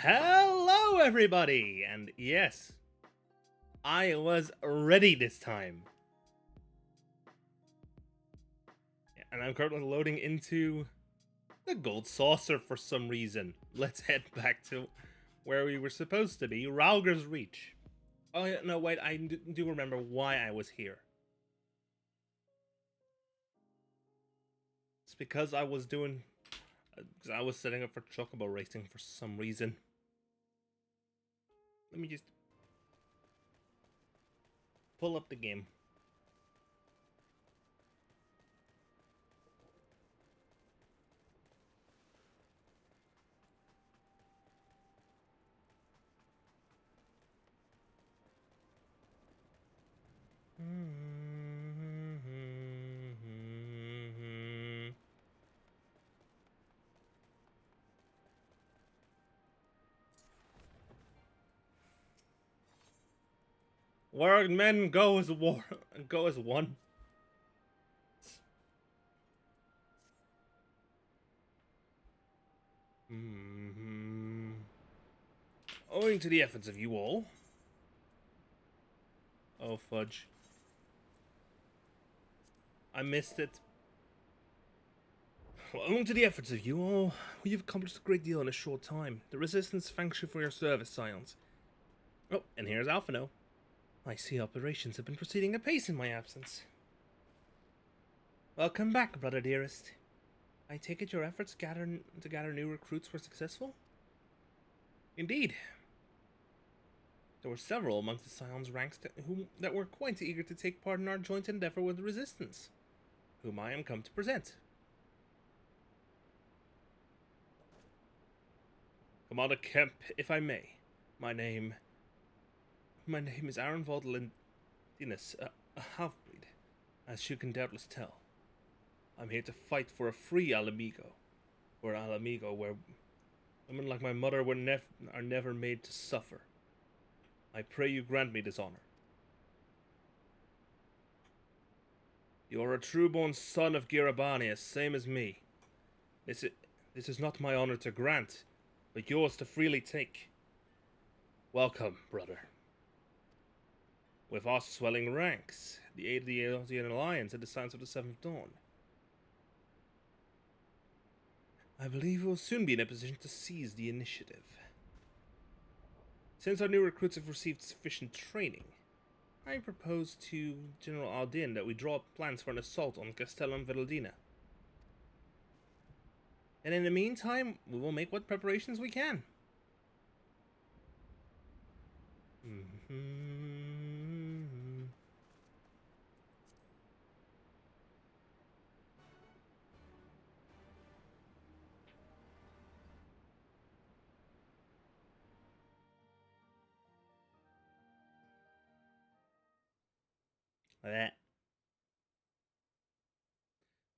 Hello, everybody! And yes, I was ready this time. And I'm currently loading into the gold saucer for some reason. Let's head back to where we were supposed to be, Rhalgr's Reach. Oh, yeah, no, wait, I do remember why I was here. It's because I was setting up for chocobo racing for some reason. Let me just pull up the game. Where men go as one. Owing to the efforts of you all. Oh, fudge. I missed it. Well, owing to the efforts of you all, we've accomplished a great deal in a short time. The Resistance thanks you for your service, Scions. Oh, and here's Alphino. I see operations have been proceeding apace in my absence. Welcome back, brother dearest. I take it your efforts to gather new recruits were successful? Indeed. There were several amongst the Scions ranks that were quite eager to take part in our joint endeavor with the Resistance, whom I am come to present. Commander Kemp, if I may. My name is Arenvald Lindinas, a half-breed, as you can doubtless tell. I'm here to fight for a free Alamigo, where women like my mother are never made to suffer. I pray you grant me this honor. You're a true-born son of Girabania, same as me. This is not my honor to grant, but yours to freely take. Welcome, brother. With our swelling ranks, the aid of the Eldian Alliance and the signs of the Seventh Dawn, I believe we'll soon be in a position to seize the initiative. Since our new recruits have received sufficient training, I propose to General Aldin that we draw up plans for an assault on Castellum Veraldina. And in the meantime, we will make what preparations we can.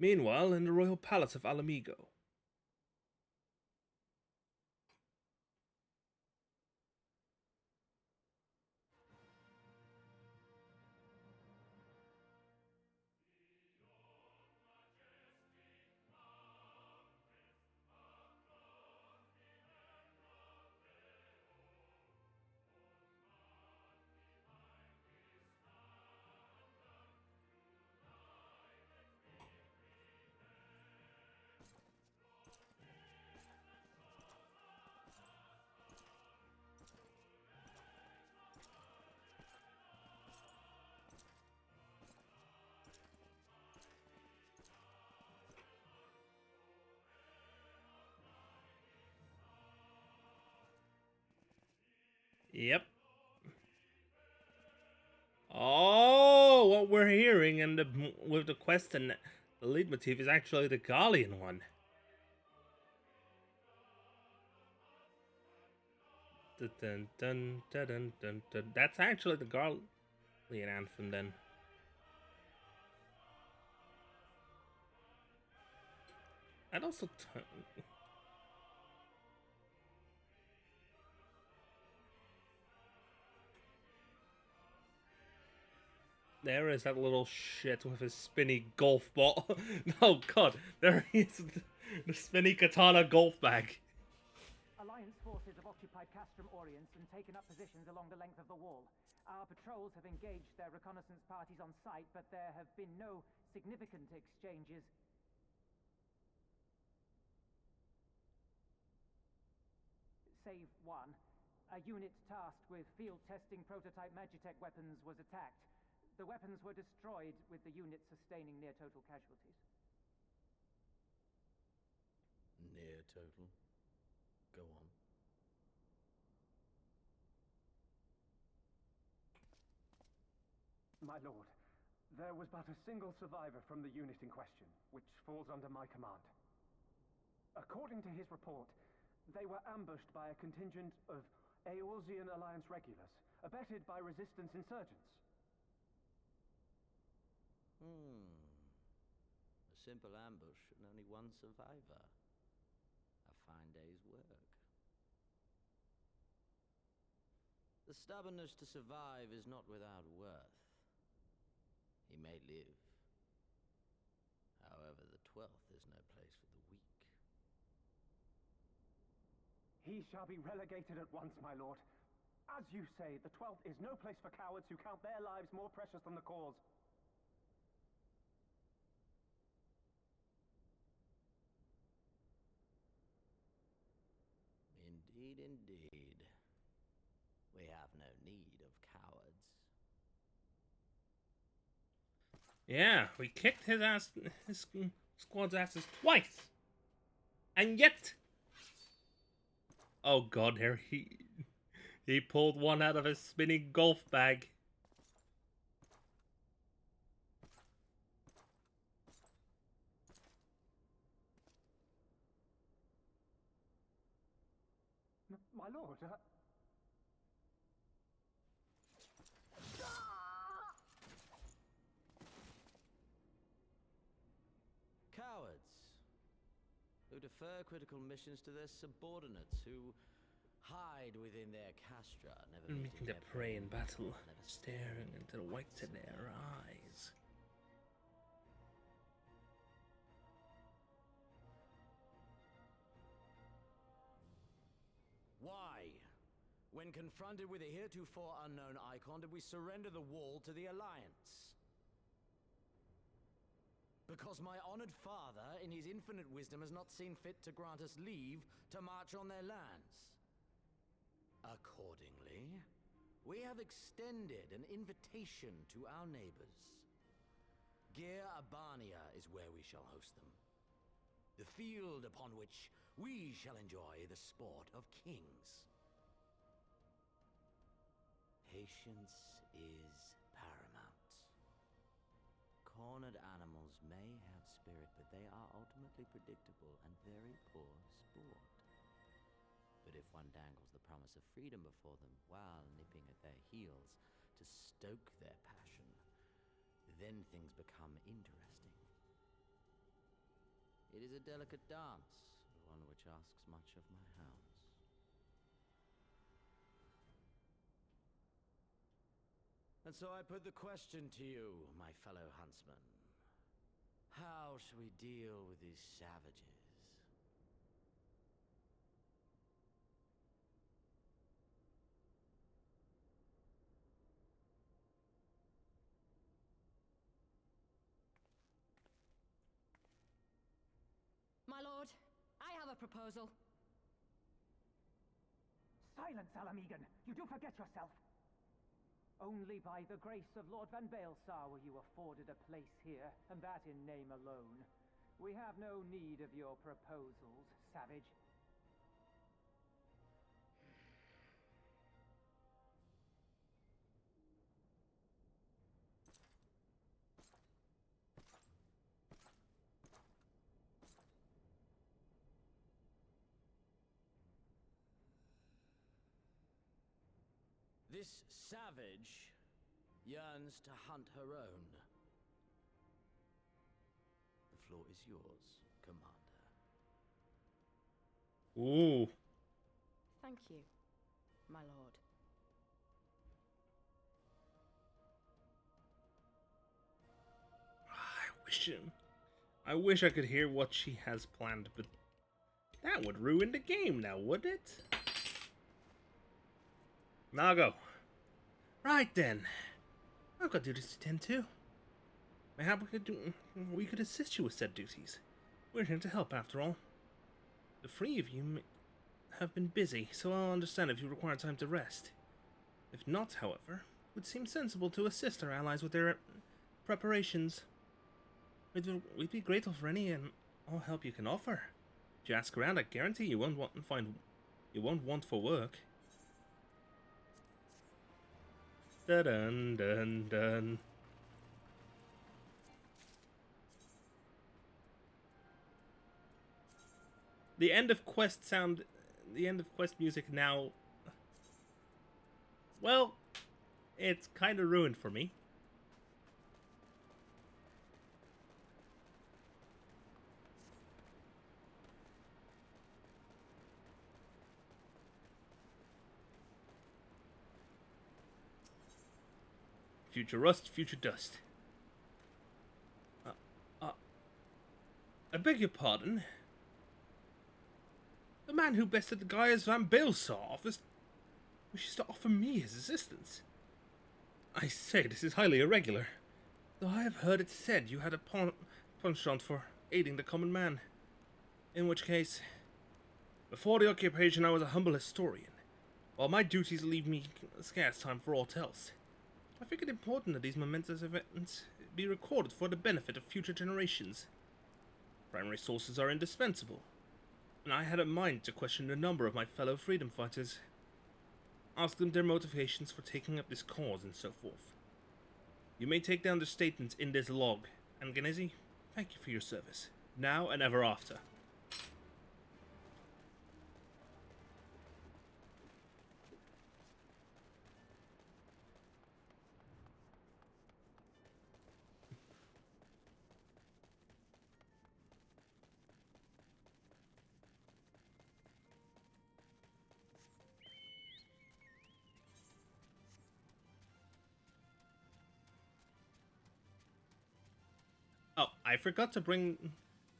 Meanwhile, in the royal palace of Alamigo. Yep. Oh, what we're hearing with the quest and the leitmotif is actually the Gallian one. Dun, dun, dun, dun, dun, dun. That's actually the Gallian anthem then. I'd also there is that little shit with his spinny golf ball. Oh god, there is the spinny katana golf bag. Alliance forces have occupied Castrum Orients and taken up positions along the length of the wall. Our patrols have engaged their reconnaissance parties on site, but there have been no significant exchanges. Save one. A unit tasked with field testing prototype Magitech weapons was attacked. The weapons were destroyed, with the unit sustaining near total casualties. Near total? Go on. My lord, there was but a single survivor from the unit in question, which falls under my command. According to his report, they were ambushed by a contingent of Eorzean Alliance regulars, abetted by resistance insurgents. A simple ambush and only one survivor. A fine day's work. The stubbornness to survive is not without worth. He may live. However, the 12th is no place for the weak. He shall be relegated at once, my lord. As you say, the 12th is no place for cowards who count their lives more precious than the cause. Indeed, indeed. We have no need of cowards. Yeah, we kicked his squad's asses twice. And yet... Oh god, here he pulled one out of his spinny golf bag. My lord, Cowards. Who defer critical missions to their subordinates, who hide within their castra, never Meeting their prey in battle, staring into the whites of their eyes. Why? When confronted with a heretofore unknown icon, did we surrender the wall to the Alliance? Because my honored father, in his infinite wisdom, has not seen fit to grant us leave to march on their lands. Accordingly, we have extended an invitation to our neighbors. Gir Abania is where we shall host them. The field upon which we shall enjoy the sport of kings. Patience is paramount. Cornered animals may have spirit, but they are ultimately predictable and very poor sport. But if one dangles the promise of freedom before them while nipping at their heels to stoke their passion, then things become interesting. It is a delicate dance, one which asks much of my hounds. And so I put the question to you, my fellow huntsman. How shall we deal with these savages? My lord, I have a proposal. Silence, Alamegan! You do forget yourself! Only by the grace of Lord Van Baelsar were you afforded a place here, and that in name alone. We have no need of your proposals, savage. This savage yearns to hunt her own. The floor is yours, Commander. Ooh. Thank you, my lord. I wish I could hear what she has planned, but That would ruin the game now, wouldn't it? Now go. Right then. I've got duties to tend to. Mayhap we could assist you with said duties. We're here to help, after all. The three of you have been busy, so I'll understand if you require time to rest. If not, however, it would seem sensible to assist our allies with their preparations. We'd be grateful for any and all help you can offer. If you ask around, I guarantee you won't want for work. Dun dun dun. The end of quest music now. Well, it's kind of ruined for me. Future rust, future dust. I beg your pardon. The man who bested the guy as Van Baelsar wishes to offer me his assistance. I say, this is highly irregular. Though I have heard it said you had a penchant for aiding the common man. In which case, before the occupation I was a humble historian, while my duties leave me scarce time for aught else. I think it important that these momentous events be recorded for the benefit of future generations. Primary sources are indispensable, and I had a mind to question a number of my fellow freedom fighters, ask them their motivations for taking up this cause and so forth. You may take down their statements in this log, and Genesi, thank you for your service, now and ever after. Oh, I forgot to bring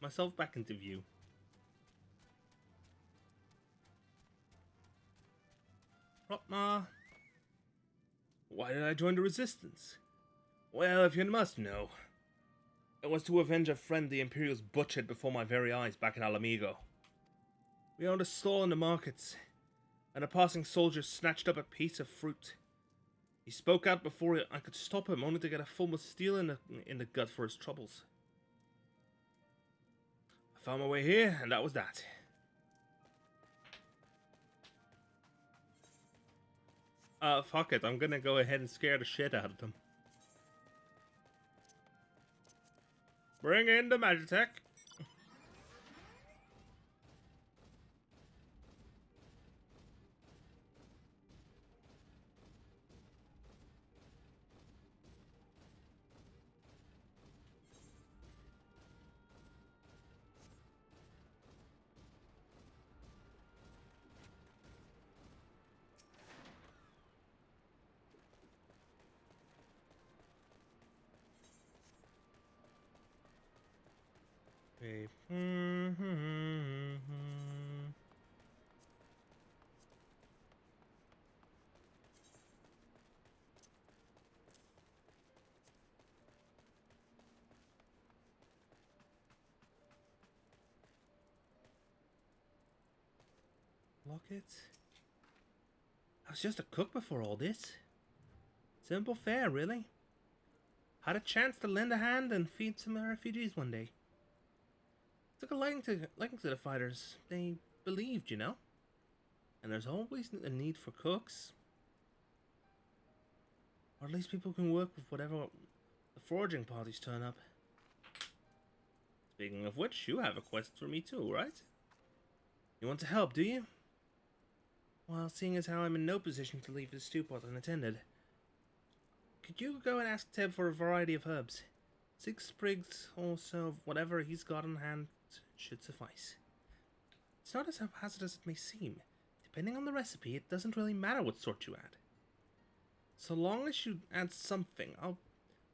myself back into view. Rotma. Why did I join the resistance? Well, if you must know, it was to avenge a friend the Imperials butchered before my very eyes back in Alamigo. We owned a stall in the markets, and a passing soldier snatched up a piece of fruit. He spoke out before I could stop him, only to get a full of steel in the gut for his troubles. I found my way here, and that was that. Fuck it, I'm gonna go ahead and scare the shit out of them. Bring in the Magitech. Okay. Lock it. I was just a cook before all this. Simple fare, really. Had a chance to lend a hand and feed some refugees one day. Took a liking to the fighters. They believed, you know. And there's always a need for cooks. Or at least people can work with whatever the foraging parties turn up. Speaking of which, you have a quest for me too, right? You want to help, do you? Well, seeing as how I'm in no position to leave the stew pot unattended, could you go and ask Teb for a variety of herbs? 6 sprigs or so of whatever he's got on hand should suffice. It's not as haphazard as it may seem. Depending on the recipe, it doesn't really matter what sort you add. So long as you add something, I'll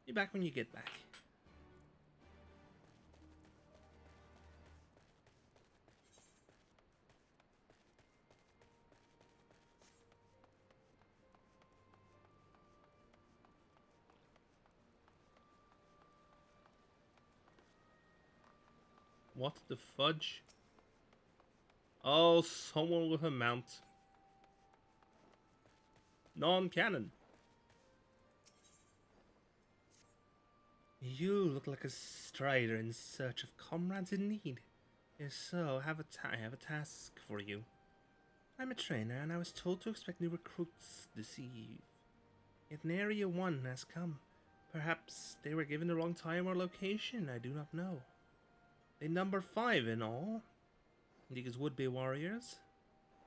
be back when you get back. What the fudge? Oh, someone with a mount. Non-canon. You look like a strider in search of comrades in need. If so, I have a task for you. I'm a trainer, and I was told to expect new recruits this eve. Yet Area 1 has come. Perhaps they were given the wrong time or location, I do not know. They number 5 in all. These would-be warriors.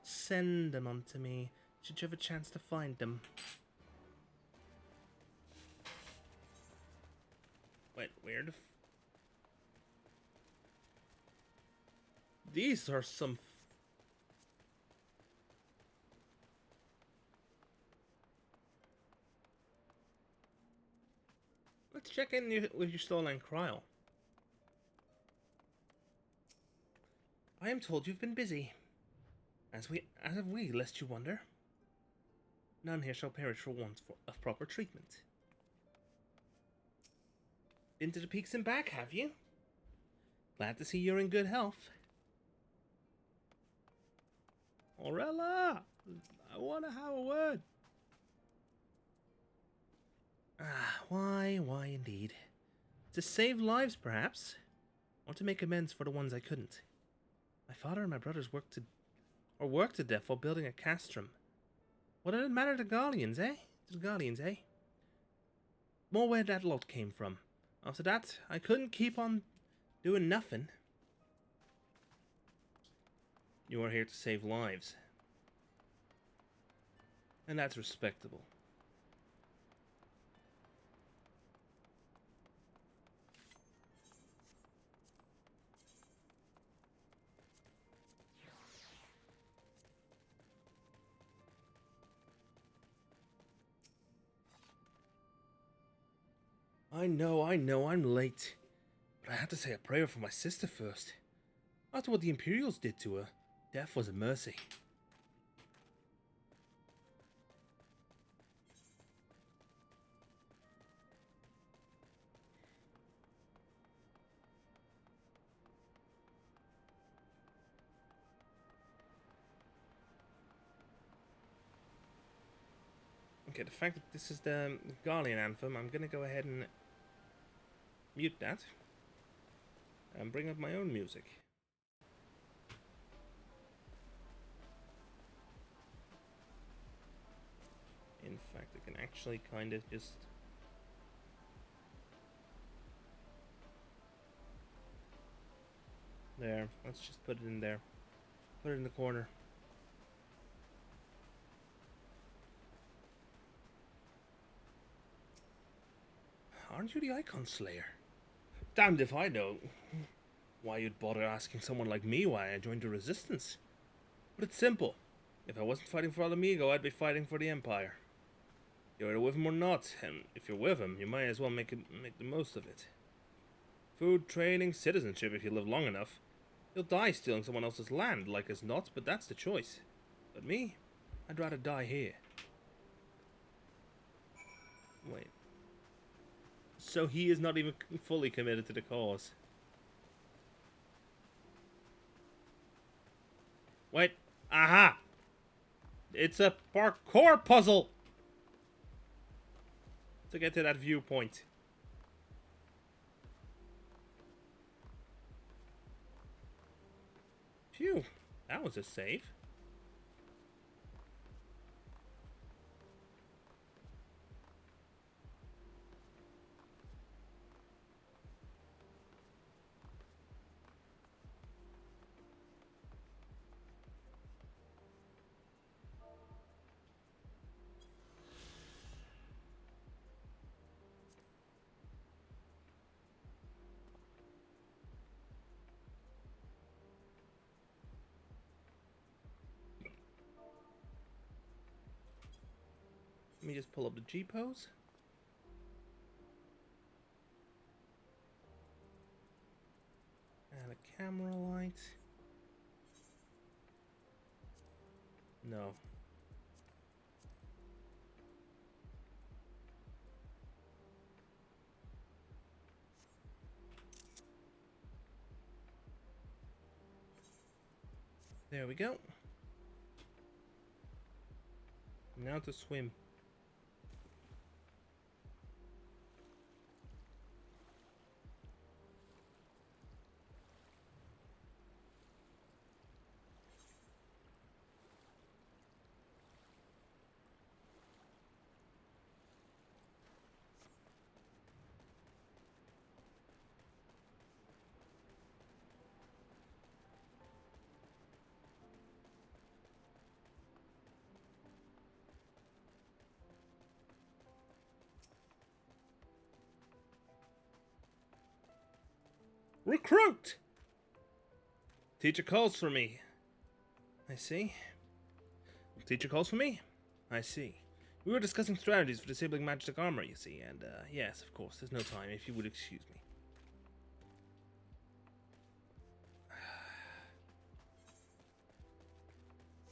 Send them on to me, should you have a chance to find them. Wait, where the These are some... Let's check in with your stolen cryo. I am told you've been busy. As have we, lest you wonder. None here shall perish for want of proper treatment. Been to the peaks and back, have you? Glad to see you're in good health. Aurella! I want to have a word. Why indeed. To save lives, perhaps? Or to make amends for the ones I couldn't. My father and my brothers worked to death while building a castrum. What did it matter to Gallians, eh? More where that lot came from. After that, I couldn't keep on doing nothing. You are here to save lives. And that's respectable. I know, I'm late. But I had to say a prayer for my sister first. After what the Imperials did to her, death was a mercy. Okay, the fact that this is the Guardian anthem, I'm gonna go ahead and mute that and bring up my own music. In fact, I can actually kind of just... There, let's just put it in there. Put it in the corner. Aren't you the Icon Slayer? Damned if I know why you'd bother asking someone like me why I joined the Resistance. But it's simple. If I wasn't fighting for Alamigo, I'd be fighting for the Empire. You're either with him or not, and if you're with him, you might as well make the most of it. Food, training, citizenship if you live long enough. You'll die stealing someone else's land, like as not, but that's the choice. But me, I'd rather die here. Wait. So he is not even fully committed to the cause. Wait. Aha! It's a parkour puzzle! To get to that viewpoint. Phew. That was a save. Let me just pull up the G pose. And a camera light. No. There we go. Now to swim. Recruit! Teacher calls for me. I see. Teacher calls for me? I see. We were discussing strategies for disabling magic armor, you see, and, yes, of course, there's no time, if you would excuse me.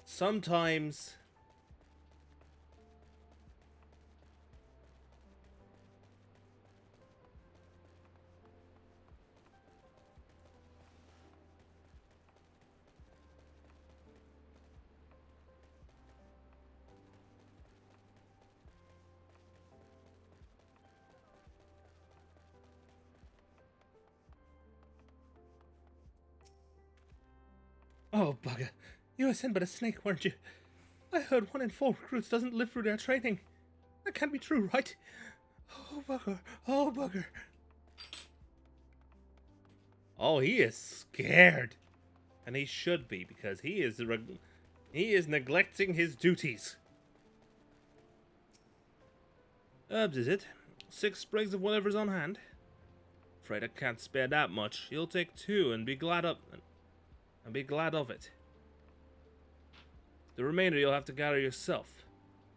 Sometimes... Oh, bugger. You were sent by the snake, weren't you? I heard 1 in 4 recruits doesn't live through their training. That can't be true, right? Oh, bugger. Oh, bugger. Oh, he is scared. And he should be, because he is neglecting his duties. Herbs, is it? 6 sprigs of whatever's on hand? Afraid I can't spare that much. You'll take 2 and be glad of it. The remainder you'll have to gather yourself.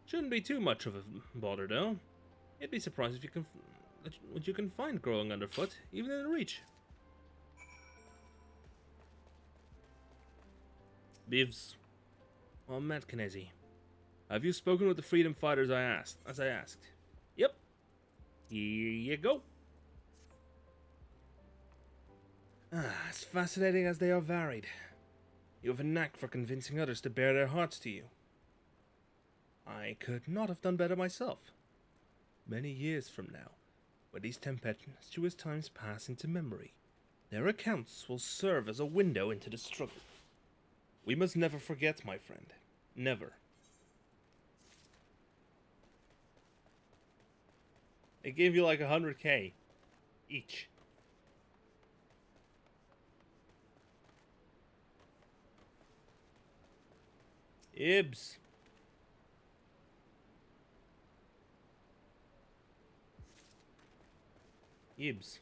Shouldn't be too much of a bother, though. You'd be surprised if what you can find growing underfoot, even in reach. Bivs. Well met, Kinesi. Have you spoken with the freedom fighters as I asked? Yep. Here you go. As fascinating as they are varied. You have a knack for convincing others to bare their hearts to you. I could not have done better myself. Many years from now, when these tempestuous times pass into memory, their accounts will serve as a window into the struggle. We must never forget, my friend. Never. They gave you like 100k each. Ibs. Ibs.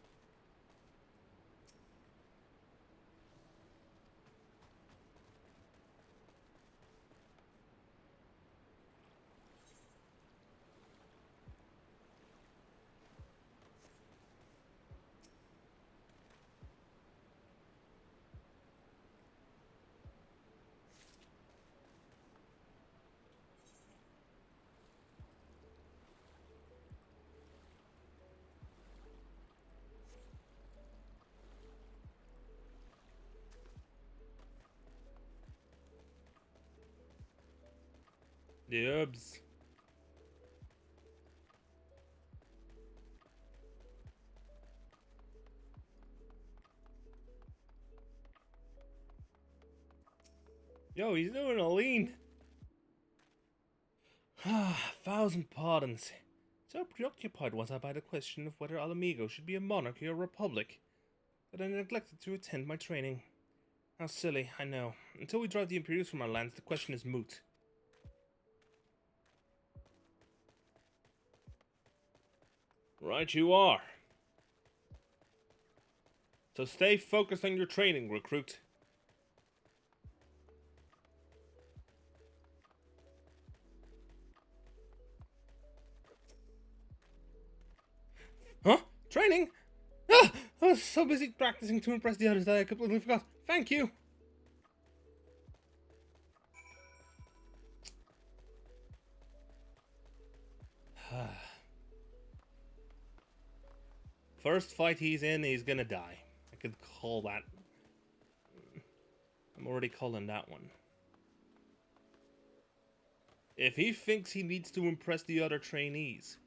Ibs. Yo, he's doing a lean. 1,000 pardons. So preoccupied was I by the question of whether Alamigo should be a monarchy or a republic that I neglected to attend my training. How silly, I know. Until we drive the Imperials from our lands, the question is moot. Right you are. So stay focused on your training, recruit. Huh? Training? Ah! I was so busy practicing to impress the others that I completely forgot. Thank you! First fight he's in, he's gonna die. I could call that. I'm already calling that one. If he thinks he needs to impress the other trainees,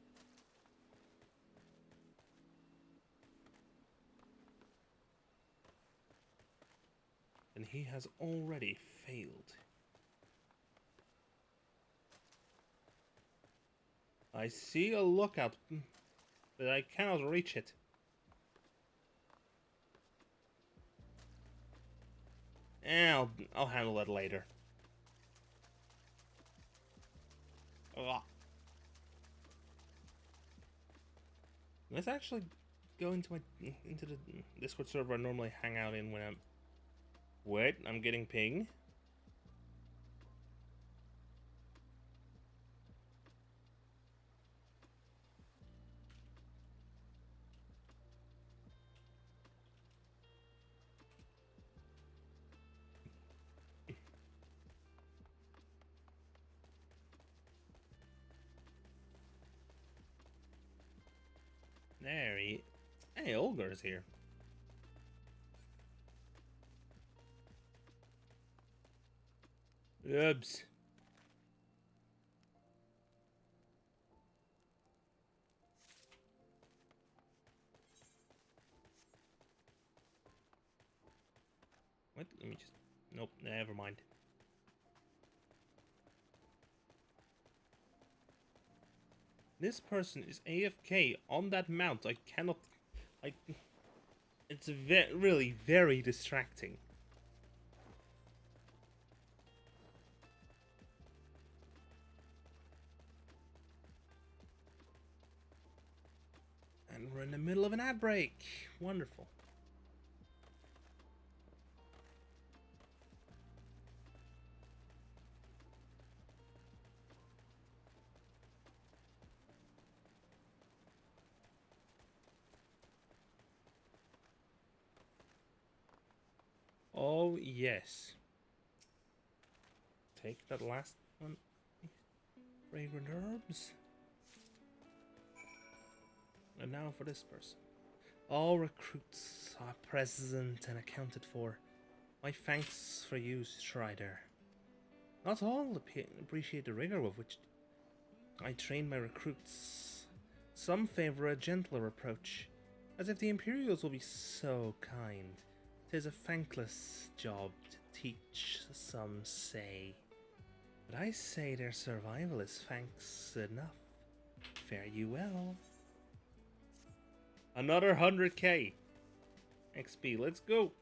then he has already failed. I see a lookout, but I cannot reach it. I'll handle that later. Ugh. Let's actually go into the Discord server I normally hang out in when I'm... Wait, I'm getting ping. There he... Hey, Rhalgr's here. Oops. What? Let me just... Nope, never mind. This person is AFK on that mount. I cannot... It's really very distracting. And we're in the middle of an ad break. Wonderful. Oh, yes. Take that last one. Fragrant herbs. And now for this person. All recruits are present and accounted for. My thanks for you, Strider. Not all appreciate the rigor with which I train my recruits. Some favor a gentler approach, as if the Imperials will be so kind. 'Tis a thankless job to teach, some say. But I say their survival is thanks enough. Fare you well. Another 100k XP, let's go.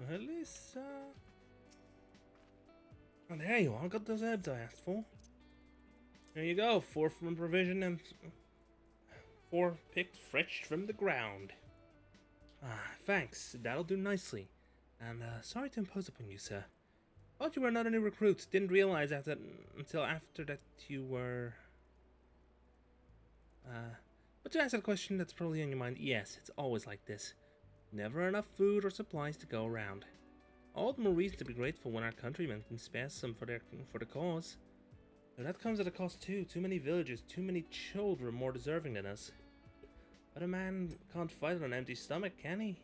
Well, at least, oh, there you are. Got those herbs I asked for. There you go. 4 from provision and 4 picked fresh from the ground. Ah, thanks. That'll do nicely. And sorry to impose upon you, sir. Thought you were not a new recruit. Didn't realize until after that you were. But to answer the question that's probably on your mind, yes, it's always like this. Never enough food or supplies to go around. All the more reason to be grateful when our countrymen can spare some for the cause. But that comes at a cost too. Too many villagers, too many children more deserving than us. But a man can't fight on an empty stomach, can he?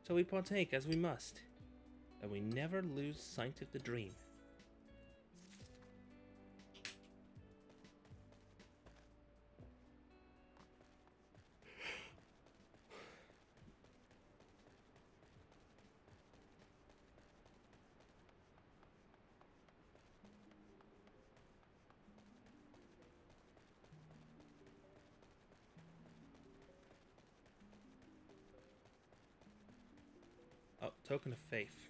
So we partake as we must. That we never lose sight of the dream. Oh, token of faith.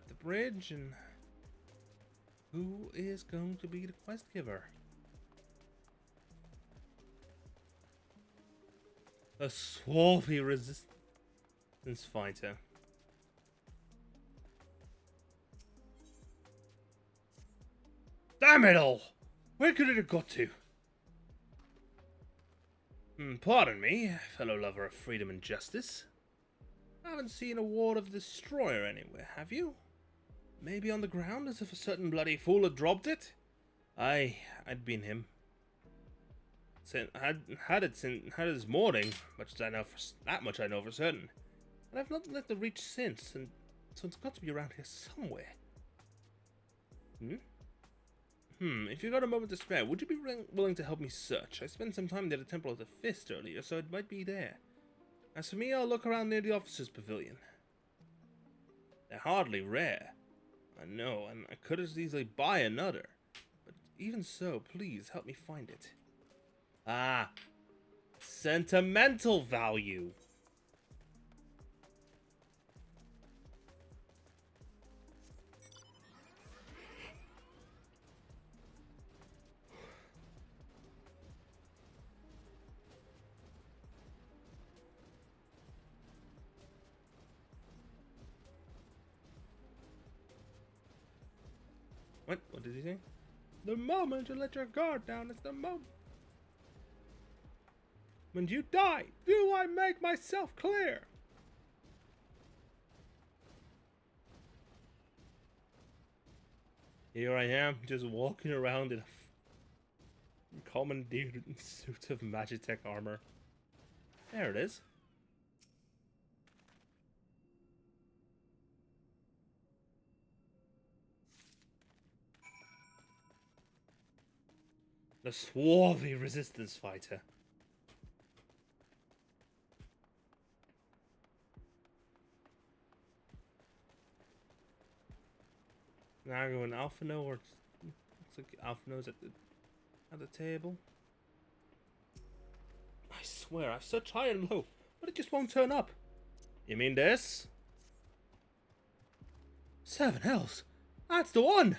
up the bridge, and who is going to be the quest giver? A swarthy resistance fighter. Damn it all! Where could it have got to? Pardon me, fellow lover of freedom and justice. I haven't seen a ward of the destroyer anywhere, have you? Maybe on the ground, as if a certain bloody fool had dropped it? Aye, I'd been him. Had it this morning, that much I know for certain. And I've not left the reach since, and so it's got to be around here somewhere. If you got a moment to spare, would you be willing to help me search? I spent some time near the Temple of the Fist earlier, so it might be there. As for me, I'll look around near the officers' pavilion. They're hardly rare. I know, and I could as easily buy another. But even so, please help me find it. Ah, sentimental value. What did he say? The moment you let your guard down is the moment. When you die, do I make myself clear? Here I am, just walking around in a commandeered suit of Magitech armor. There it is. The swarthy resistance fighter. Now going Alphino, or looks like Alphino's at the table. I swear, I've searched high and low, but it just won't turn up. You mean this? 7 hells! That's the one!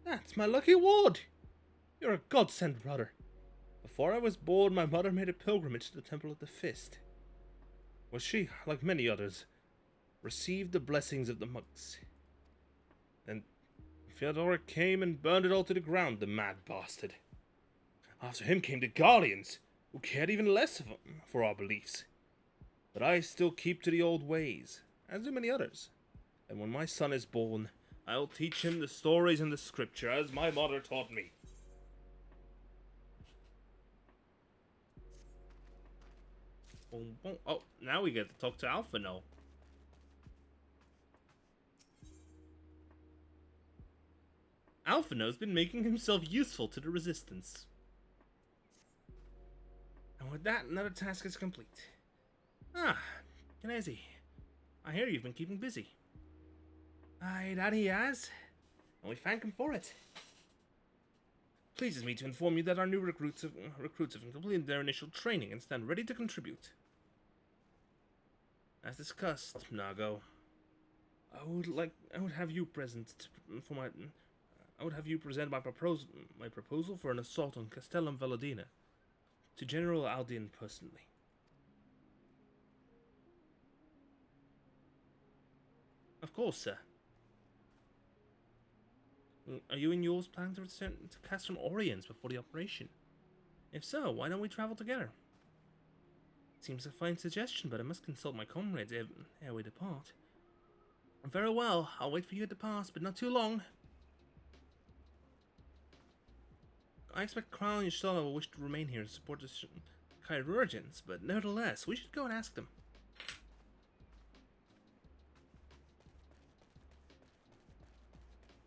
That's my lucky ward! You're a godsend, brother. Before I was born, my mother made a pilgrimage to the Temple of the Fist, where she, like many others, received the blessings of the monks. Then Fyodor came and burned it all to the ground, the mad bastard. After him came the Guardians, who cared even less for our beliefs. But I still keep to the old ways, as do many others. And when my son is born, I'll teach him the stories and the scripture, as my mother taught me. Oh, now we get to talk to Alphino. Alphino's been making himself useful to the Resistance. And with that, another task is complete. Ah, Kugane, I hear you've been keeping busy. Aye, that he has, and we thank him for it. Pleases me to inform you that our new recruits have completed their initial training and stand ready to contribute. As discussed, Nago, I would have you present my proposal for an assault on Castellum Valladina to General Aldian personally. Of course, sir. Are you and yours planning to return to Castrum Oriens before the operation? If so, why don't we travel together? Seems a fine suggestion, but I must consult my comrades ere we depart. Very well, I'll wait for you at the pass, but not too long. I expect Kral and Yashala will wish to remain here and support the chirurgeons, but nevertheless, we should go and ask them.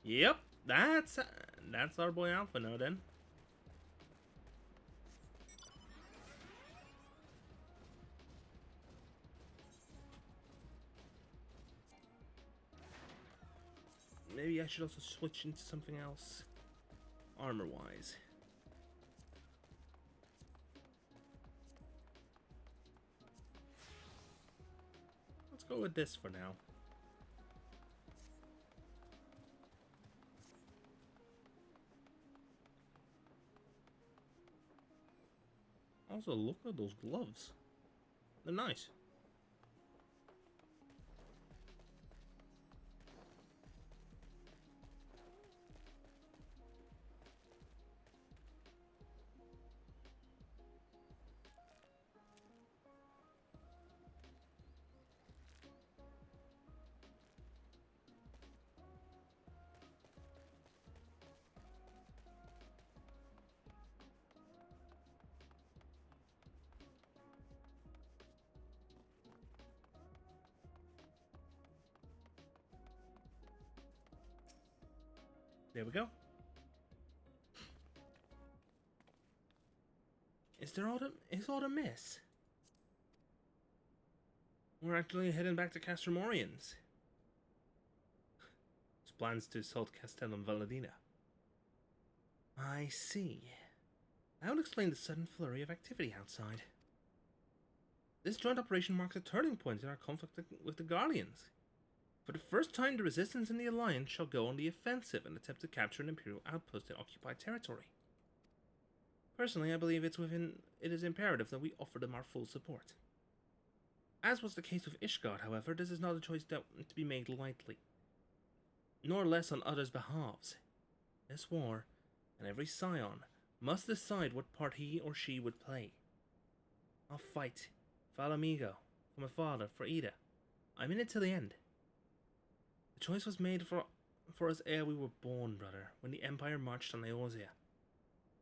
Yep, that's our boy Alphino then. Maybe I should also switch into something else, armor-wise. Let's go with this for now. Also, look at those gloves. They're nice. There we go. Is all the miss? We're actually heading back to Castromorians. His plans to assault Castel and Valadina. I see. That would explain the sudden flurry of activity outside. This joint operation marks a turning point in our conflict with the Guardians. For the first time, the Resistance and the Alliance shall go on the offensive and attempt to capture an Imperial outpost in occupied territory. Personally, I believe it is imperative that we offer them our full support. As was the case with Ishgard, however, this is not a choice to be made lightly, nor less on others' behalves. This war, and every scion, must decide what part he or she would play. I'll fight, for Alamigo, for my father, for Ida. I'm in it till the end. The choice was made for us ere we were born, brother, when the Empire marched on Eorzea.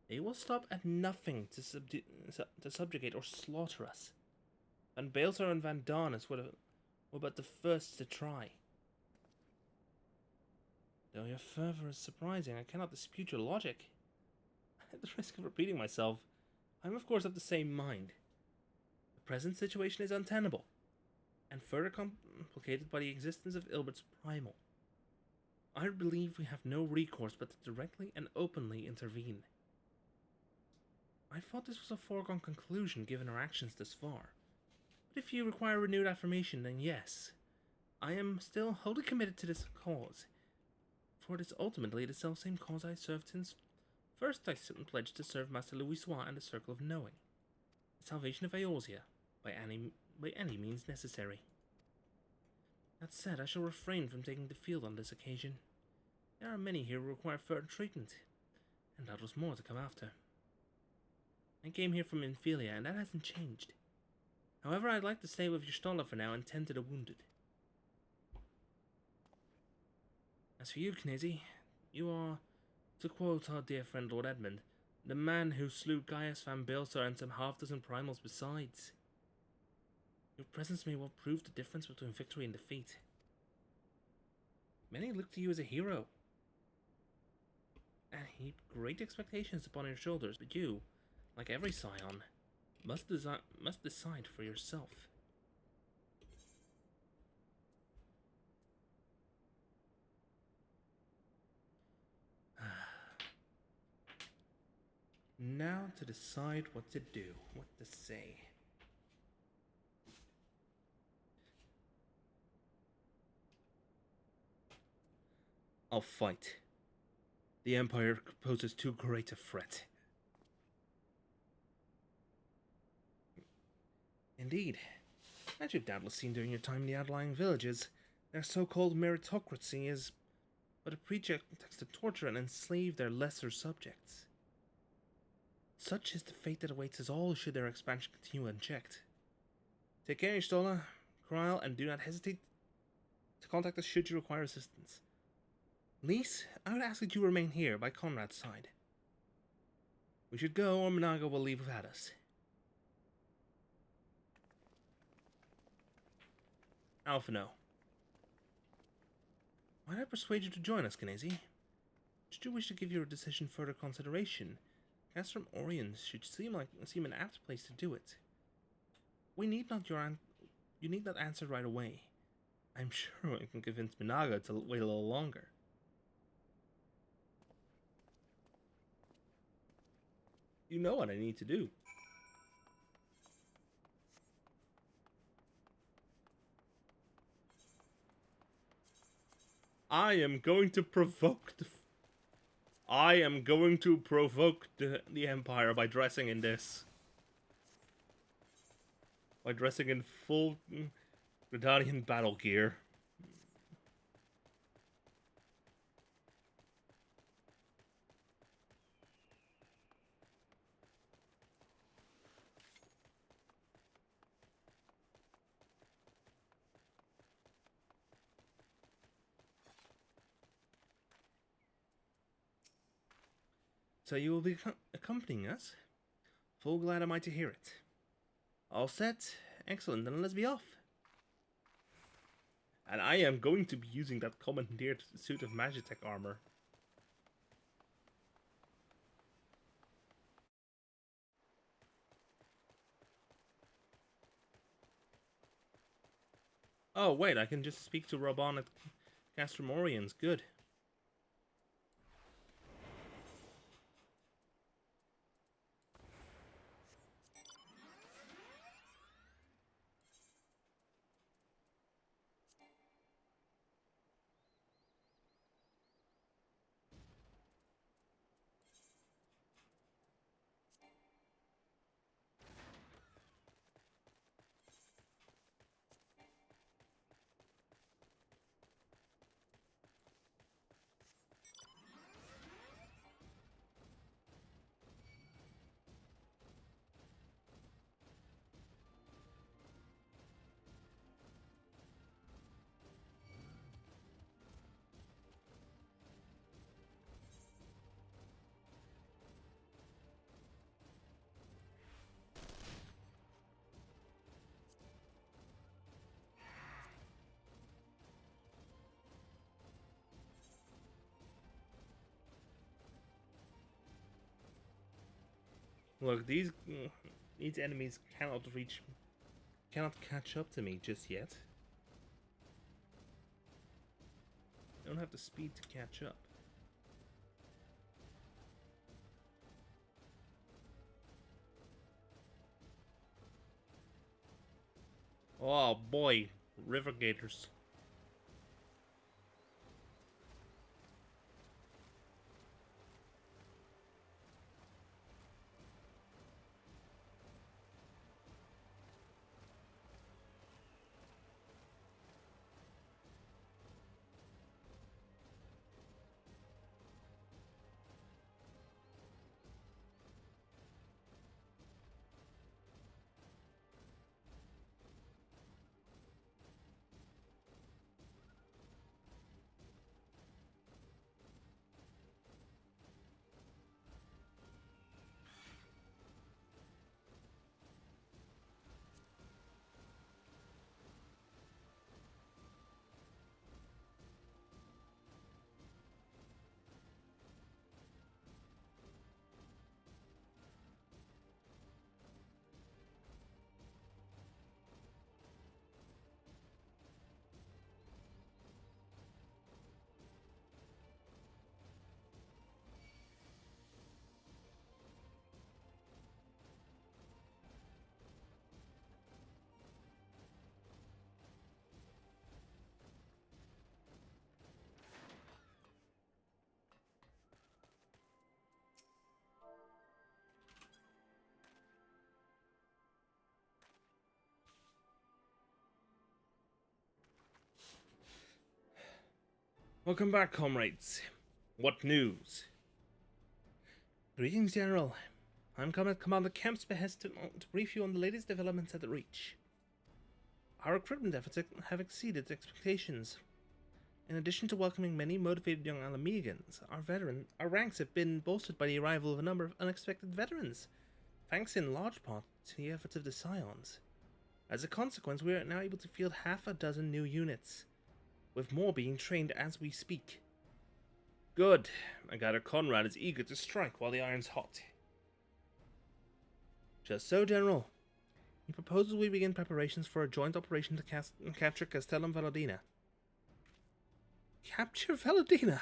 They will stop at nothing to subjugate or slaughter us. Van Baelsar and Van Darnus were but the first to try. Though your fervor is surprising, I cannot dispute your logic. At the risk of repeating myself, I am of course of the same mind. The present situation is untenable, and further complicated by the existence of Ilbert's primal. I believe we have no recourse but to directly and openly intervene. I thought this was a foregone conclusion given our actions thus far, but if you require renewed affirmation, then yes, I am still wholly committed to this cause, for it is ultimately the selfsame cause I served since first I pledged to serve Master Louisoix and the Circle of Knowing, the salvation of Eorzea, by any means necessary. That said, I shall refrain from taking the field on this occasion. There are many here who require further treatment, and that was more to come after. I came here from Infilia, and that hasn't changed. However, I'd like to stay with your Stola for now and tend to the wounded. As for you, Knizzy, you are, to quote our dear friend Lord Edmund, the man who slew Gaius Van Baelsar and some half-dozen primals besides. Your presence may well prove the difference between victory and defeat. Many look to you as a hero, and heap great expectations upon your shoulders, but you, like every scion, must decide for yourself. Now to decide what to do, what to say. I'll fight. The Empire poses too great a threat. Indeed. As you've doubtless seen during your time in the outlying villages, their so-called meritocracy is but a pretext to torture and enslave their lesser subjects. Such is the fate that awaits us all should their expansion continue unchecked. Take care, Stola, Krile, and do not hesitate to contact us should you require assistance. Lise, I would ask that you remain here by Conrad's side. We should go, or Minaga will leave without us. Alphino. Might I persuade you to join us, Knizzy? Should you wish to give your decision further consideration, Castrum Oriens should seem an apt place to do it. You need not answer right away. I'm sure I can convince Minaga to wait a little longer. You know what I need to do. I am going to provoke the Empire by dressing in this. by dressing in full Gridanian battle gear. So you will be accompanying us? Full glad am I to hear it. All set? Excellent, then let's be off. And I am going to be using that commandeered suit of Magitech armor. Oh wait, I can just speak to Robon at Castromorians. Good. Look, these enemies cannot catch up to me just yet. I don't have the speed to catch up. Oh boy, river gators. Welcome back, comrades. What news? Greetings, General. I'm come at Commander Kemp's behest to brief you on the latest developments at the Reach. Our recruitment efforts have exceeded expectations. In addition to welcoming many motivated young Alamegans, our ranks have been bolstered by the arrival of a number of unexpected veterans, thanks in large part to the efforts of the Scions. As a consequence, we are now able to field half a dozen new units, with more being trained as we speak. Good. I gather Conrad is eager to strike while the iron's hot. Just so, General. He proposes we begin preparations for a joint operation to capture Castellum Valodina. Capture Valodina?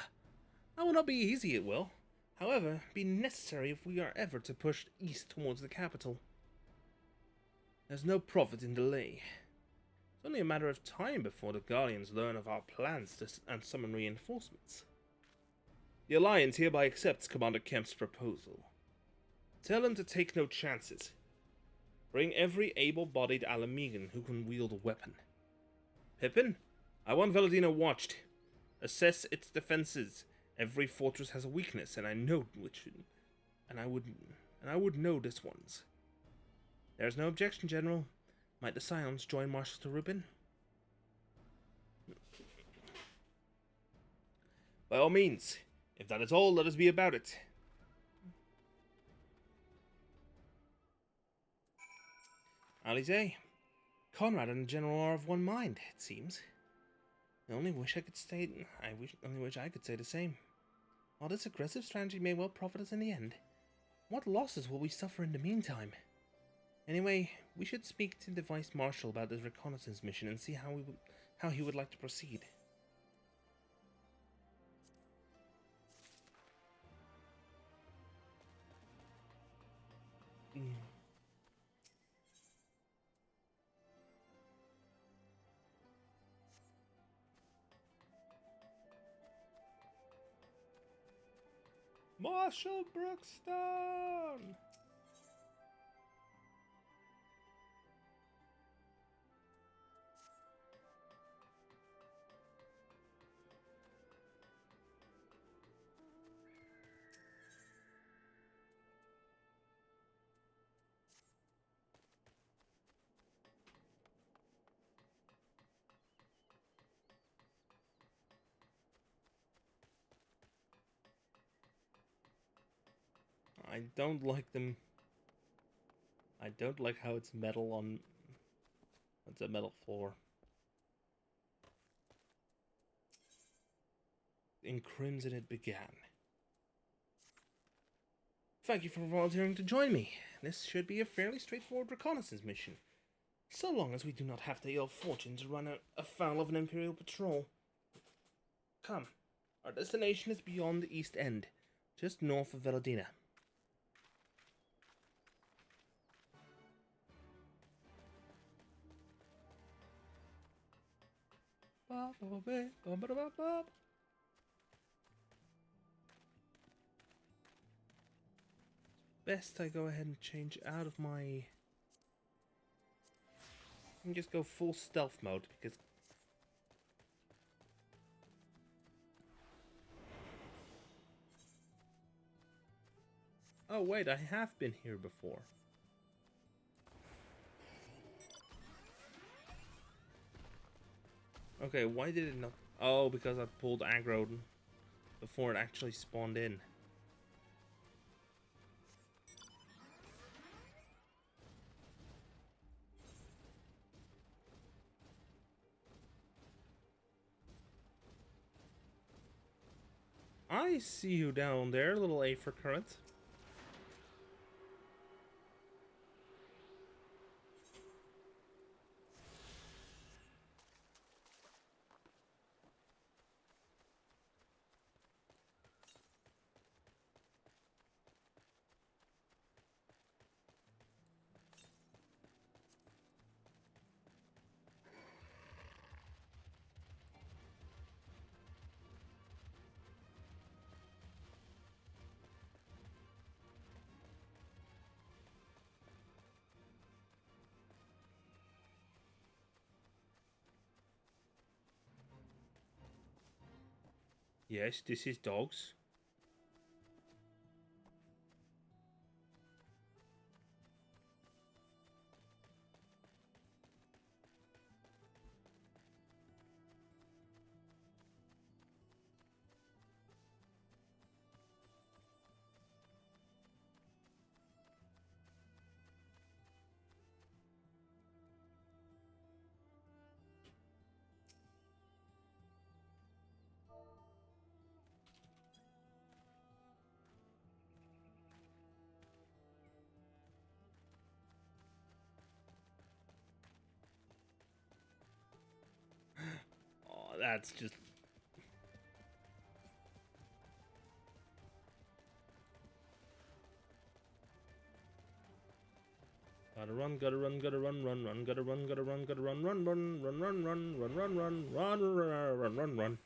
That will not be easy, it will. However, be necessary if we are ever to push east towards the capital. There's no profit in delay. It's only a matter of time before the Guardians learn of our plans and summon reinforcements. The Alliance hereby accepts Commander Kemp's proposal. Tell him to take no chances. Bring every able-bodied Alamegan who can wield a weapon. Pippin, I want Valadina watched. Assess its defenses. Every fortress has a weakness, and I know which, and I would know this one's. There's no objection, General. Might the Scions join Marshal to Rubin? By all means. If that is all, let us be about it. Alize, Conrad and the General are of one mind, it seems. I only wish I could say the same. While this aggressive strategy may well profit us in the end, what losses will we suffer in the meantime? Anyway, we should speak to the Vice Marshal about this reconnaissance mission and see how he would like to proceed. Marshal Brookstone! I don't like them. I don't like how it's metal on... It's a metal floor. In Crimson it began. Thank you for volunteering to join me. This should be a fairly straightforward reconnaissance mission. So long as we do not have the ill fortune to run afoul of an Imperial patrol. Come, our destination is beyond the East End, just north of Valadina. Best I go ahead and change out of my... and just go full stealth mode, because... Oh wait, I have been here before. Okay, why did it not... Oh, because I pulled aggro before it actually spawned in. I see you down there, little Aether Current. Yes, this is dogs. Oh, that's just... Gotta run, gotta run, gotta run, run, run, gotta run, gotta run, gotta run, run, run, run, run, run, run, run, run, run, run, run, run.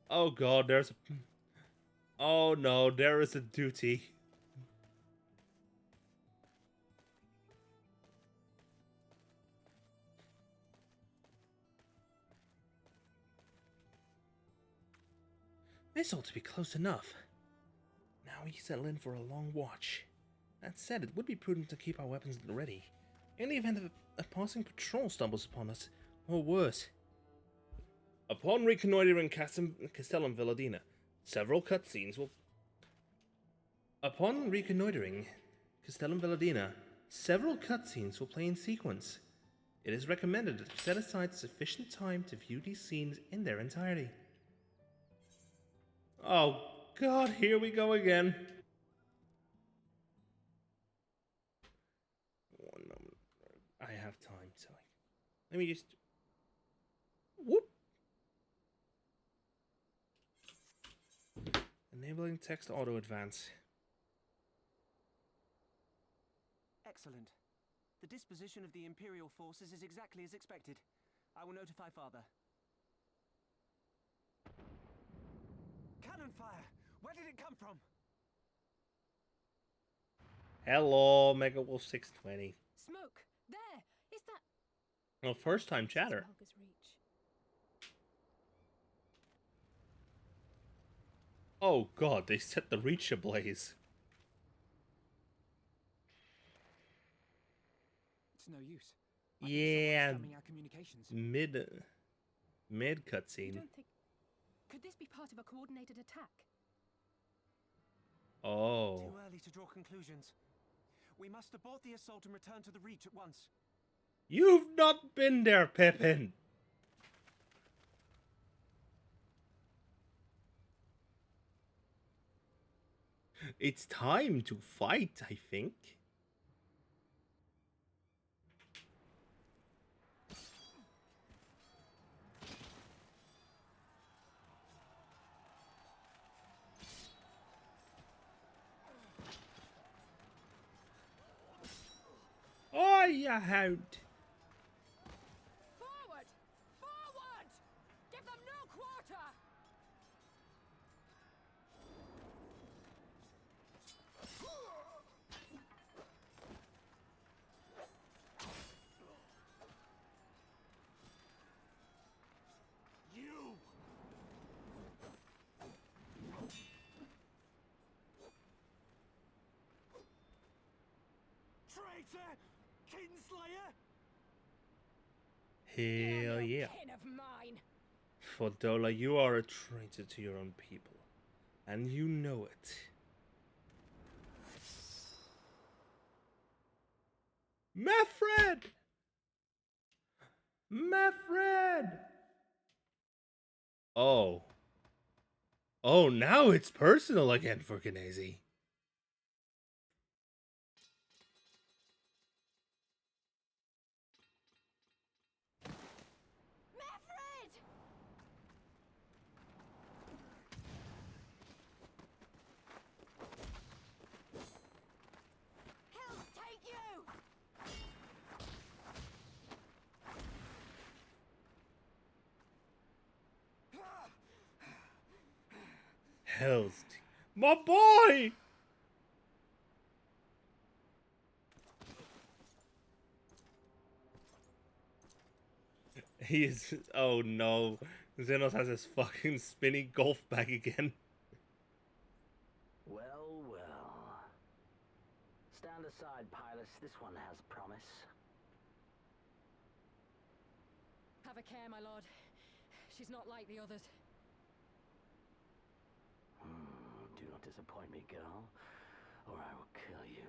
Oh god, there's a... Oh no, there is a duty. This ought to be close enough. Now we settle in for a long watch. That said, it would be prudent to keep our weapons ready, in the event of a passing patrol stumbles upon us, or worse. Upon reconnoitering Castellum Villadina, several cutscenes will... Upon reconnoitering Castellum Villadina, several cutscenes will play in sequence. It is recommended to set aside sufficient time to view these scenes in their entirety. Oh god, here we go again. One moment. I have time, so let me just... Whoop! Enabling text auto advance. Excellent. The disposition of the Imperial forces is exactly as expected. I will notify Father. Cannon fire! Where did it come from? Hello, Mega Wolf 620. Smoke! There! Is that... Well, first time chatter. Rhalgr's reach. Oh god, they set the reach ablaze. It's no use. Yeah, Our communications. mid You cutscene. don't think... Could this be part of a coordinated attack? Oh. Too early to draw conclusions. We must abort the assault and return to the Reach at once. You've not been there, Pippin! It's time to fight, I think. Oh, you hound. Forward! Forward! Give them no quarter! You! Traitor! Kinslayer! Hell yeah. Kin of mine! Fordola, you are a traitor to your own people. And you know it. Mefred! Mefred! Oh. Oh, now it's personal again for Kugane. Mefred! Hell take you! Hell's my boy! He is... Oh no. Zenos has his fucking spinny golf bag again. Well, well. Stand aside, Pilus. This one has promise. Have a care, my lord. She's not like the others. Do not disappoint me, girl, or I will kill you.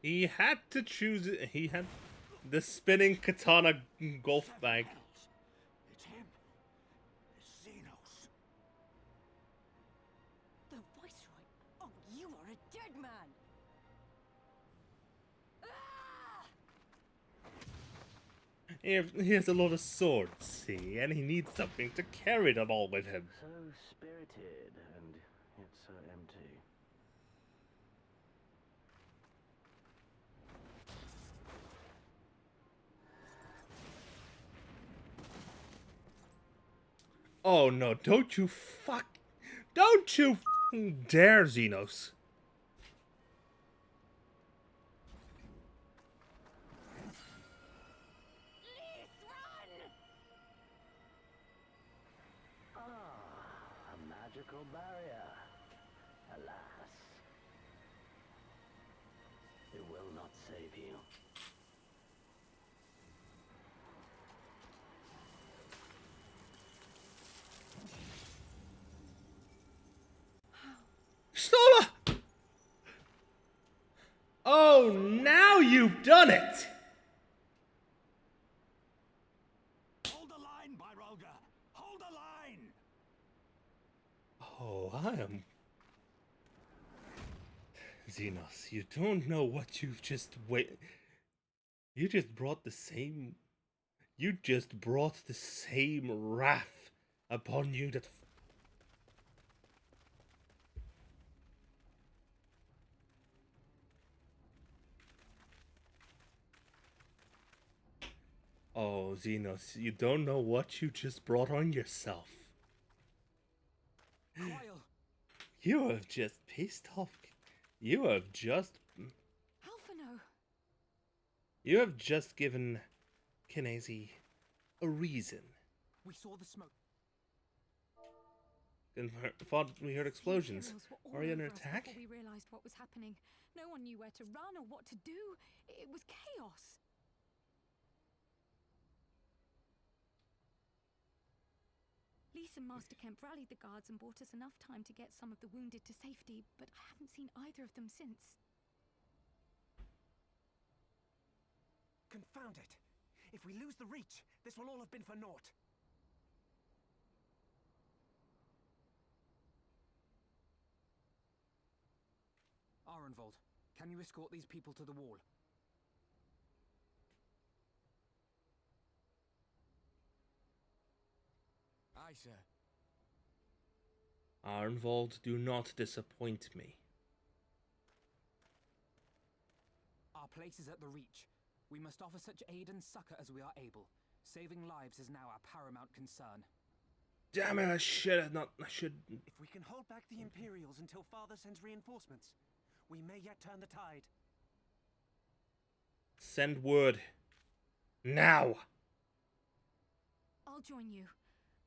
He had to choose it. He had the spinning katana golf bag. It's him. It's Zenos. The Viceroy! Oh, you are a dead man! Ah! He has a lot of swords, see, and he needs something to carry them all with him. So spirited, and yet so empty. Oh no, don't you fucking dare, Zenos. magical barrier. Alas, it will not save you. Stola! Oh, now you've done it! Hold the line, by Rhalgr! Hold the line! Oh, I am... Zenos, you don't know what you've just You just brought the same... You just brought the same wrath upon you that... Oh, Zenos, you don't know what you just brought on yourself. Kyle! You have just pissed off... You have just... Alphino! You have just given Kugane a reason. We saw the smoke. Then thought we heard explosions. The Imperials were Are you all under over us attack? before we realized what was happening. No one knew where to run or what to do. It was chaos. Lise and Master Kemp rallied the guards and bought us enough time to get some of the wounded to safety, but I haven't seen either of them since. Confound it! If we lose the reach, this will all have been for naught. Arenvold, can you escort these people to the wall? Aye, sir. Arenvold, do not disappoint me. Our place is at the reach. We must offer such aid and succor as we are able. Saving lives is now our paramount concern. Damn it, I should... If we can hold back the Imperials until Father sends reinforcements, we may yet turn the tide. Send word. Now! I'll join you.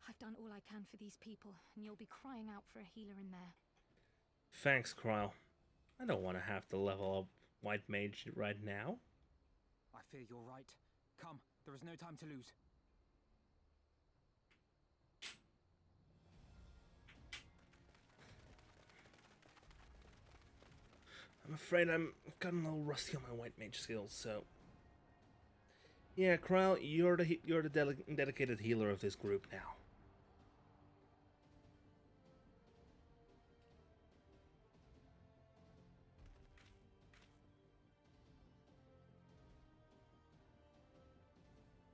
I've done all I can for these people, and you'll be crying out for a healer in there. Thanks, Kryle. I don't want to have to level up White Mage right now. I fear you're right. Come, there is no time to lose. I'm afraid I've gotten a little rusty on my White Mage skills, so... Yeah, Kryle, you're the dedicated healer of this group now.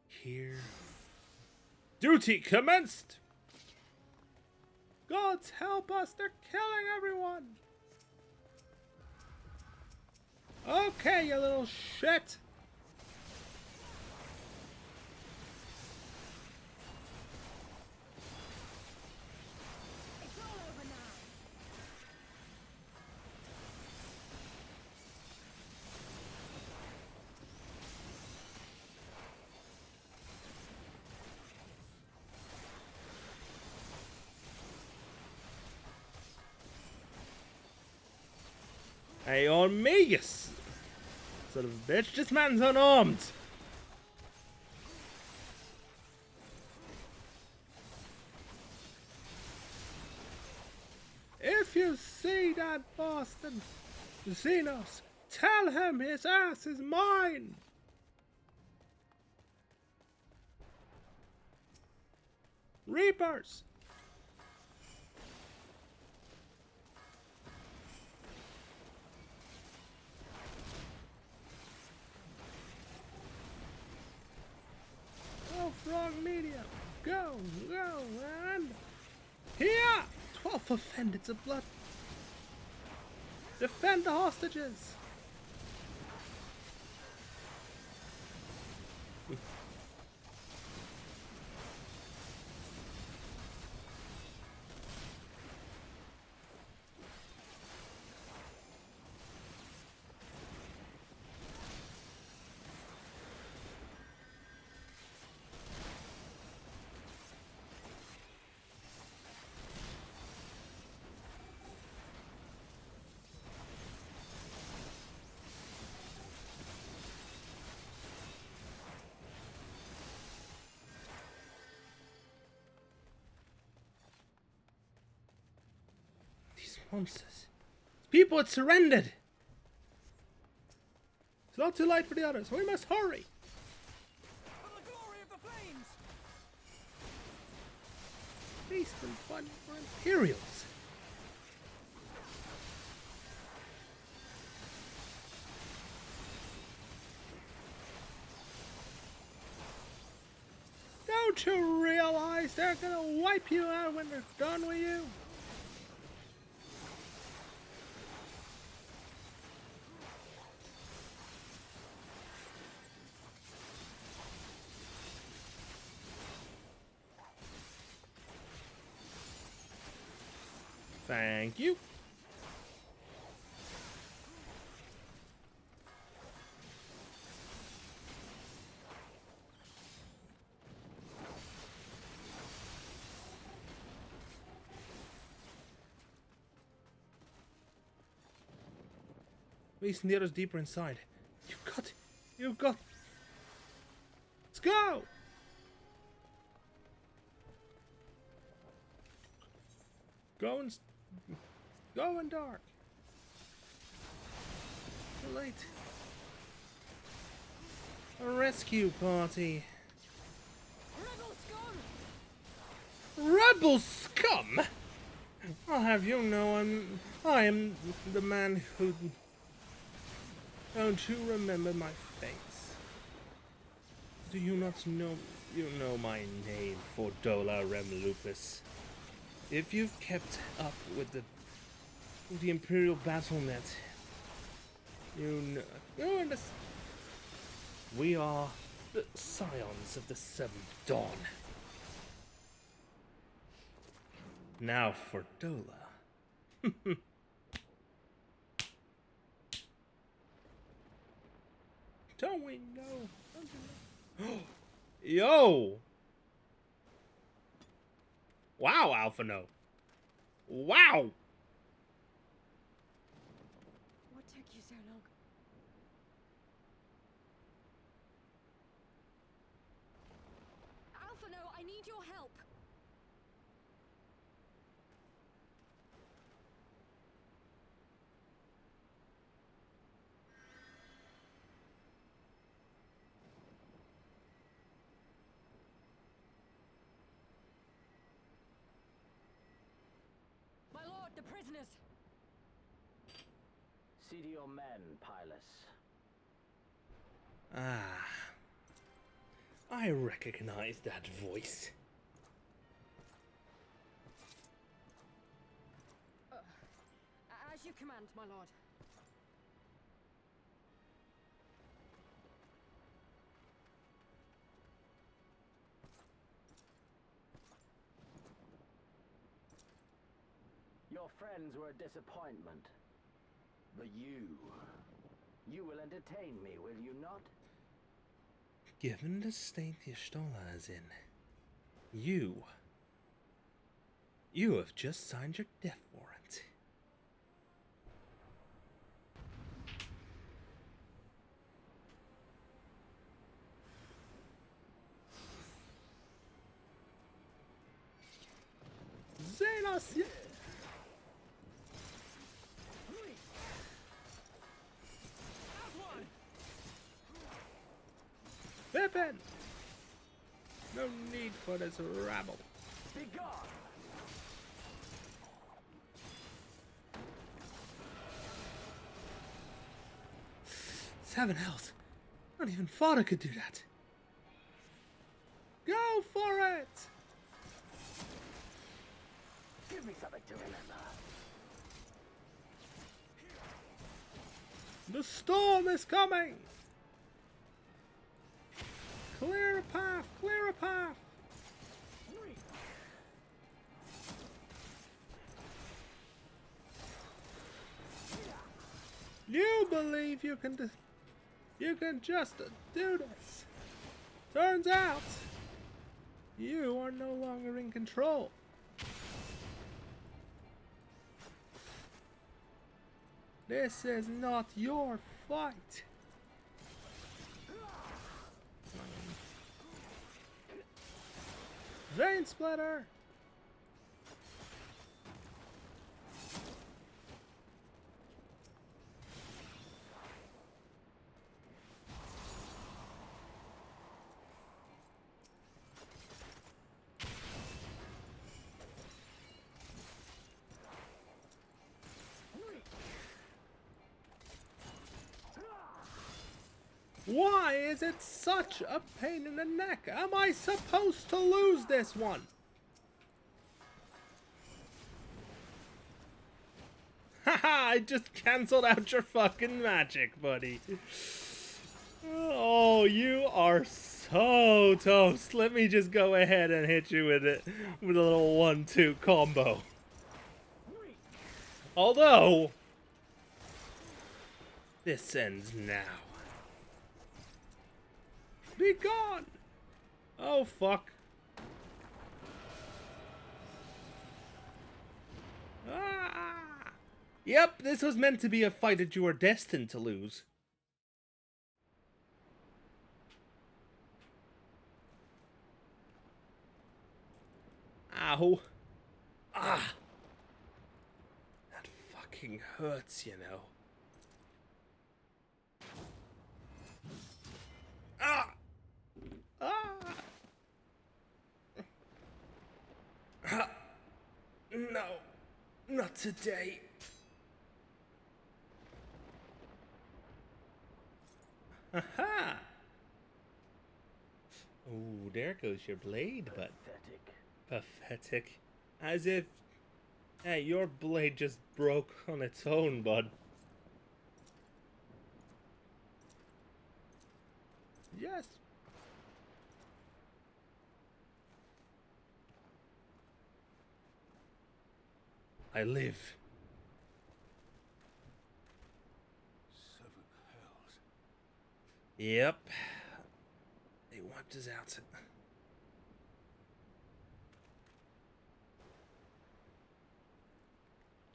Here. Duty commenced! Gods help us, they're killing everyone! Okay, you little shit! It's all over now! Hey, on me, you son of a bitch! This man's unarmed! If you see that bastard, Zenos, tell him his ass is mine! Reapers! Go, Frog Media! Go, and... Here! 12th offended to blood! Defend the hostages! monsters. People had surrendered. It's not too late for the others. We must hurry. For the glory of the flames! Feast and fun for Imperials. Don't you realize they're gonna wipe you out when they're done with you? Thank you. Releasing the others deeper inside. You've got. Let's go! Going dark. Too late. A rescue party. Rebel scum! I'll have you know I am the man who... Don't you remember my face? Do you not know... You know my name, Fordola Remlupus. If you've kept up with the Imperial Battle.net, you understand. We are the scions of the Seventh Dawn. Now for Dola. Don't we know? Don't you know? Yo! Wow, Alphino. Wow! What took you so long? Alphino, I need your help. My lord, the prisoners. See to your men, Pilus. Ah. I recognize that voice. As you command, my lord. Your friends were a disappointment. But you will entertain me, will you not? Given the state the Y'shtola is in, you have just signed your death warrant. Zenos! Yeah. Pippin! No need for this rabble. Be gone! 7 health. Not even Fodder could do that. Go for it! Give me something to remember. The storm is coming! Clear a path! Clear a path! You believe you can just do this. Turns out, you are no longer in control. This is not your fight. Vein Splitter! Why is it such a pain in the neck? Am I supposed to lose this one? Haha, I just cancelled out your fucking magic, buddy. Oh, you are so toast. Let me just go ahead and hit you with it with a little 1-2 combo. Although, this ends now. Be gone! Oh, fuck. Ah! Yep, this was meant to be a fight that you were destined to lose. Ow. Ah! That fucking hurts, you know. Ah! Ah! Ah! No, not today. Aha! Ooh, there goes your blade, but pathetic. As if, hey, your blade just broke on its own, bud. Yes. I live. 7 hells. Yep. They wiped us out.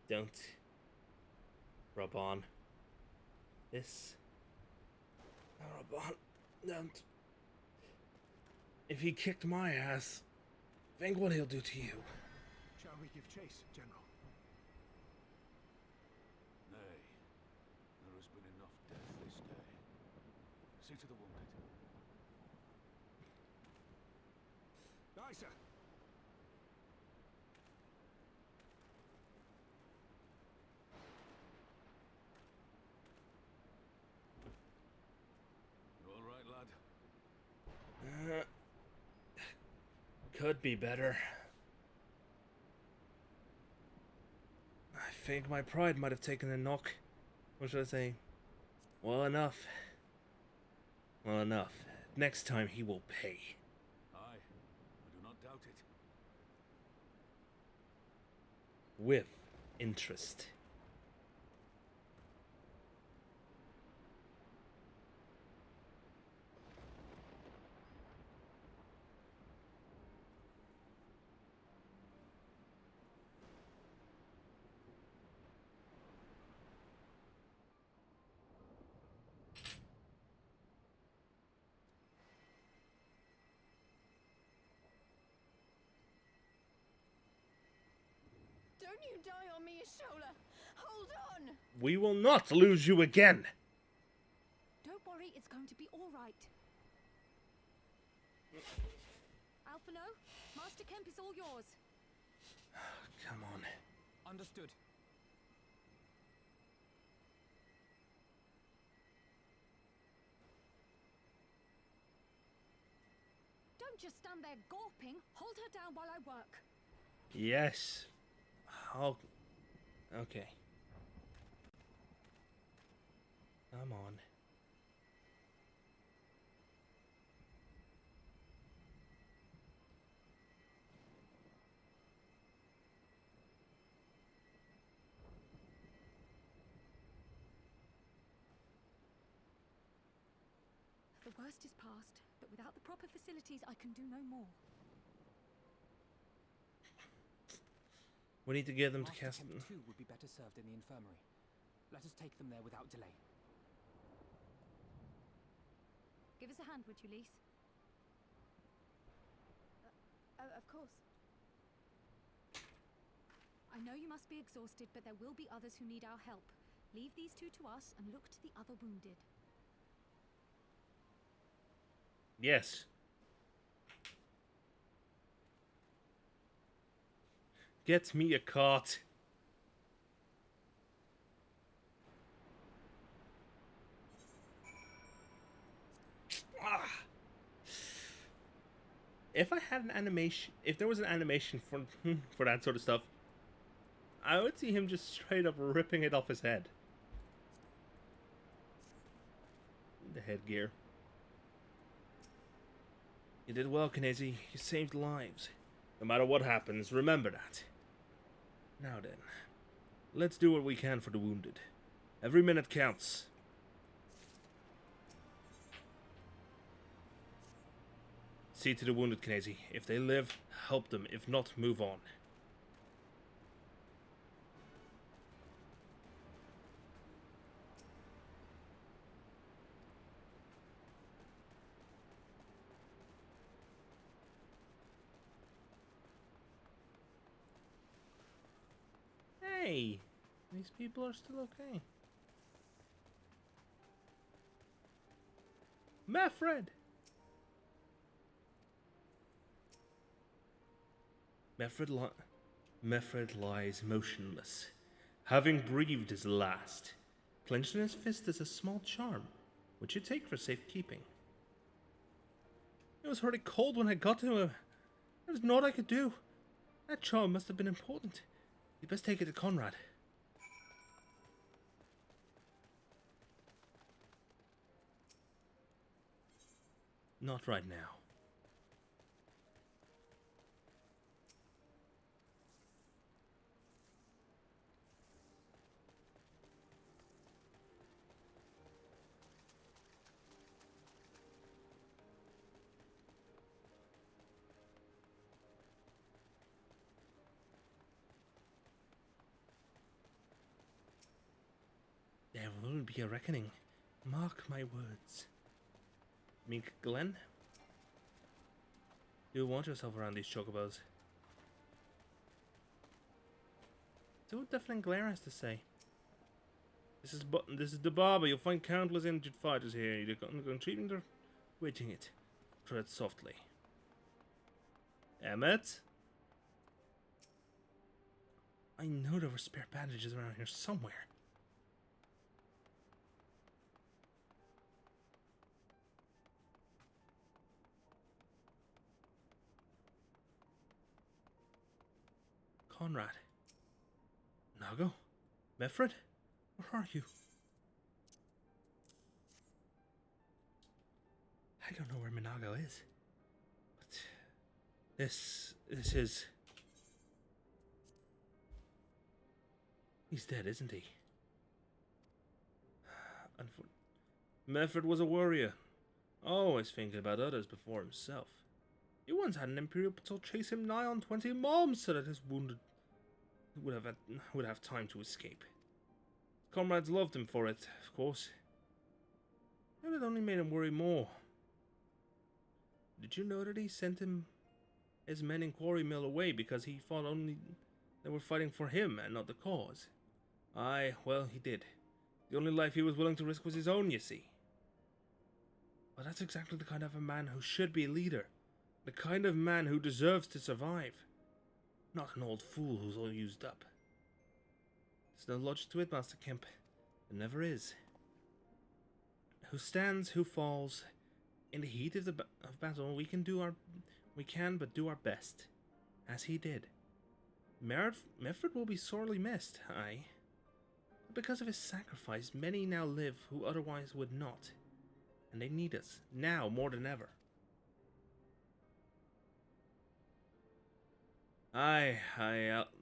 Don't rub on this. Rub on. Don't. If he kicked my ass, think what he'll do to you. Shall we give chase, General? Nay. There has been enough death this day. See to the wounded. Aye, sir. You all right, lad? Could be better. I think my pride might have taken a knock. What should I say? Well enough. Well enough. Next time he will pay. Aye. I do not doubt it. With interest. Don't you die on me, Shola! Hold on! We will not lose you again! Don't worry, it's going to be all right. Alphino, Master Kemp is all yours. Come on. Understood. Don't just stand there gawping. Hold her down while I work. Yes. Okay. Come on. The worst is past, but without the proper facilities, I can do no more. We need to get them to Master cast. Kemp too would be better served in the infirmary. Let us take them there without delay. Give us a hand, would you, Lise? Of course. I know you must be exhausted, but there will be others who need our help. Leave these two to us and look to the other wounded. Yes. Get me a cart. if I had an animation, if there was an animation for for that sort of stuff, I would see him just straight up ripping it off his head. The headgear. You did well, Kugane. You saved lives. No matter what happens, remember that. Now then, let's do what we can for the wounded. Every minute counts. See to the wounded, Kugane. If they live, help them. If not, move on. Hey, these people are still okay. Mefred! Mefred lies motionless, having breathed his last. Clenched in his fist is a small charm, which you take for safekeeping. It was already cold when I got to him. There was naught I could do. That charm must have been important. You best take it to Conrad. Not right now. There will be a reckoning. Mark my words. Mink Glen? You want yourself around these chocobos. So what Deflin Glare has to say. This is the barber. You'll find countless injured fighters here. You're going to treat them, waiting it. Tread softly. Emmett? I know there were spare bandages around here somewhere. Conrad. Nago? Mefred? Where are you? I don't know where Minago is. But this is... He's dead, isn't he? Mefred was a warrior, always thinking about others before himself. He once had an Imperial patrol chase him nigh on 20 moms so that his wounded would have time to escape. His comrades loved him for it, of course. But it only made him worry more. Did you know that he sent his men in Quarry Mill away because he thought only they were fighting for him and not the cause? Aye, well, he did. The only life he was willing to risk was his own, you see. But that's exactly the kind of a man who should be a leader. The kind of man who deserves to survive. Not an old fool who's all used up. There's no logic to it, Master Kemp. There never is. Who stands, who falls. In the heat of battle, we can but do our best. As he did. Mefred will be sorely missed, aye. But because of his sacrifice, many now live who otherwise would not. And they need us, now more than ever. Aye,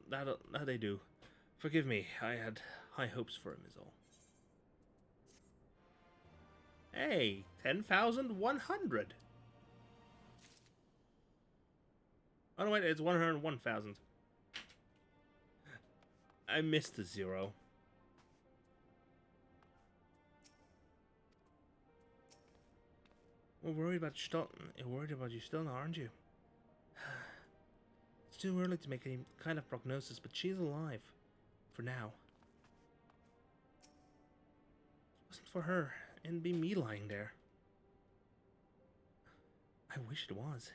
that they do. Forgive me, I had high hopes for him is all. Hey, 10,100! Oh no wait, it's 101,000. I missed a zero. We're worried about you still, aren't you? It's too early to make any kind of prognosis, but she's alive. For now. If it wasn't for her, it'd be me lying there. I wish it was.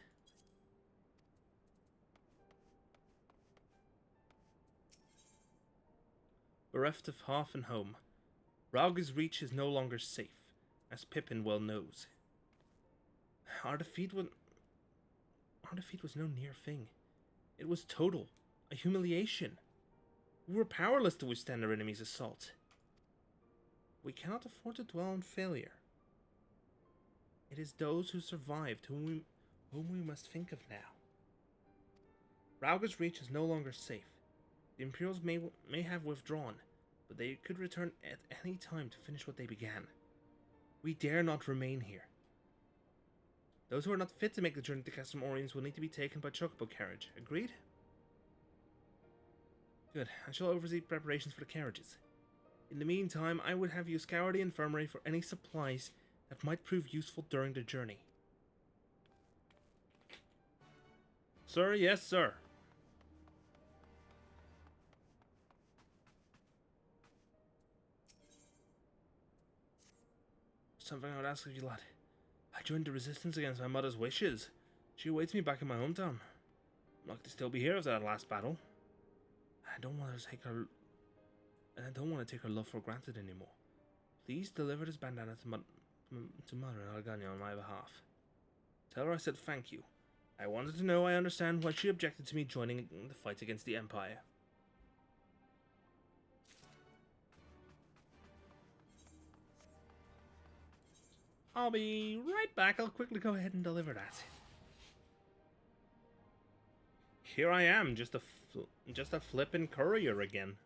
Bereft of hearth and home, Rhalgr's reach is no longer safe, as Pippin well knows. Our defeat Our defeat was no near thing. It was total, a humiliation. We were powerless to withstand our enemy's assault. We cannot afford to dwell on failure. It is those who survived whom we must think of now. Rhalgr's reach is no longer safe. The Imperials may have withdrawn, but they could return at any time to finish what they began. We dare not remain here. Those who are not fit to make the journey to Castrum Oriens will need to be taken by chocobo carriage. Agreed? Good. I shall oversee preparations for the carriages. In the meantime, I would have you scour the infirmary for any supplies that might prove useful during the journey. Sir, yes, sir. Something I would ask of you, lad. I joined the resistance against my mother's wishes. She awaits me back in my hometown. I'm lucky to still be here after that last battle. I don't want to take her love for granted anymore. Please deliver this bandana to Mother in Kugane on my behalf. Tell her I said thank you. I wanted to know I understand why she objected to me joining the fight against the Empire. I'll be right back. I'll quickly go ahead and deliver that. Here I am, just a flippin' courier again.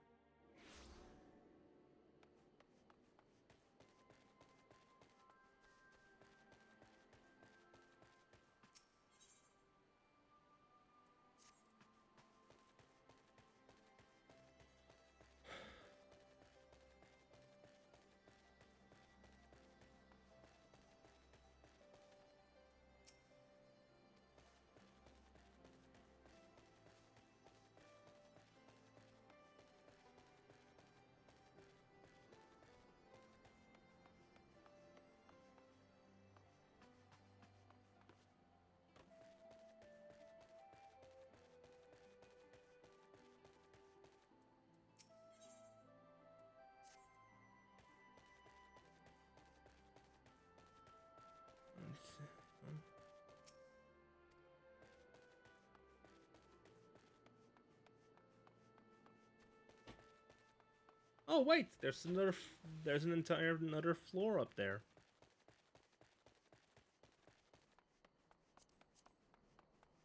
Oh wait, there's an entire another floor up there.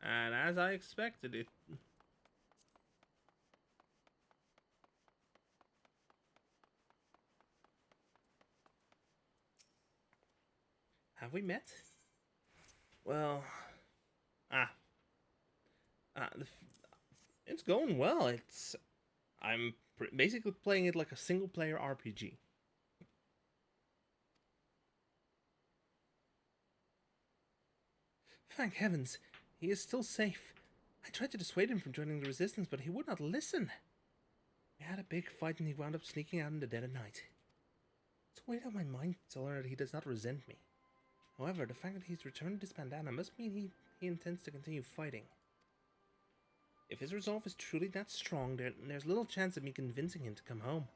And as I expected, it have we met? Well, it's going well. I'm basically playing it like a single-player RPG. Thank heavens, he is still safe. I tried to dissuade him from joining the resistance, but he would not listen. We had a big fight and he wound up sneaking out in the dead of night. It's weighed on my mind to learn that he does not resent me. However, the fact that he's returned this bandana must mean he intends to continue fighting. If his resolve is truly that strong, there's little chance of me convincing him to come home.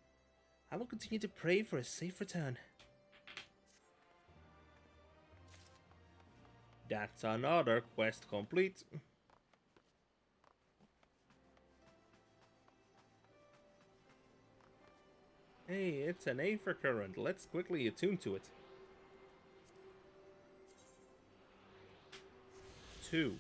I will continue to pray for his safe return. That's another quest complete. Hey, it's an Aether current. Let's quickly attune to it. 2.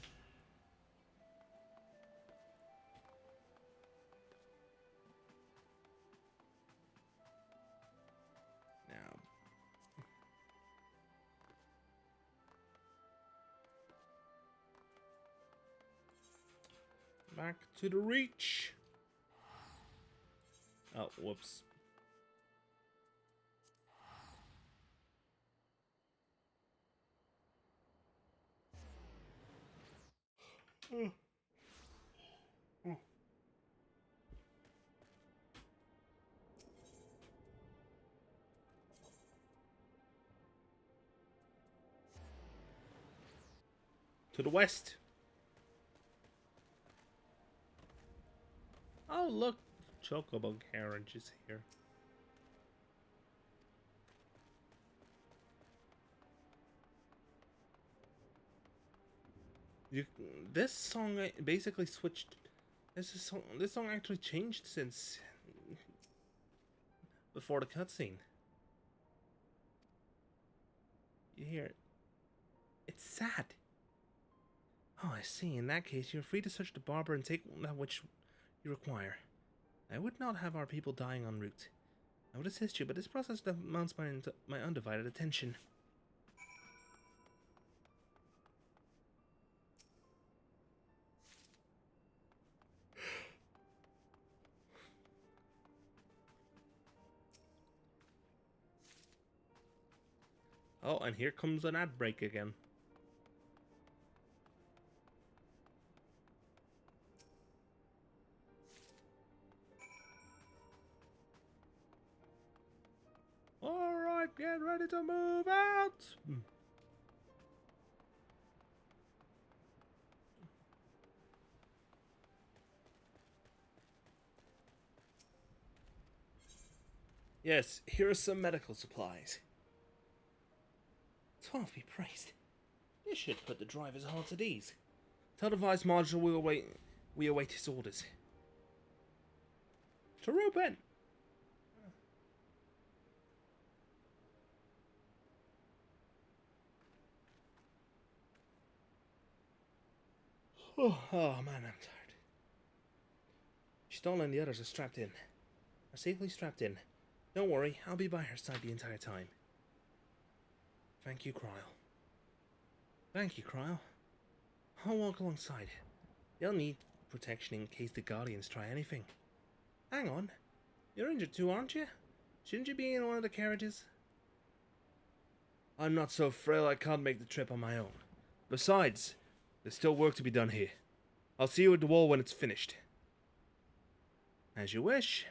Now, back to the reach. Oh, whoops. To the west. Oh, look. Chocobo carriage is here. You, this song basically switched. This song actually changed since before the cutscene. You hear it? It's sad. Oh, I see. In that case, you're free to search the barber and take that which you require. I would not have our people dying en route. I would assist you, but this process demands my undivided attention. Oh, and here comes an ad break again. Alright, get ready to move out! Yes, here are some medical supplies. 12 be praised. This should put the driver's hearts at ease. Tell the vice marshal we await his orders. To Ruben! Oh man, I'm tired. Stoll and the others are strapped in. Are safely strapped in. Don't worry, I'll be by her side the entire time. Thank you, Cryle. Thank you, Cryle. I'll walk alongside. They'll need protection in case the Guardians try anything. Hang on. You're injured too, aren't you? Shouldn't you be in one of the carriages? I'm not so frail I can't make the trip on my own. Besides, there's still work to be done here. I'll see you at the wall when it's finished. As you wish.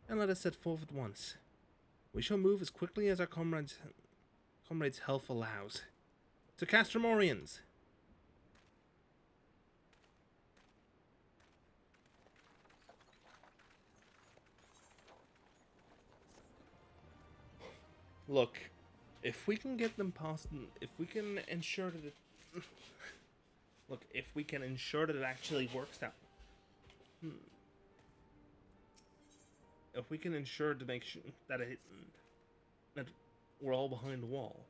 And let us set forth at once. We shall move as quickly as our comrades' health allows. To Castromorians! Look, if we can get them past, if we can ensure that it, look, if we can ensure that it actually works out, if we can ensure to make sure that that we're all behind the wall,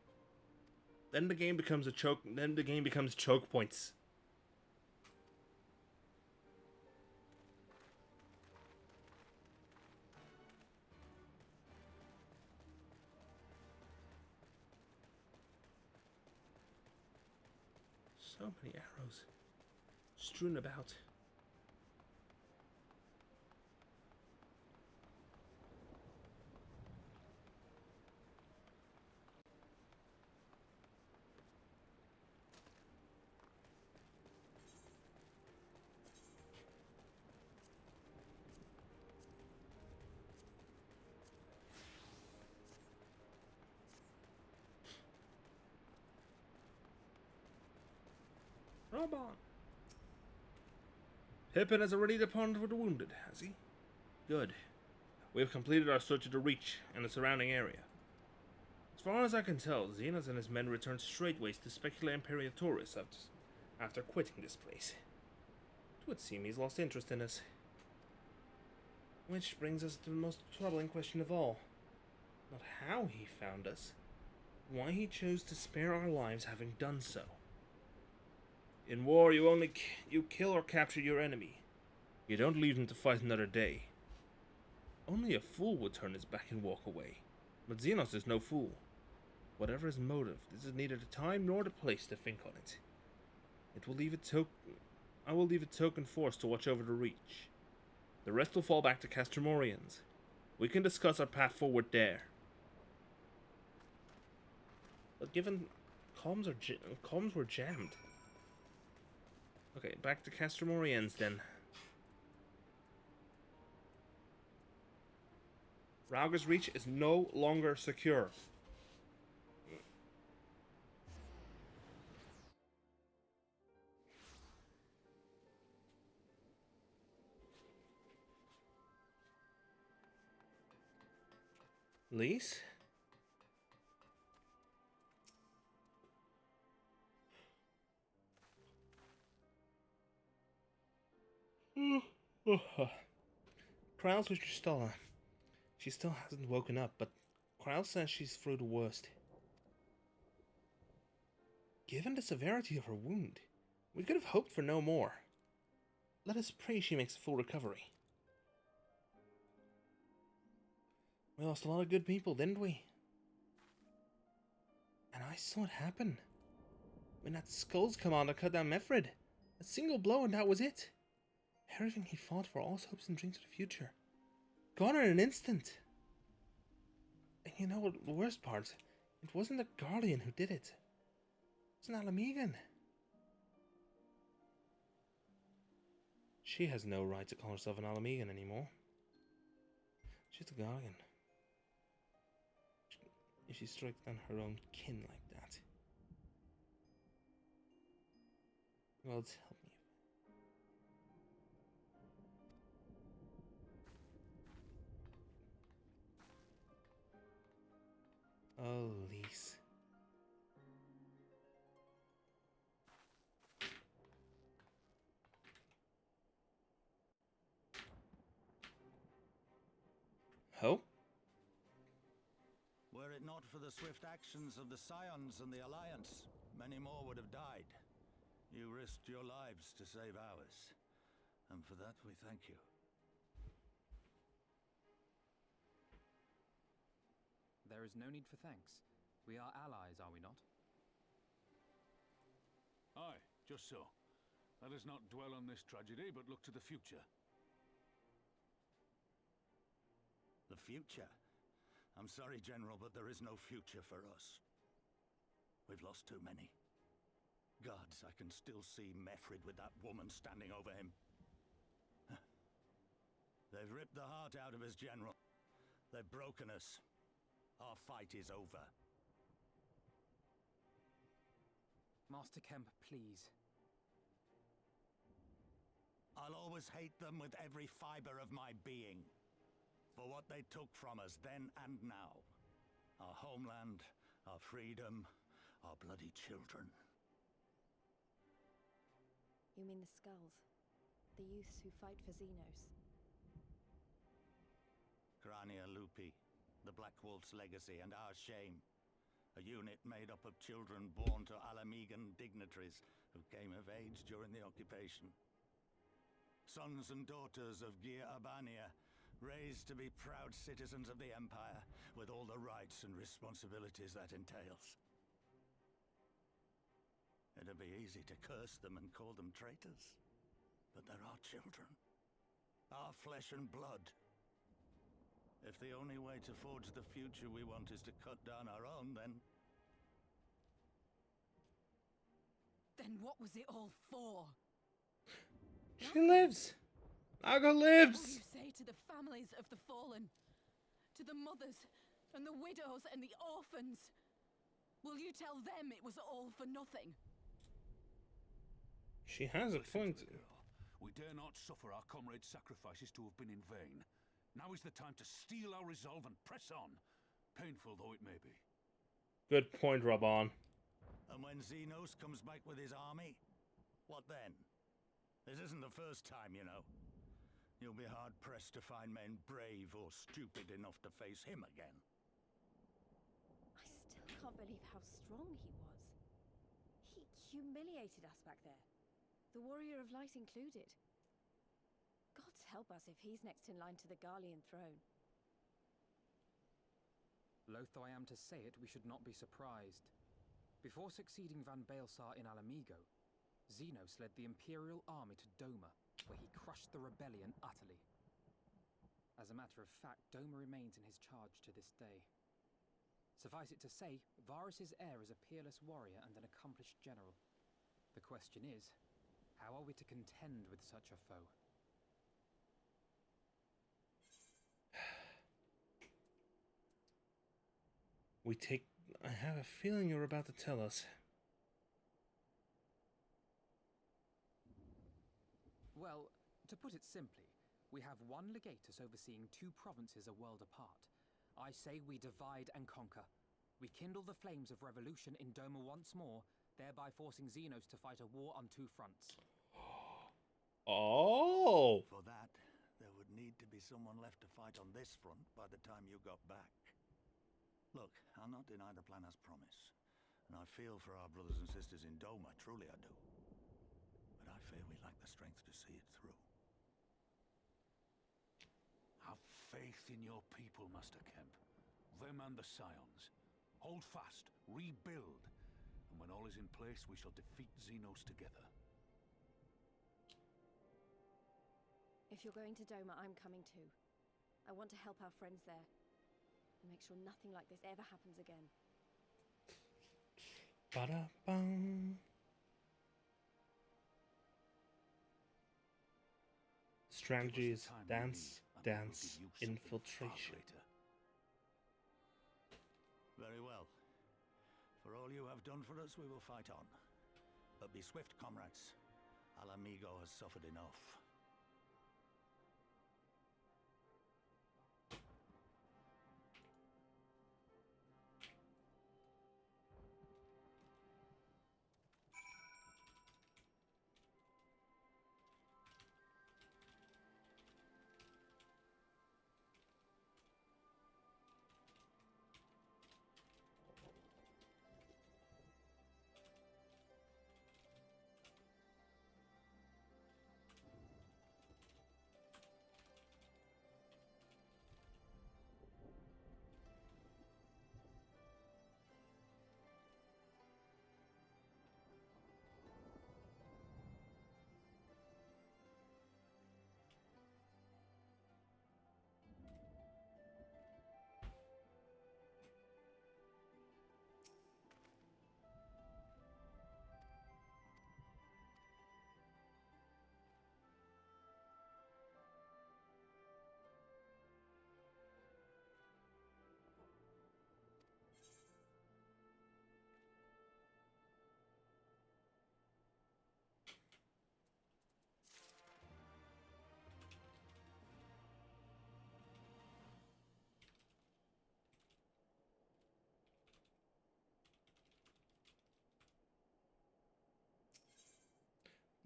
then the game becomes a choke. Then the game becomes choke points. So many arrows strewn about. Rob on. Pippin has already departed with the wounded, has he? Good. We have completed our search of the Reach and the surrounding area. As far as I can tell, Zenos and his men returned straightways to Specula Imperatorus after quitting this place. It would seem he's lost interest in us. Which brings us to the most troubling question of all. Not how he found us, why he chose to spare our lives having done so. In war, you kill or capture your enemy. You don't leave them to fight another day. Only a fool would turn his back and walk away. But Zenos is no fool. Whatever his motive, this is neither the time nor the place to think on it. I will leave a token force to watch over the Reach. The rest will fall back to Castromorians. We can discuss our path forward there. But given comms were jammed. Okay, back to Castromorians then. Rhalgr's Reach is no longer secure. Lise? Krau's with Stella. She still hasn't woken up, but Krau says she's through the worst. Given the severity of her wound, we could have hoped for no more. Let us pray she makes a full recovery. We lost a lot of good people, didn't we? And I saw it happen. When that Skull's commander cut down Mefred. A single blow and that was it. Everything he fought for, all his hopes and dreams for the future. Gone in an instant. And you know what the worst part? It wasn't the Guardian who did it. It was an Alamegan. She has no right to call herself an Alamegan anymore. She's the Guardian. If she strikes down her own kin like that. Well, help me. Oh, Lise. Oh? Were it not for the swift actions of the Scions and the Alliance, many more would have died. You risked your lives to save ours, and for that we thank you. There is no need for thanks. We are allies, are we not? Aye, just so. Let us not dwell on this tragedy, but look to the future. The future? I'm sorry, General, but there is no future for us. We've lost too many. Gods, I can still see Mefred with that woman standing over him. They've ripped the heart out of his general. They've broken us. Our fight is over. Master Kemp, please. I'll always hate them with every fiber of my being. For what they took from us then and now. Our homeland, our freedom, our bloody children. You mean the Skulls? The youths who fight for Zenos? Grania Lupi, the Black Wolf's legacy and our shame. A unit made up of children born to Alamegan dignitaries who came of age during the occupation. Sons and daughters of Gir Abania, raised to be proud citizens of the Empire, with all the rights and responsibilities that entails. It'd be easy to curse them and call them traitors. But they're our children. Our flesh and blood. If the only way to forge the future we want is to cut down our own, then... Then what was it all for? She lives! Rhalgr lives! What will you say to the families of the fallen? To the mothers, and the widows, and the orphans? Will you tell them it was all for nothing? She has a Listen point. to the girl. We dare not suffer our comrades' sacrifices to have been in vain. Now is the time to steel our resolve and press on, painful though it may be. Good point, Robon. And when Zenos comes back with his army, what then? This isn't the first time, you know. You'll be hard-pressed to find men brave or stupid enough to face him again. I still can't believe how strong he was. He humiliated us back there. The Warrior of Light included. Gods help us if he's next in line to the Garlean throne. Loath though I am to say it, we should not be surprised. Before succeeding Van Baelsar in Alamigo, Zenos led the Imperial army to Doma, where he crushed the rebellion utterly. As a matter of fact, Doma remains in his charge to this day. Suffice it to say, Varus's heir is a peerless warrior and an accomplished general. The question is, how are we to contend with such a foe? I have a feeling you're about to tell us. Well, to put it simply, we have one legatus overseeing two provinces a world apart. I say we divide and conquer. We kindle the flames of revolution in Doma once more, thereby forcing Zenos to fight a war on two fronts. Oh! be someone left to fight on this front by the time you got back. Look, I'll not deny the plan as promised. And I feel for our brothers and sisters in Doma, truly I do. But I fear we lack the strength to see it through. Have faith in your people, Master Kemp. Them and the Scions. Hold fast, rebuild, and when all is in place, we shall defeat Zenos together. If you're going to Doma, I'm coming too. I want to help our friends there. And make sure nothing like this ever happens again. Ba-da-bum. Strategy is dance, dance, infiltration. Very well. For all you have done for us, we will fight on. But be swift, comrades. Alamigo has suffered enough.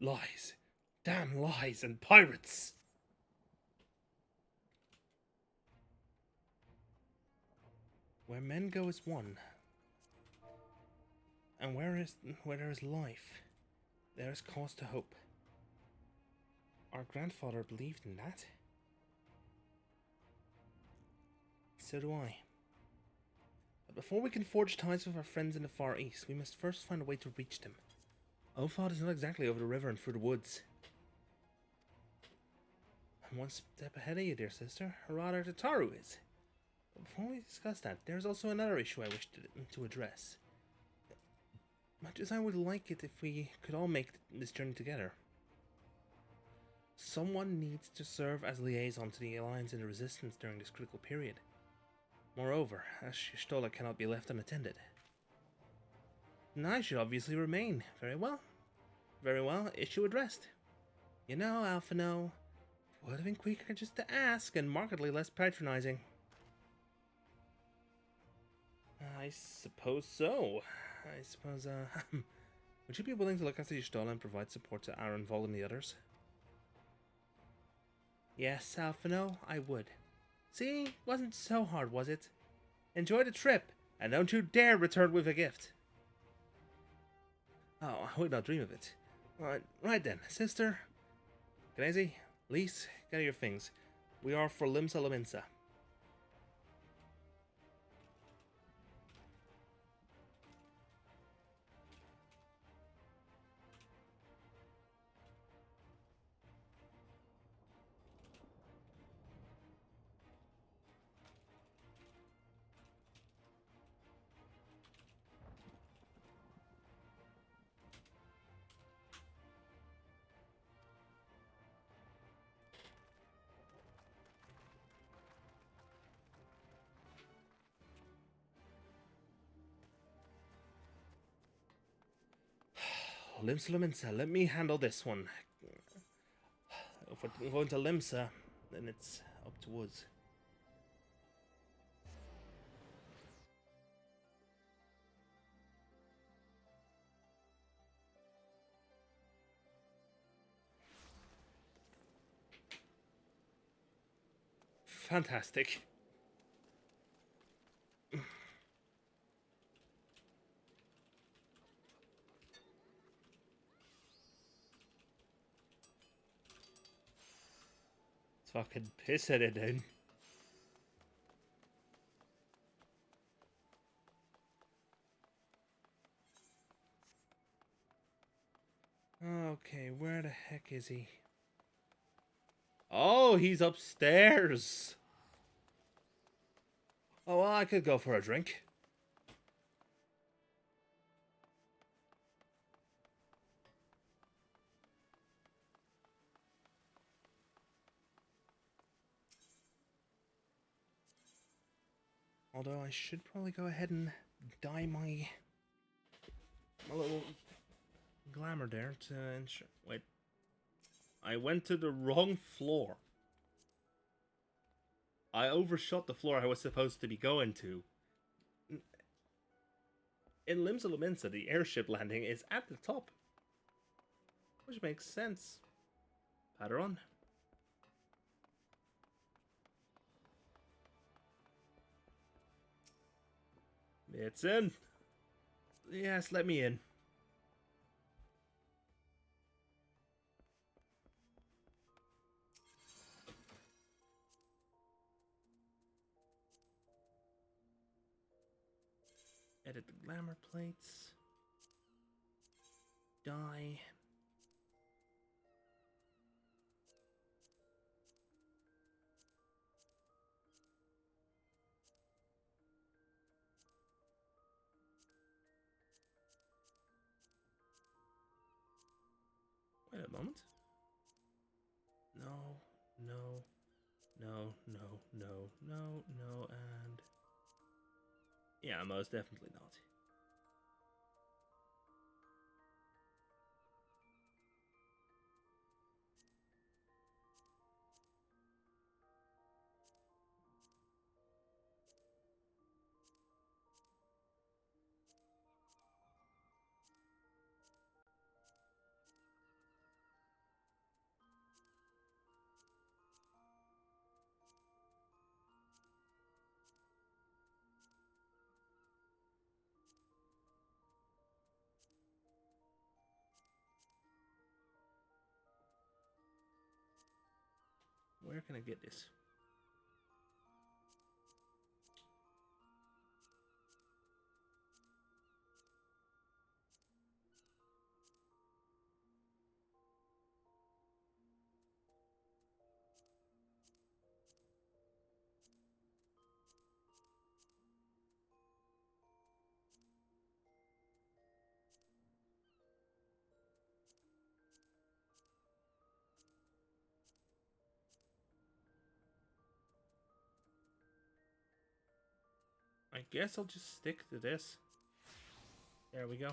Lies. Damn lies and pirates. Where men go is one. And where there is life, there is cause to hope. Our grandfather believed in that. So do I. But before we can forge ties with our friends in the Far East, we must first find a way to reach them. Ophod is not exactly over the river and through the woods. I'm one step ahead of you, dear sister, or rather Tataru is. But before we discuss that, there's also another issue I wish to address. Much as I would like it if we could all make this journey together, someone needs to serve as liaison to the Alliance and the Resistance during this critical period. Moreover, Y'shtola cannot be left unattended. And I should obviously remain. Very well. Very well, issue addressed. You know, Alphino, would have been quicker just to ask and markedly less patronizing. I suppose so. I suppose, would you be willing to look after Y'shtola and provide support to Arenvald and the others? Yes, Alphino, I would. See, wasn't so hard, was it? Enjoy the trip, and don't you dare return with a gift. Oh, I would not dream of it. Right then, sister. Gnezi, Lise, gather your things. We are for Limsa Laminsa. Limsa Laminsa, let me handle this one. If we're going to Limsa, then it's up to us. fantastic. Let's fucking piss at it then. Okay, where the heck is he? Oh, he's upstairs. Oh, well, I could go for a drink. Although I should probably go ahead and dye my little glamour there to ensure. Wait, I went to the wrong floor. I overshot the floor I was supposed to be going to. In Limsa Lominsa, the airship landing is at the top, which makes sense. Patter on. It's in. Yes, let me in. Edit the glamour plates. Dye. Wait a moment. No, no, no, no, no, no, no, and... Yeah, most definitely not. Where can I get this? I guess I'll just stick to this. There we go.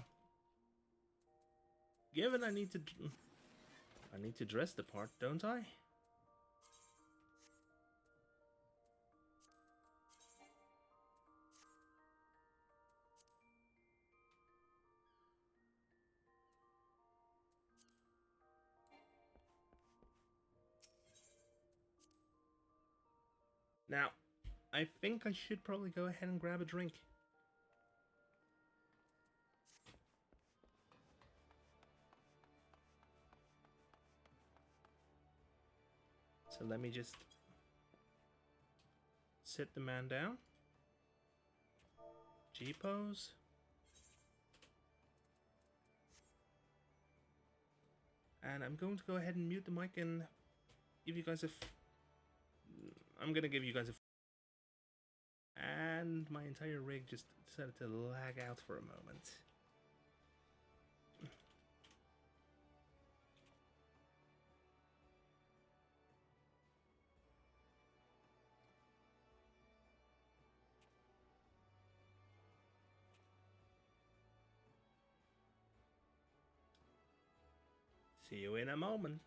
Given I need to dress the part, don't I? Now, I think I should probably go ahead and grab a drink. So let me just sit the man down. G-pose. And I'm going to go ahead and mute the mic and give you guys I'm gonna give you guys and my entire rig just decided to lag out for a moment. See you in a moment.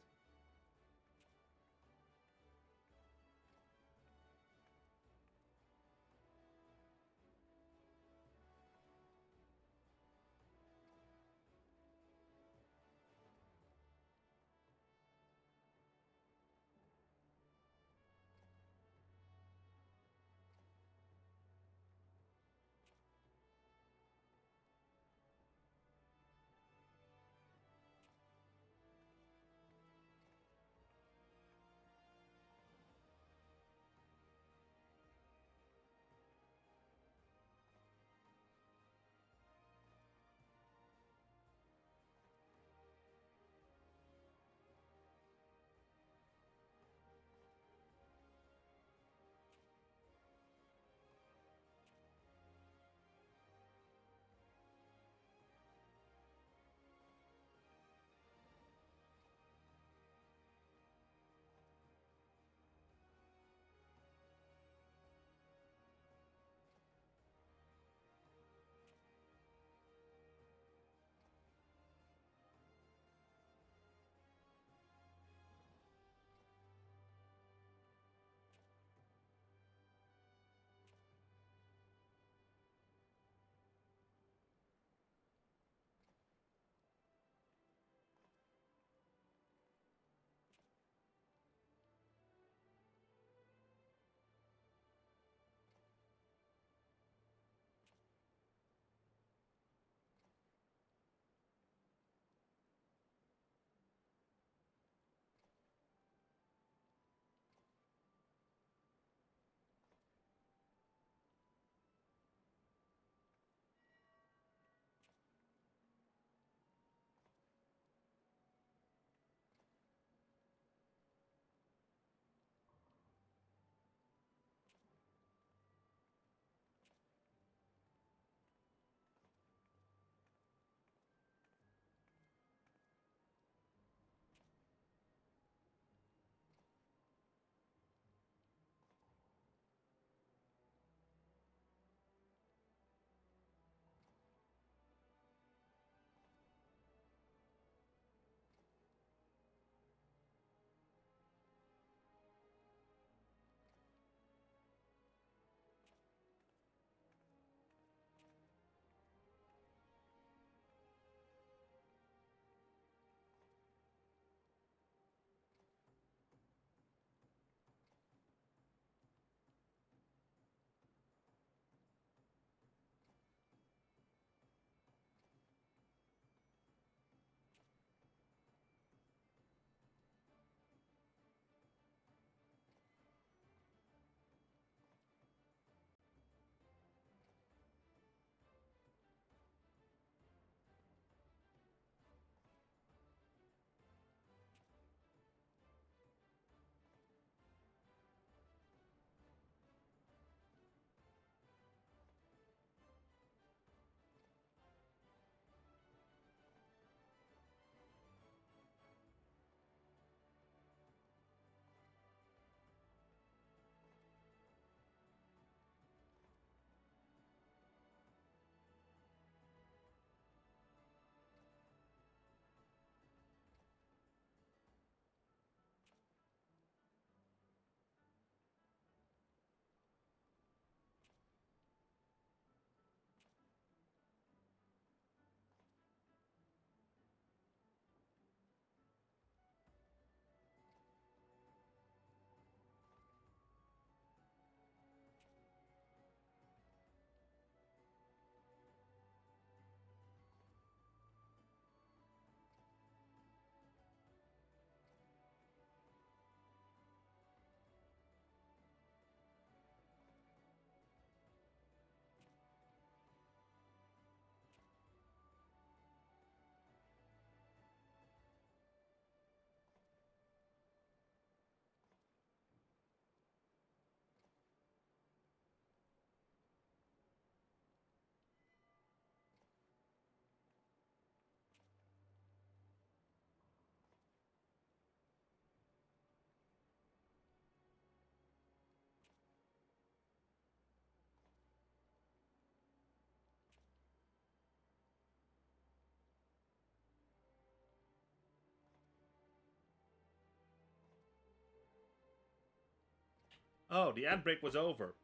Oh, the ad break was over.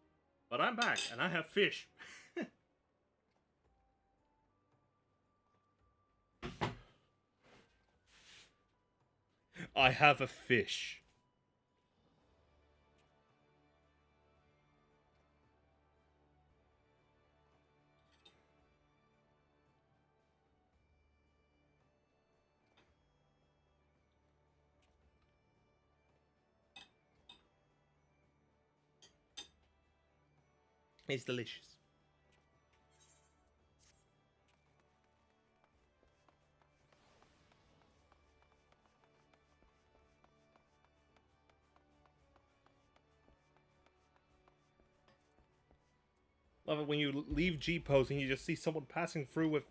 But I'm back, and I have fish. I have a fish. It's delicious. Love it when you leave G pose and you just see someone passing through with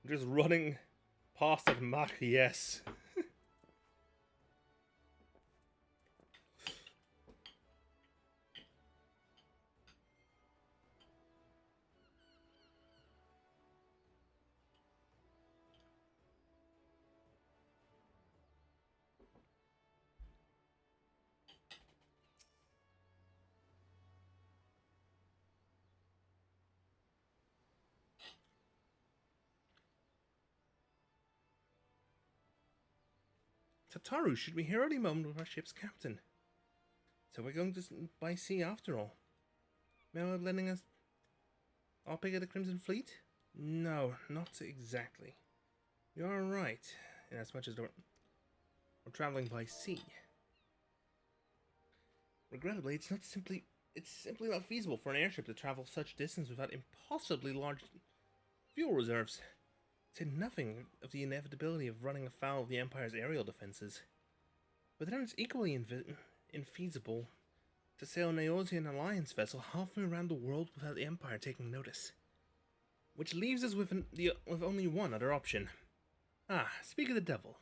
just running past at Mach, yes. Tataru should be here any moment with our ship's captain. So we're going to by sea after all. Now lending us our pick of the Crimson Fleet? No, not exactly. You're right, in as much as we're traveling by sea. Regrettably, it's simply not feasible for an airship to travel such distance without impossibly large fuel reserves. To say nothing of the inevitability of running afoul of the Empire's aerial defenses. But then it's equally infeasible to sail an Eosian Alliance vessel halfway around the world without the Empire taking notice. Which leaves us with only one other option. Speak of the devil.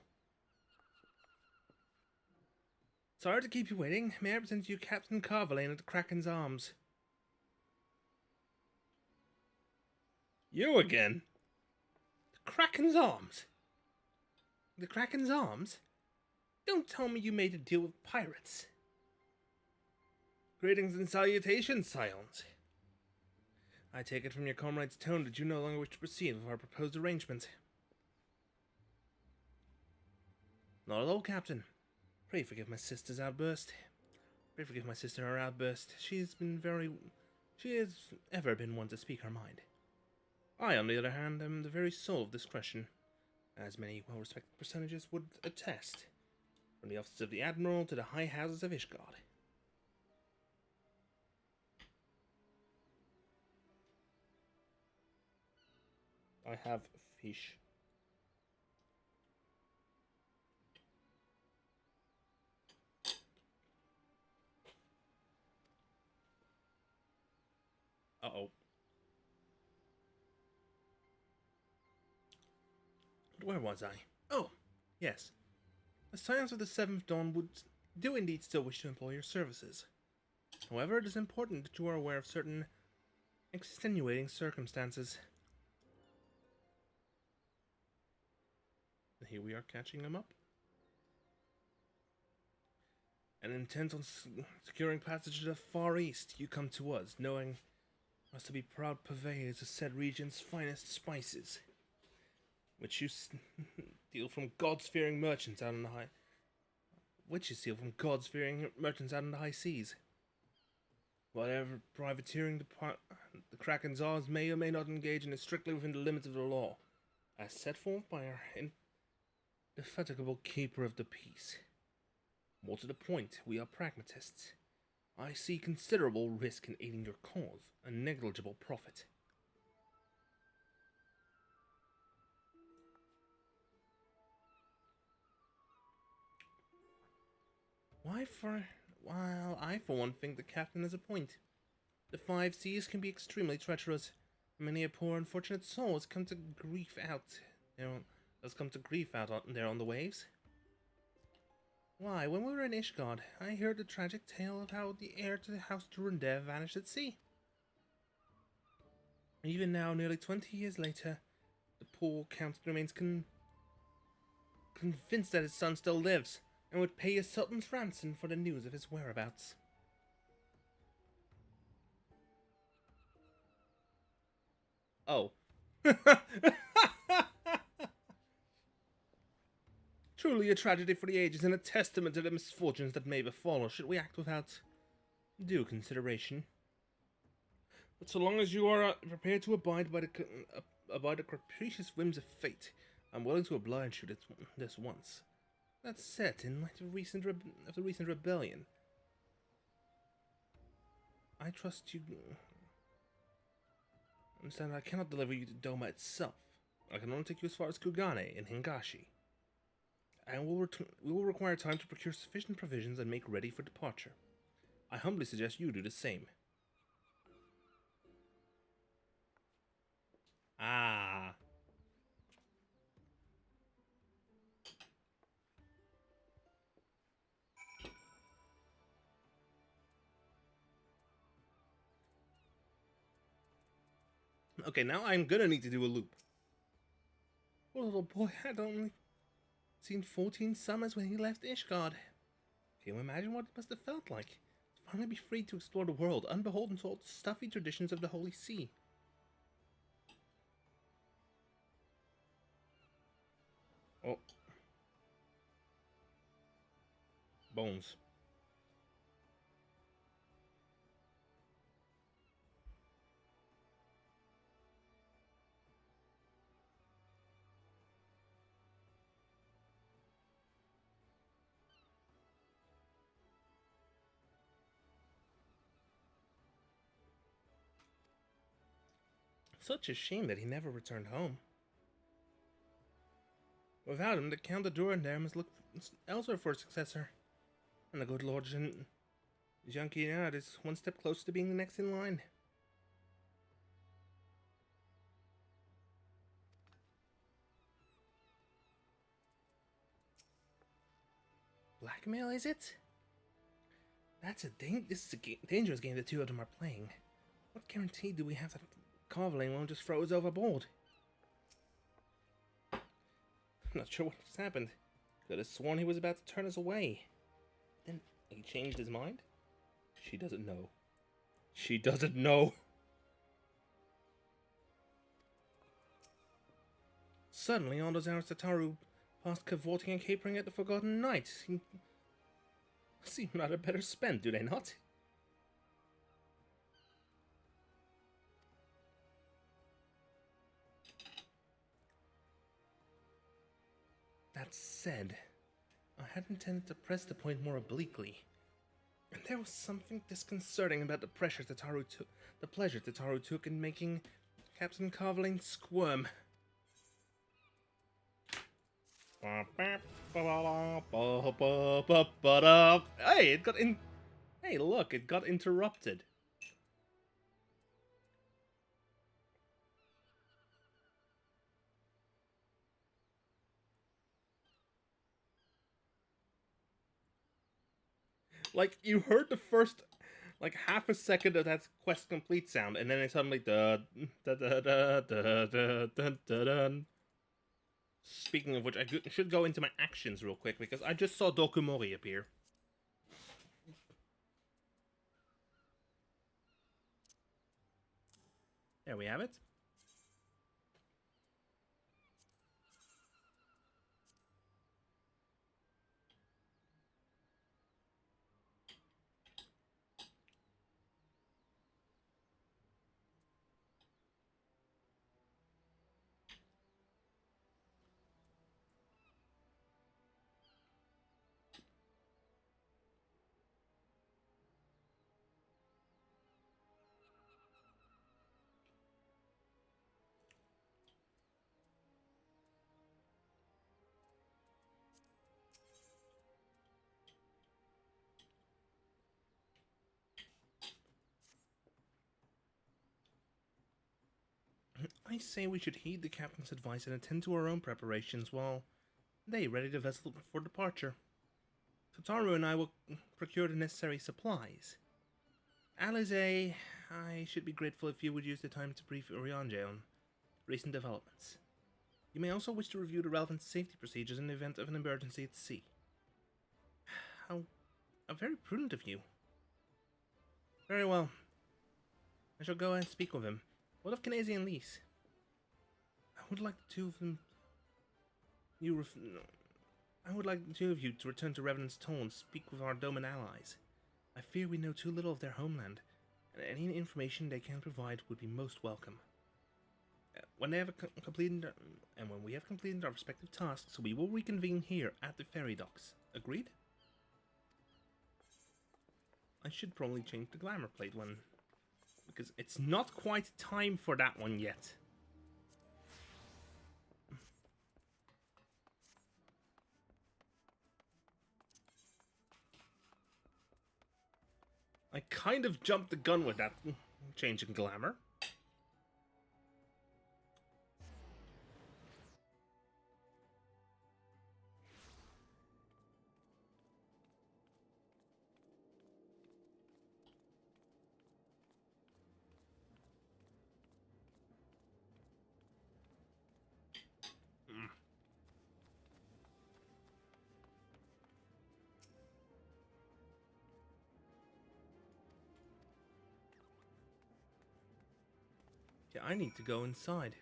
Sorry to keep you waiting. May I present you Captain Carvalane at the Kraken's Arms? You again? The Kraken's Arms? The Kraken's Arms? Don't tell me you made a deal with pirates. Greetings and salutations, Scions. I take it from your comrade's tone that you no longer wish to proceed with our proposed arrangement. Not at all, Captain. Pray forgive my sister's outburst. Pray forgive my sister her outburst. She has ever been one to speak her mind. I, on the other hand, am the very soul of discretion, as many well-respected personages would attest, from the offices of the Admiral to the high houses of Ishgard. I have fish. Uh-oh. But where was I? Oh, yes. The Scions of the Seventh Dawn do indeed still wish to employ your services. However, it is important that you are aware of certain extenuating circumstances. And here we are catching them up. And intent on securing passage to the Far East, you come to us, knowing us to be proud purveyors of said region's finest spices, which you steal from God-fearing merchants out on the high seas. Whatever privateering the Kraken's Arms may or may not engage in is strictly within the limits of the law, as set forth by our indefatigable keeper of the peace. More to the point, we are pragmatists. I see considerable risk in aiding your cause, and negligible profit. While I for one think the captain has a point. The five seas can be extremely treacherous. Many a poor unfortunate soul has come to grief out there on the waves. Why, when we were in Ishgard, I heard the tragic tale of how the heir to the House Durandare vanished at sea. Even now, nearly 20 years later, the poor count remains convinced that his son still lives, and would pay a sultan's ransom for the news of his whereabouts. Oh. Truly a tragedy for the ages and a testament to the misfortunes that may befall us should we act without due consideration. But so long as you are prepared to abide by the capricious whims of fate, I'm willing to oblige you this once. That said, in light of the recent rebellion, I trust you. Understand, I cannot deliver you to Doma itself. I can only take you as far as Kugane in Hingashi. And we will require time to procure sufficient provisions and make ready for departure. I humbly suggest you do the same. Ah. Okay, now I'm gonna need to do a loop. Poor little boy had only seen 14 summers when he left Ishgard. Can you imagine what it must have felt like? To finally be free to explore the world, unbeholden to all the stuffy traditions of the Holy See. Oh. Bones. Such a shame that he never returned home. Without him, the Count of Durandare must look elsewhere for a successor. And the good Lord Jean-Guignard is one step closer to being the next in line. Blackmail, is it? This is a dangerous game the two of them are playing. What guarantee do we have that Carveling won't just throw us overboard? I'm not sure what just happened. Could have sworn he was about to turn us away. Then he changed his mind? She doesn't know. She doesn't know. Suddenly, all those hours Tataru passed cavorting and capering at the Forgotten Knight seem rather better spent, do they not? That said, I had intended to press the point more obliquely. And there was something disconcerting about the pleasure Tataru took in making Captain Carveling squirm. Hey, Hey, look, it got interrupted. Like, you heard the first, like, half a second of that quest complete sound, and then it suddenly Speaking of which, I should go into my actions real quick, because I just saw Dokumori appear. There we have it. I say we should heed the captain's advice and attend to our own preparations while they ready the vessel for departure. Tataru and I will procure the necessary supplies. Alize, I should be grateful if you would use the time to brief Urianje on recent developments. You may also wish to review the relevant safety procedures in the event of an emergency at sea. how very prudent of you. Very well. I shall go and speak with him. What of Knazy and Lys? I would like the two of them. I would like the two of you to return to Revenant's Toll and speak with our Doman allies. I fear we know too little of their homeland, and any information they can provide would be most welcome. When we have completed our respective tasks, we will reconvene here at the ferry docks. Agreed? I should probably change the glamour plate one, because it's not quite time for that one yet. I kind of jumped the gun with that change in glamour. Yeah, I need to go inside.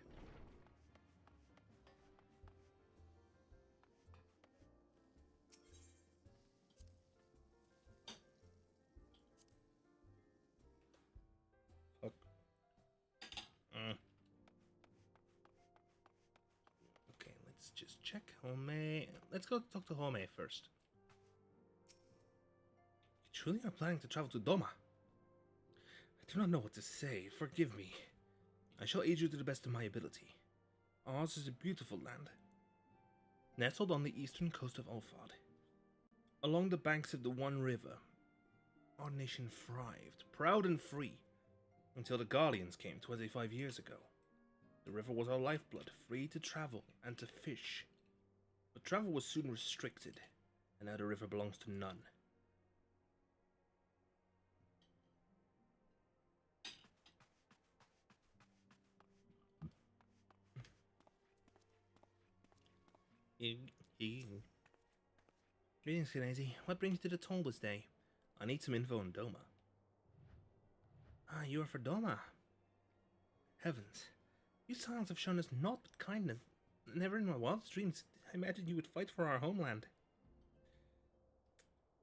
Fuck. Okay, let's just check Home. Let's go talk to Home first. You truly are planning to travel to Doma? I do not know what to say. Forgive me. I shall aid you to the best of my ability. Ours is a beautiful land, nestled on the eastern coast of Ulfard. Along the banks of the One River, our nation thrived, proud and free, until the Guardians came 25 years ago. The river was our lifeblood, free to travel and to fish. But travel was soon restricted, and now the river belongs to none. Greetings, Knazy. What brings you to the toll this day? I need some info on Doma. Ah, you are for Doma. Heavens, you Silence have shown us naught but kindness. Never in my wildest dreams I imagined you would fight for our homeland.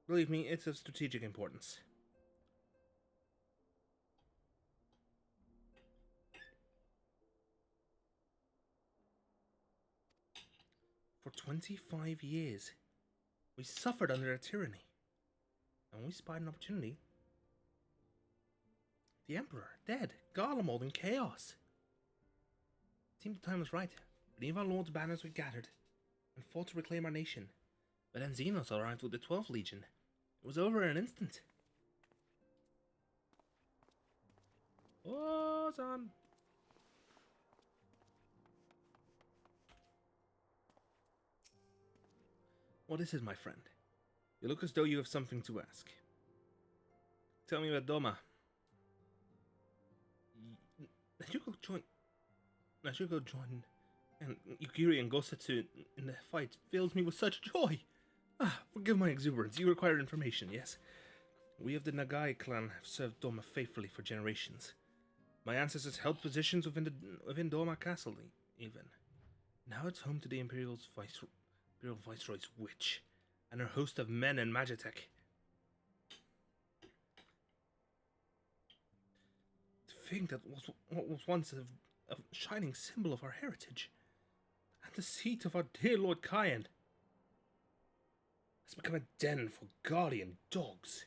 Believe me, it's of strategic importance. For 25 years, we suffered under a tyranny, and we spied an opportunity. The Emperor, dead, Garlemald in chaos. It seemed the time was right. Beneath our Lord's banners we gathered, and fought to reclaim our nation. But then Zenos arrived with the 12th Legion. It was over in an instant. Oh, son. What is it, my friend? You look as though you have something to ask. Tell me about Doma. I should go join and Yukiri and Gosetsu in the fight fills me with such joy. Forgive my exuberance. You require information, yes? We of the Nagai clan have served Doma faithfully for generations. My ancestors held positions within Doma Castle, even. Now it's home to the Imperial Viceroy's witch and her host of men and Magitek. To think that what was once a shining symbol of our heritage, and the seat of our dear Lord Kyan, has become a den for guardian dogs.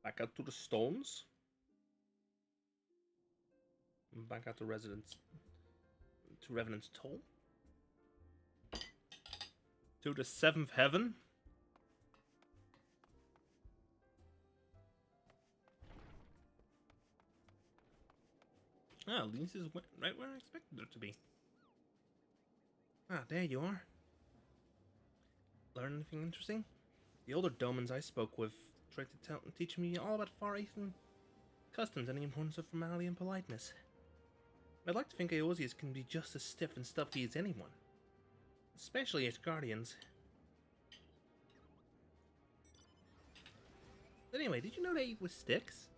Back out to the stones. Back out to Revenant's Toll. To the 7th Heaven. Lys is right where I expected her to be. Ah, there you are. Learn anything interesting? The older domans I spoke with tried to teach me all about Far Eastern customs and the importance of formality and politeness. I'd like to think Eosius can be just as stiff and stuffy as anyone, especially as guardians. Anyway, did you know they eat with sticks?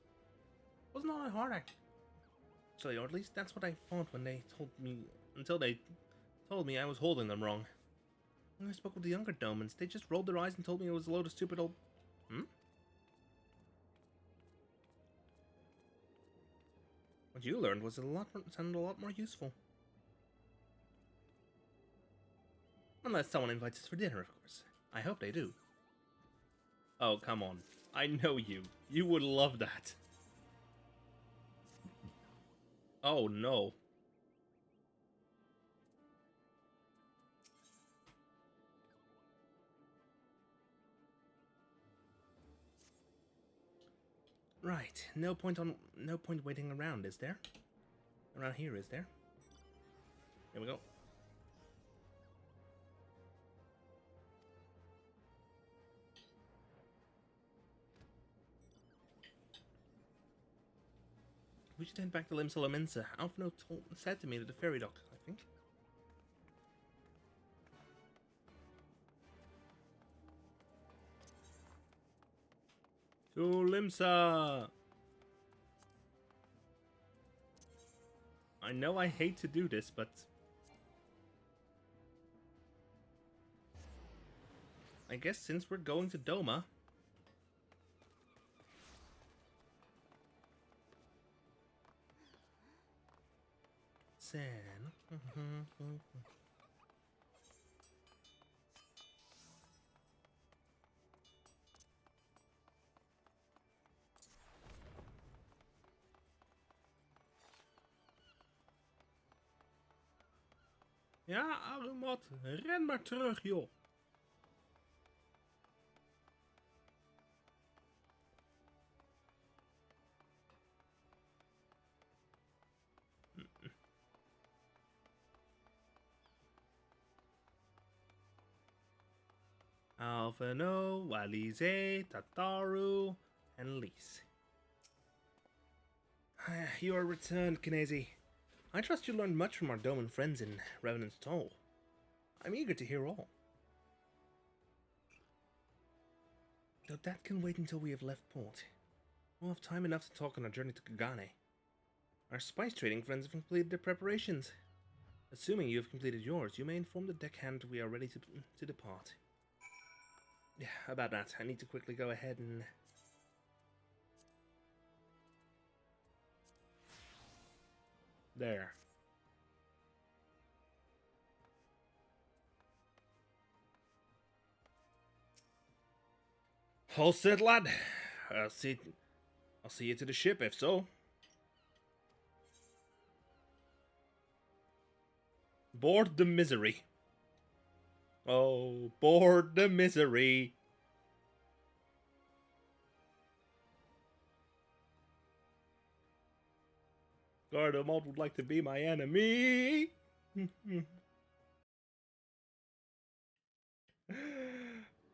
Wasn't all that hard, actually, or at least that's what I thought when they told me, until they told me I was holding them wrong. When I spoke with the younger domans, they just rolled their eyes and told me it was a load of stupid old... What you learned was sounded a lot more useful. Unless someone invites us for dinner, of course. I hope they do. Oh, come on. I know you. You would love that. Oh, no. Right. No point waiting around, is there? Around here, is there? Here we go. We should head back to Limsa. Alphino said to me that the ferry dock, I think. To Limsa! I know I hate to do this, but... I guess since we're going to Doma... Sen... Ja, Arumat, ren maar terug, joh. Alphino, Walize, Tataru, and Lise. You are returned, Kinesi. I trust you learned much from our Doman friends in Revenant's Toll. I'm eager to hear all. Though that can wait until we have left port. We'll have time enough to talk on our journey to Kugane. Our spice trading friends have completed their preparations. Assuming you have completed yours, you may inform the deckhand we are ready to depart. Yeah, about that. I need to quickly go ahead and... There. All set, lad. I'll see you to the ship, if so. Board the misery. Oh, board the misery. Gardomalt would like to be my enemy.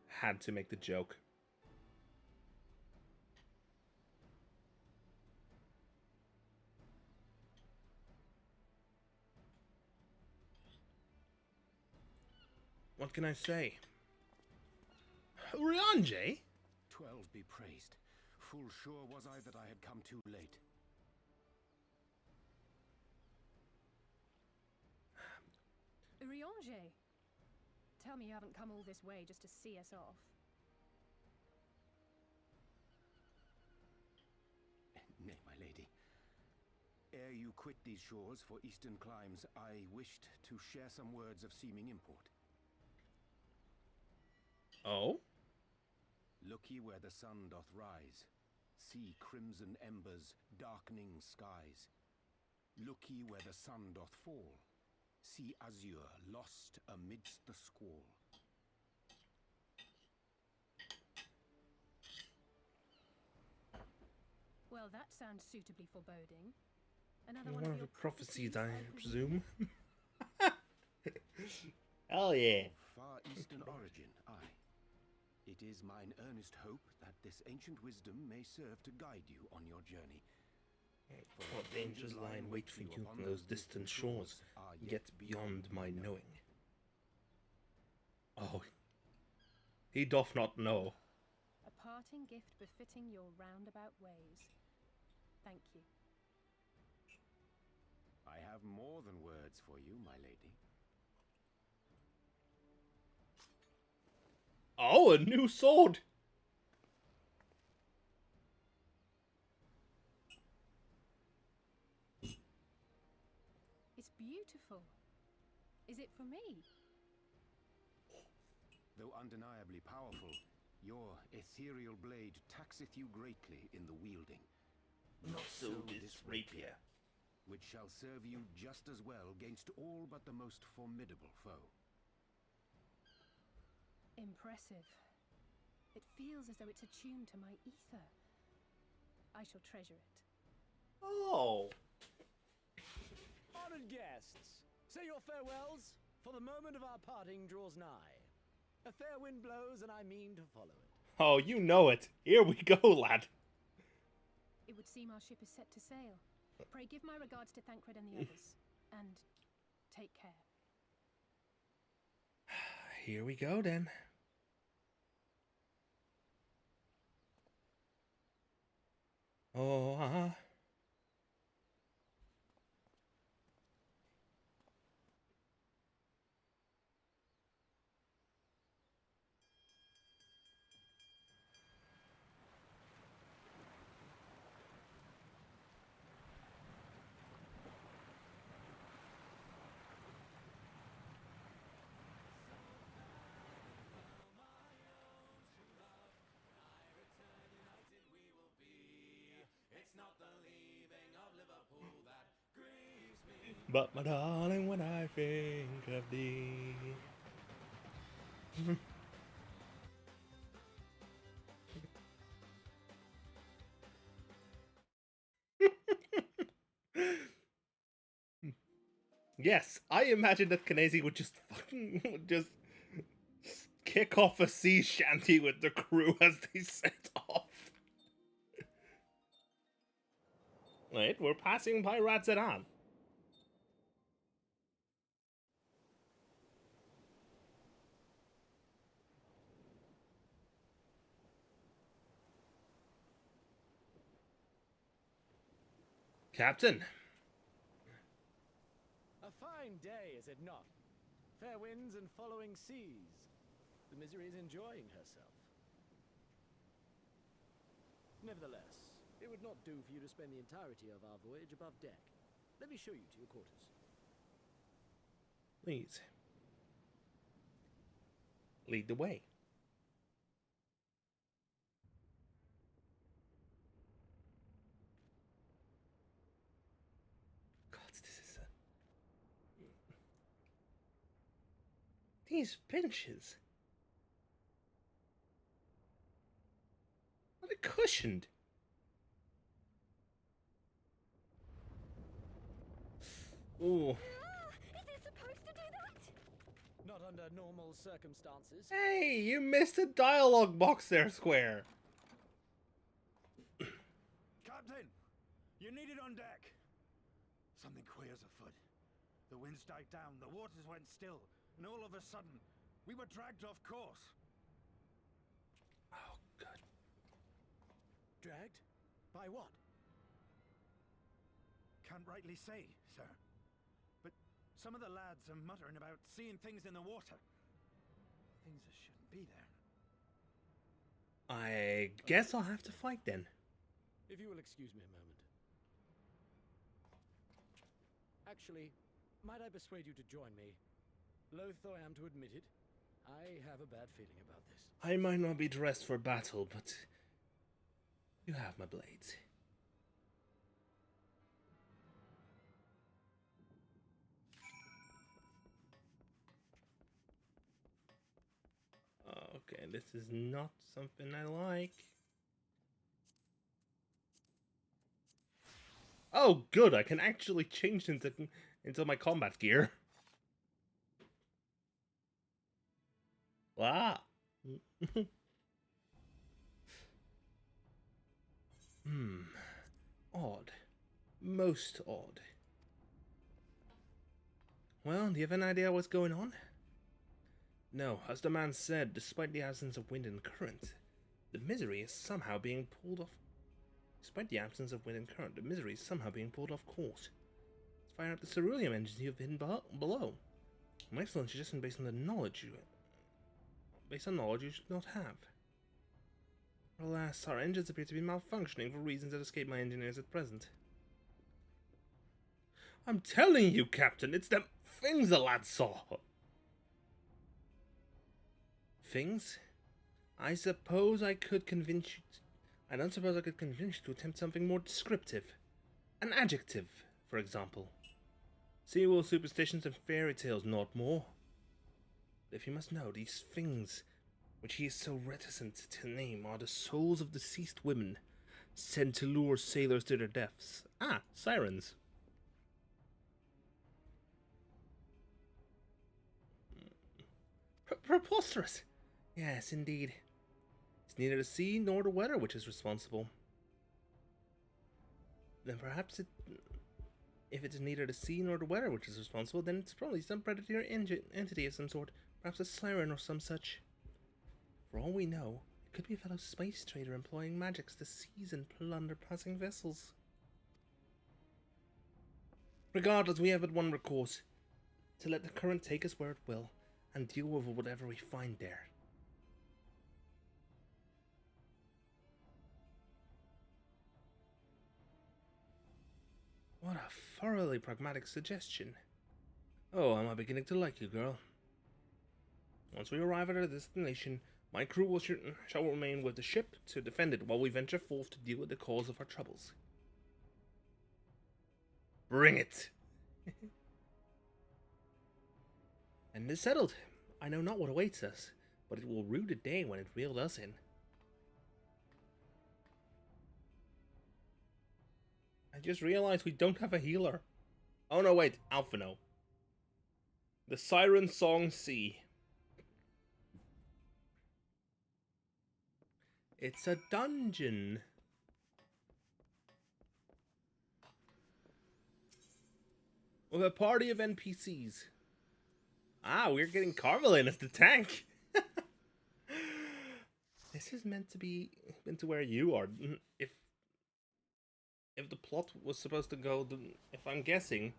Had to make the joke. What can I say? Rhalgr? 12 be praised. Full sure was I that I had come too late. Rhalgr, tell me you haven't come all this way just to see us off. Nay, my lady. Ere you quit these shores for eastern climes, I wished to share some words of seeming import. Oh? Look ye where the sun doth rise. See crimson embers, darkening skies. Look ye where the sun doth fall. See azure lost amidst the squall. Well, that sounds suitably foreboding. Another One one of your the prophecies, I I presume. Hell yeah. Far Eastern origin, aye. It is mine earnest hope that this ancient wisdom may serve to guide you on your journey. What dangers lie in wait for you on those distant shores, yet beyond my knowing. Oh, he doth not know. A parting gift befitting your roundabout ways. Thank you. I have more than words for you, my lady. Oh, a new sword! It's beautiful. Is it for me? Though undeniably powerful, your ethereal blade taxeth you greatly in the wielding. Not so this rapier, which shall serve you just as well against all but the most formidable foe. Impressive. It feels as though it's attuned to my ether. I shall treasure it. Oh. Honored guests, say your farewells, for the moment of our parting draws nigh. A fair wind blows, and I mean to follow it. Oh, you know it. Here we go, lad. It would seem our ship is set to sail. Pray give my regards to Thancred and the others. And take care. Here we go, then. Oh, But my darling, when I think of thee. Yes, I imagine that Kanezi would just just kick off a sea shanty with the crew as they set off. Wait, we're passing by Radzadan. Captain. A fine day, is it not? Fair winds and following seas. The Misery is enjoying herself. Nevertheless, it would not do for you to spend the entirety of our voyage above deck. Let me show you to your quarters. Please. Lead the way. These benches. What a cushioned. Ooh. Is it supposed to do that? Not under normal circumstances. Hey, you missed a dialogue box there, Square. Captain, you need it on deck. Something queer's afoot. The winds died down, the waters went still, and all of a sudden, we were dragged off course. Oh, good. Dragged? By what? Can't rightly say, sir. But some of the lads are muttering about seeing things in the water. Things that shouldn't be there. I guess I'll have to fight then. If you will excuse me a moment. Actually, might I persuade you to join me? Loath though I am to admit it, I have a bad feeling about this. I might not be dressed for battle, but you have my blades. Okay, this is not something I like. Oh, good! I can actually change into my combat gear. Wow. Odd. Most odd. Well, do you have an idea what's going on? No, as the man said, despite the absence of wind and current, the misery is somehow being pulled off. Despite the absence of wind and current, the misery is somehow being pulled off course. Let's fire up the ceruleum engines you have hidden below. An excellent suggestion based on knowledge you should not have. Alas, our engines appear to be malfunctioning for reasons that escape my engineers at present. I'm telling you, Captain, it's them things the lad saw. Things? I suppose I could convince you. I don't suppose I could convince you to attempt something more descriptive. An adjective, for example. Seawolf superstitions and fairy tales, not more. But if you must know, these things, which he is so reticent to name, are the souls of deceased women, sent to lure sailors to their deaths. Ah, sirens. Preposterous! Yes, indeed. It's neither the sea nor the weather which is responsible. Then perhaps if it is neither the sea nor the weather which is responsible, then it's probably some predatory entity of some sort, perhaps a siren or some such. For all we know, it could be a fellow space trader employing magics to seize and plunder passing vessels. Regardless, we have but one recourse: to let the current take us where it will, and deal with whatever we find there. What a thoroughly pragmatic suggestion. Oh, am I beginning to like you, girl? Once we arrive at our destination, my crew shall remain with the ship to defend it while we venture forth to deal with the cause of our troubles. Bring it! And it is settled. I know not what awaits us, but it will rue the day when it reeled us in. I just realized we don't have a healer. Oh no, wait, Alphino. The Siren Song C. It's a dungeon. With a party of NPCs. Ah, we're getting Carmelin as the tank. This is meant to where you are. If the plot was supposed to go, if I'm guessing,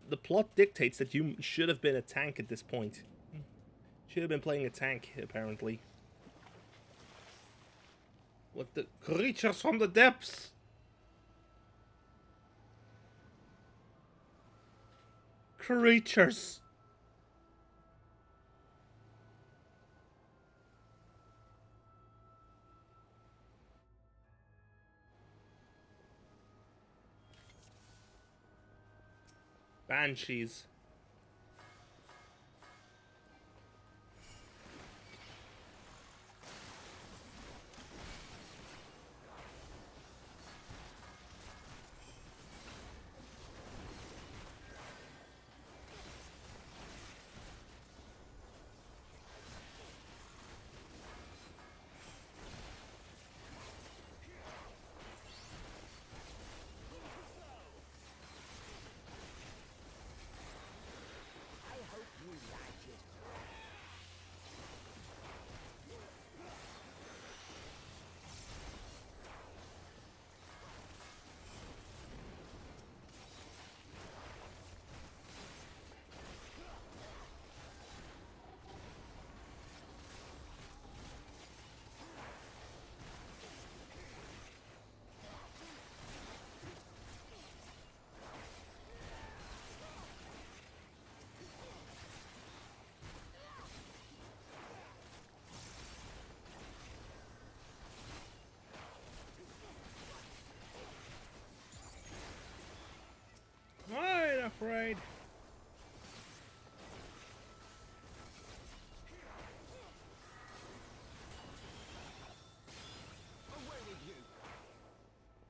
the plot dictates that you should have been a tank at this point. Should have been playing a tank, apparently. What the creatures from the depths? Creatures. Banshees. I ain't afraid.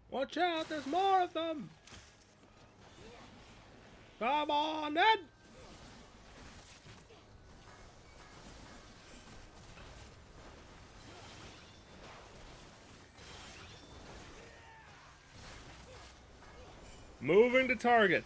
Watch out, there's more of them! Come on, Ned! Moving to target.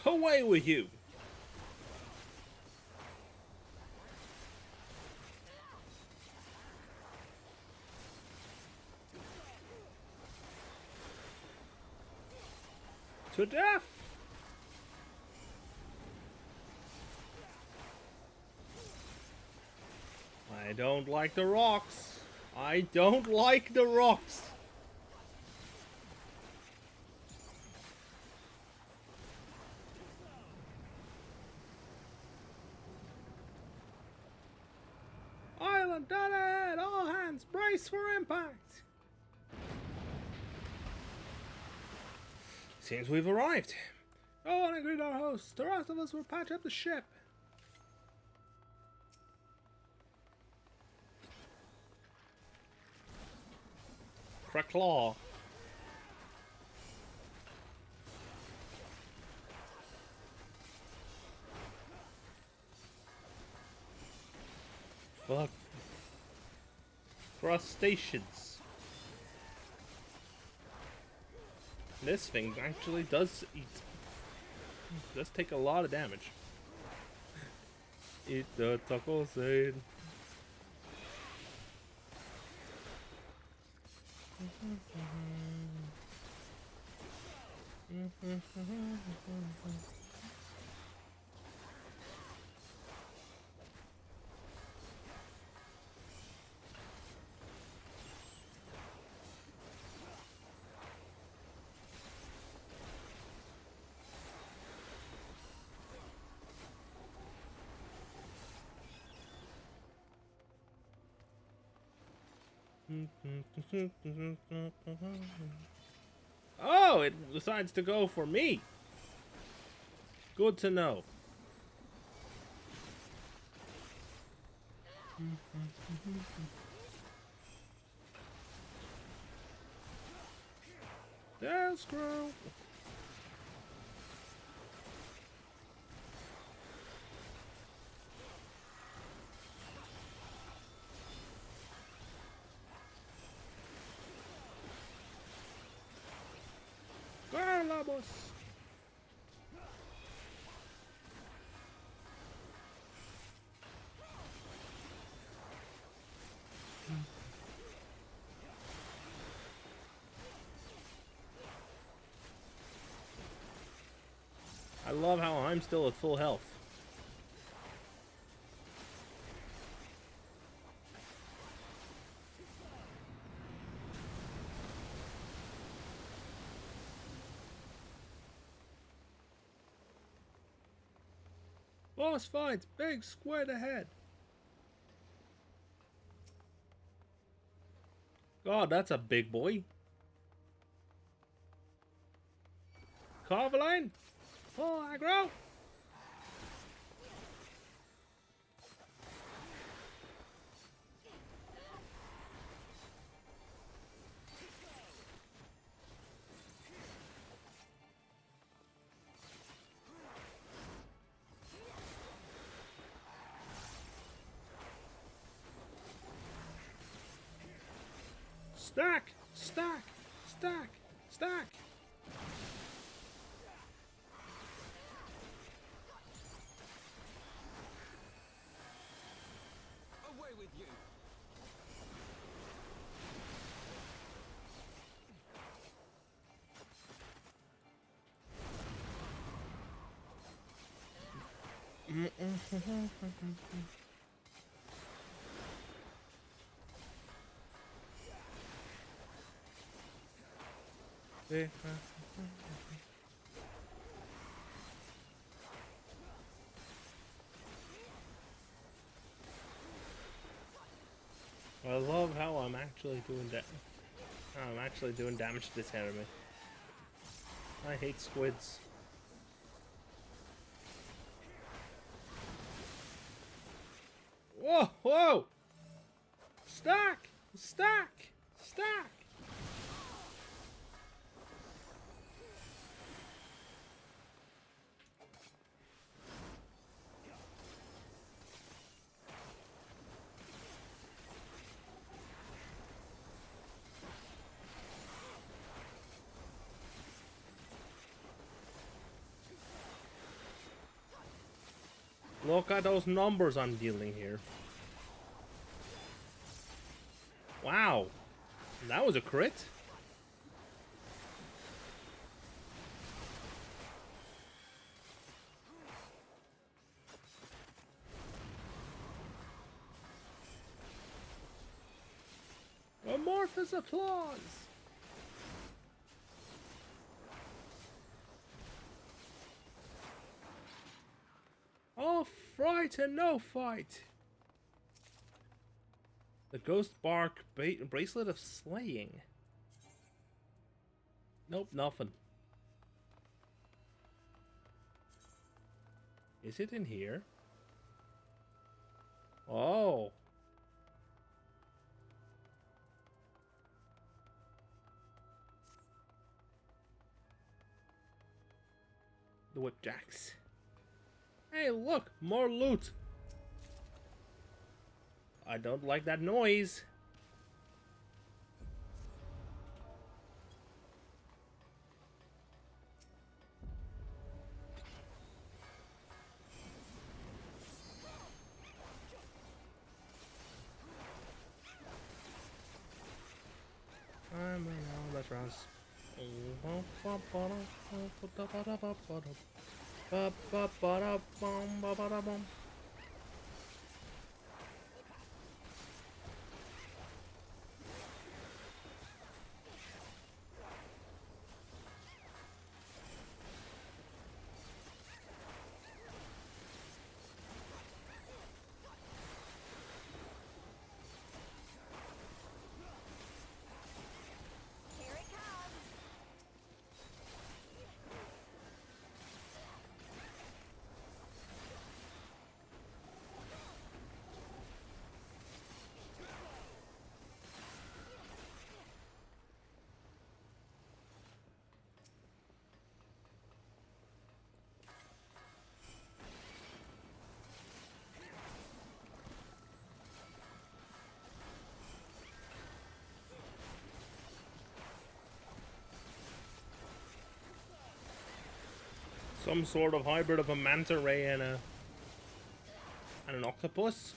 Away with you. To death. I don't like the rocks. I don't like the rocks. Island dead ahead! All hands brace for impact! Seems we've arrived. Go on and greet our hosts. The rest of us will patch up the ship. Cracklaw. Fuck. Crustaceans. This thing actually does eat. Does take a lot of damage. Eat the taco seed. Oh, it decides to go for me. Good to know. Yeah, screw. Vamos. I love how I'm still at full health. Boss fights, big squid ahead. God, that's a big boy. Carveline, full aggro. Stack, stack, stack, stack. Away with you. I love how I'm actually doing damage to this enemy. I hate squids. Whoa, whoa! Stack! Stack! Stack! Look at those numbers I'm dealing here. Wow. That was a crit. Amorphous applause. All fright and no fight. The Ghost Bark Bracelet of Slaying. Nope, nothing. Is it in here? Oh. The Whipjacks. Hey, look! More loot! I don't like that noise. I'm an albatross. Some sort of hybrid of a manta ray and an octopus.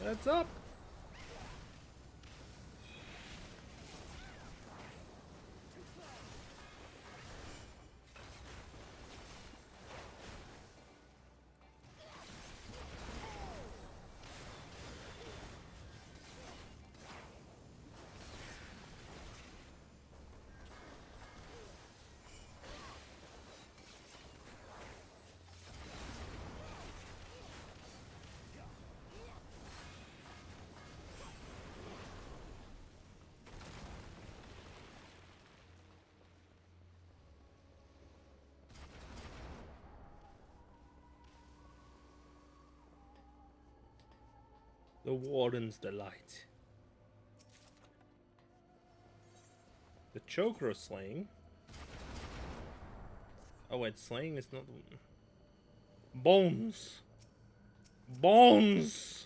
Heads up. The Warden's Delight. The Choker of Slaying. Oh wait, Slaying is not... Bones! Bones!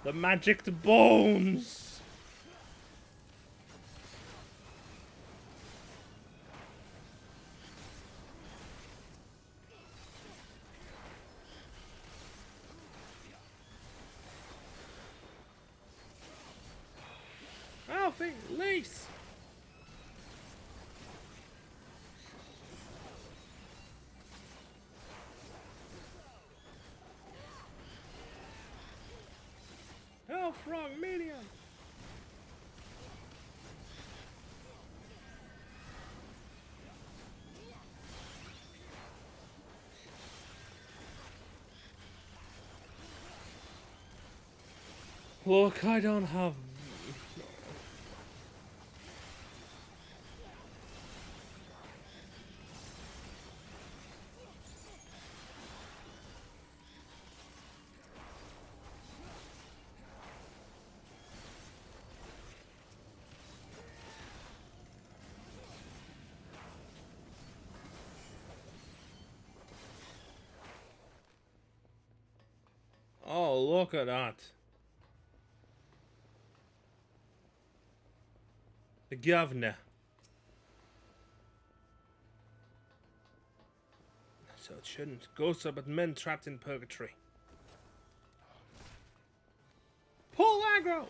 The magic bones! Alfie, Lace! Frog medium. Look, I don't have... Oh, look at that. The governor. So it shouldn't. Ghosts are but men trapped in purgatory. Pull aggro!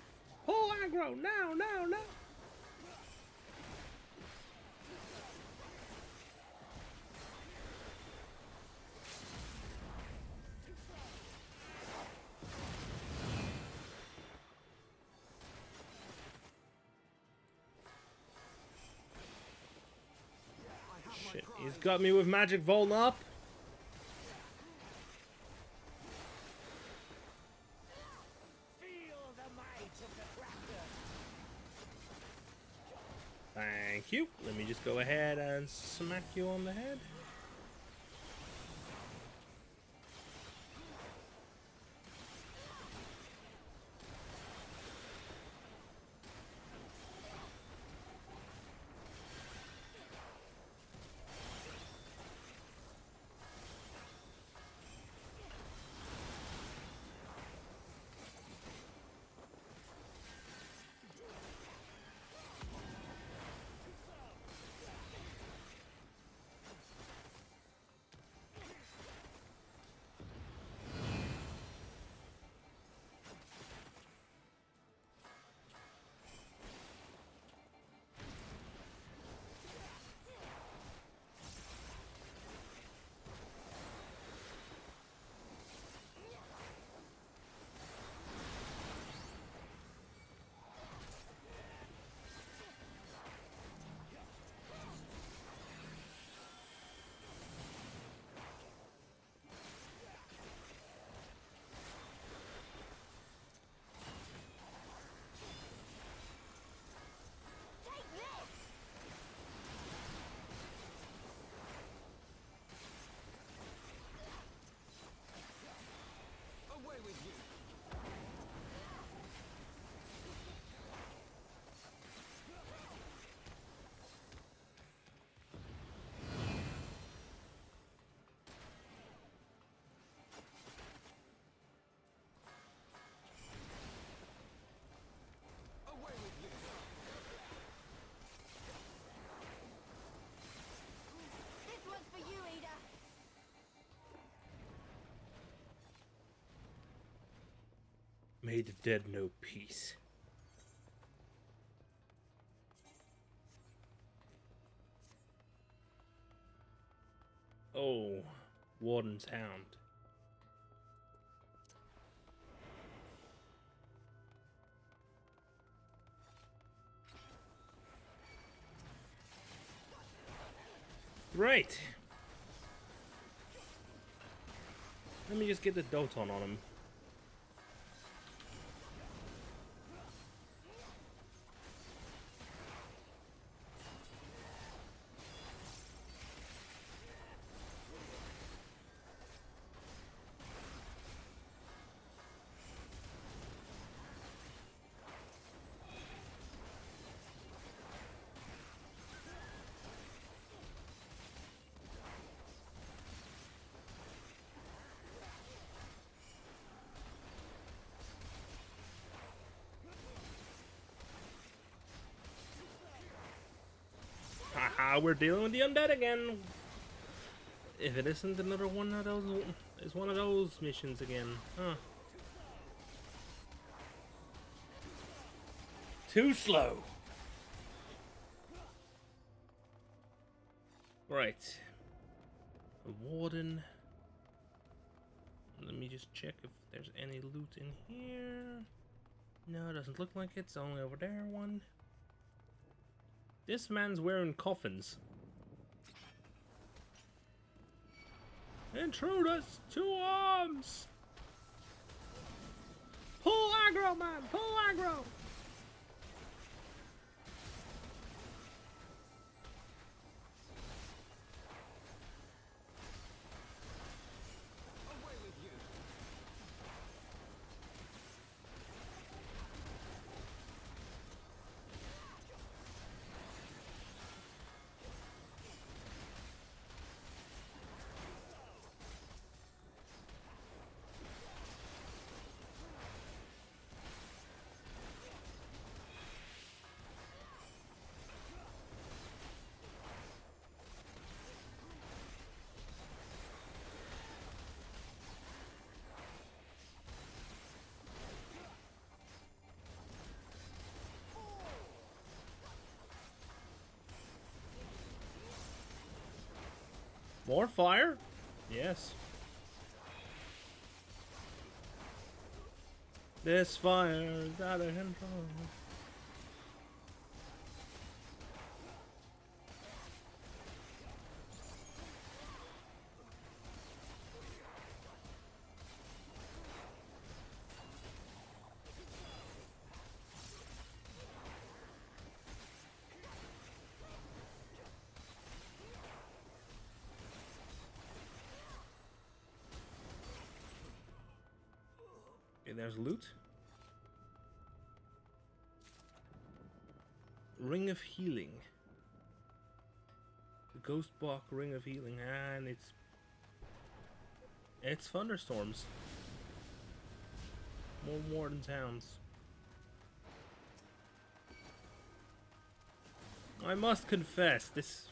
Pull aggro! Now, now, now! Shit, he's got me with magic vault up. Thank you. Let me just go ahead and smack you on the head. May the dead know peace. Oh, Warden's Hound. Right. Let me just get the Doton on him. Haha, we're dealing with the undead again. If it isn't another one of those, it's one of those missions again, huh? Too slow. Right. A warden. Let me just check if there's any loot in here. No, it doesn't look like it. It's only over there one. This man's wearing coffins. Intruders to arms! Pull aggro, man! Pull aggro! More fire? Yes. This fire is out of control. Okay, there's loot. Ring of Healing. The Ghost Block Ring of Healing, and it's thunderstorms. More Warden Towns. I must confess, this...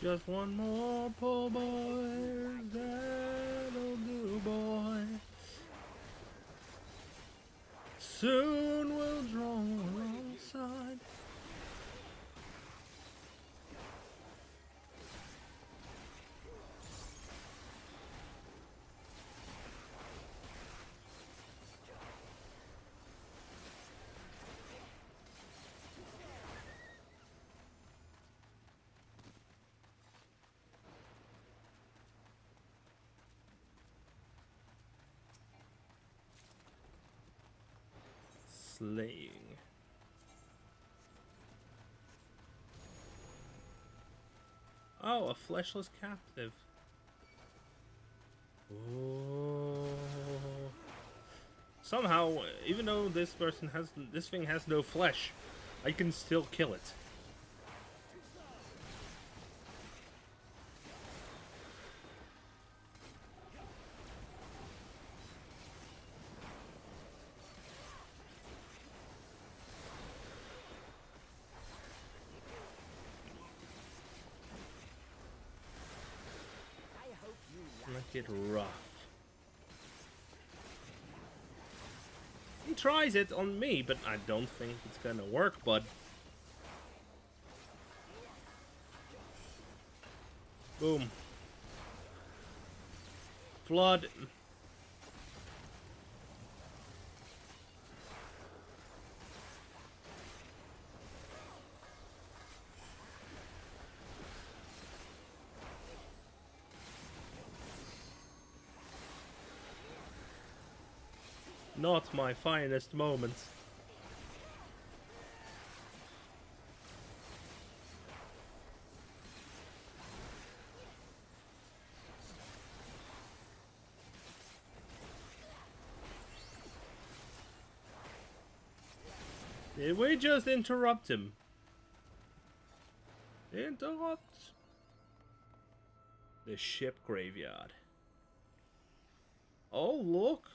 Just one more pull, boys, that'll do, boy. Soon we'll draw alongside. Slaying. Oh, a fleshless captive. Oh. Somehow, even though this thing has no flesh, I can still kill it. Make it rough. He tries it on me, but I don't think it's gonna work, bud. Boom. Flood. Not my finest moment. Did we just interrupt him? Interrupt the ship graveyard. Oh, look.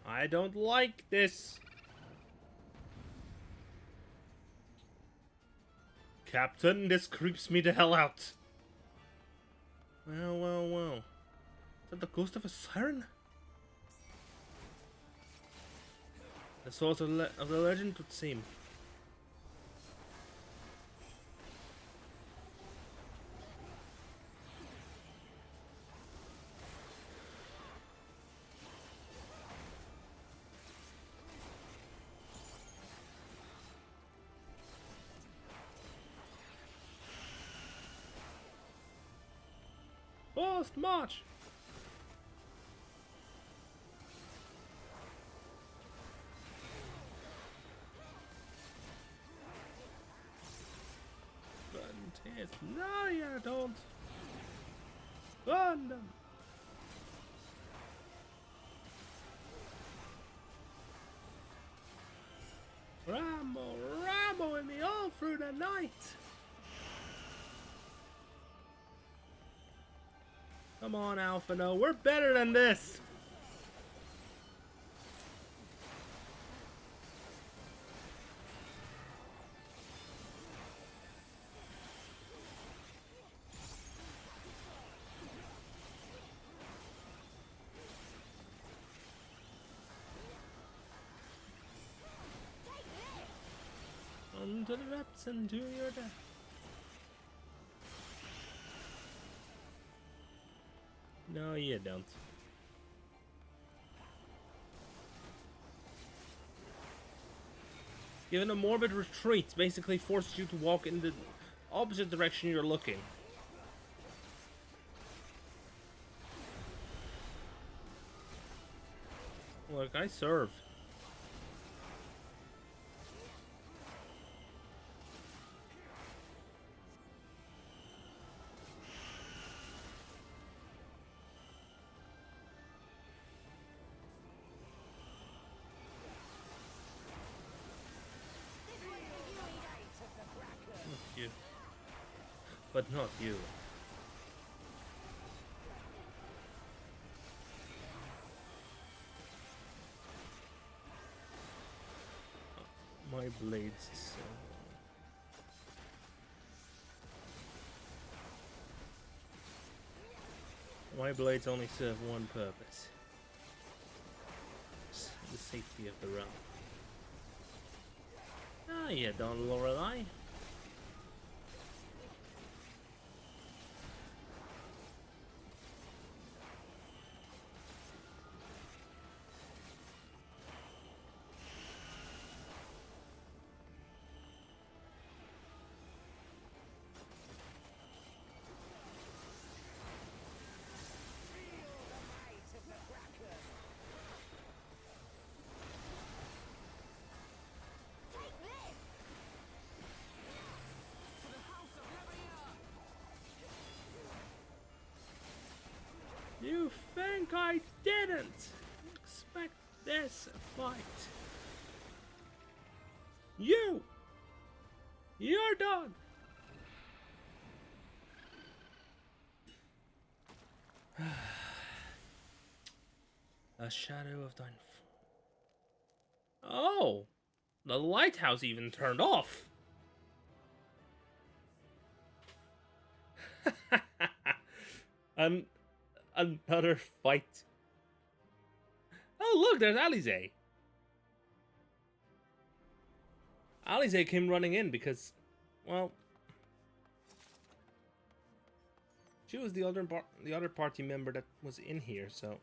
I don't like this. Captain, this creeps me the hell out. Well, well, well. Is that the ghost of a siren? The source of the legend would seem. Forced march! No, you don't. Burn them. Rambo with me all through the night. Come on, Alpha, no, we're better than this. To the reps and do your death. No, you don't. Given a morbid retreat basically forces you to walk in the opposite direction you're looking. Look, I serve. But not you. My blades so my blades only serve one purpose. The safety of the realm. Ah, you don't, Lorelei. You think I didn't expect this fight? You're done. A shadow of thine. Oh, the lighthouse even turned off. Another fight. Oh, look, there's Alize. Alize came running in because, well, she was the other party member that was in here, so.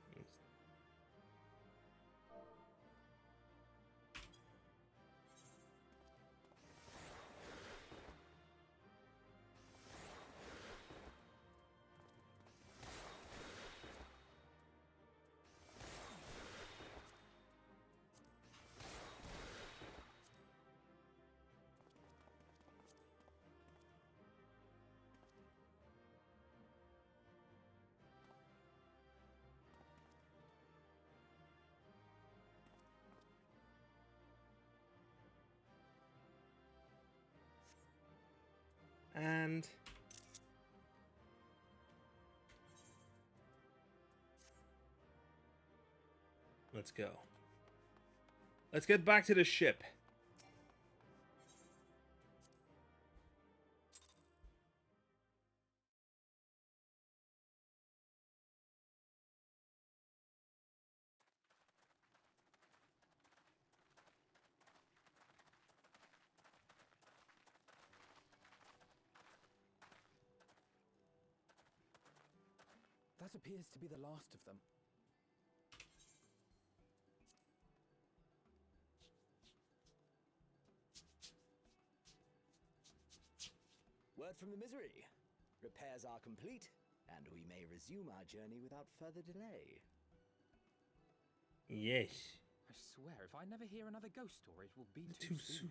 And let's go. Let's get back to the ship. That appears to be the last of them. Word from the Misery. Repairs are complete, and we may resume our journey without further delay. Yes. I swear, if I never hear another ghost story, it will be Too soon.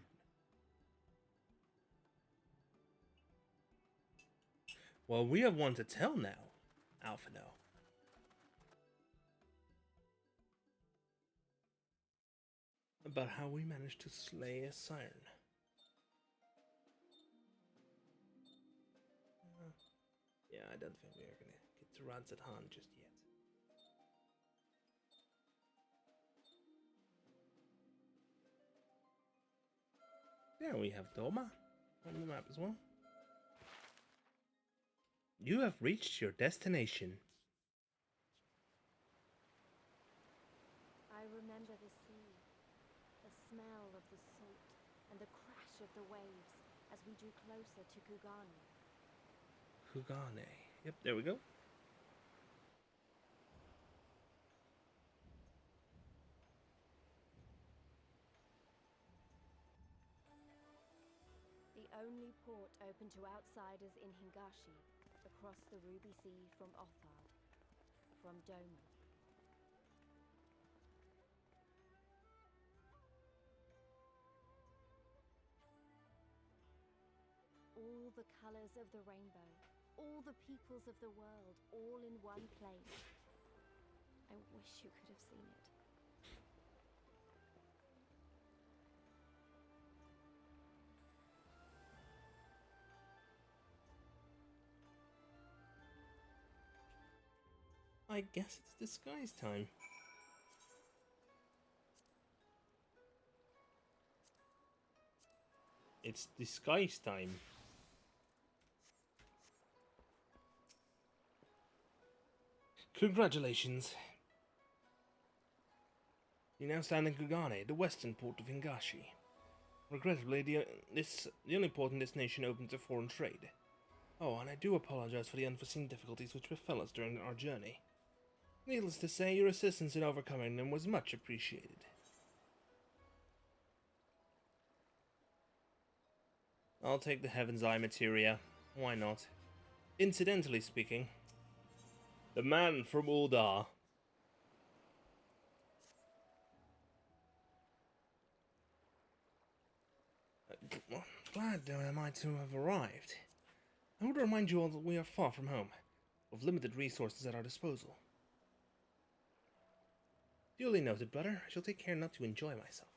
Well, we have one to tell now, Alphino. About how we managed to slay a siren. Yeah, I don't think we're gonna get to Rancid Han just yet. There we have Doma on the map as well. You have reached your destination. I remember the sea, the smell of the salt, and the crash of the waves as we drew closer to Kugane. Kugane. Yep, there we go. The only port open to outsiders in Hingashi, across the Ruby Sea from Othard, from Doma. All the colors of the rainbow, all the peoples of the world, all in one place. I wish you could have seen it. I guess it's disguise time. It's disguise time. Congratulations. You now stand in Kugane, the western port of Hingashi. Regrettably, the only port in this nation open to foreign trade. Oh, and I do apologize for the unforeseen difficulties which befell us during our journey. Needless to say, your assistance in overcoming them was much appreciated. I'll take the Heaven's Eye materia. Why not? Incidentally speaking, the man from Uldar. Glad am I to have arrived. I would remind you all that we are far from home, with limited resources at our disposal. Duly noted, brother. I shall take care not to enjoy myself.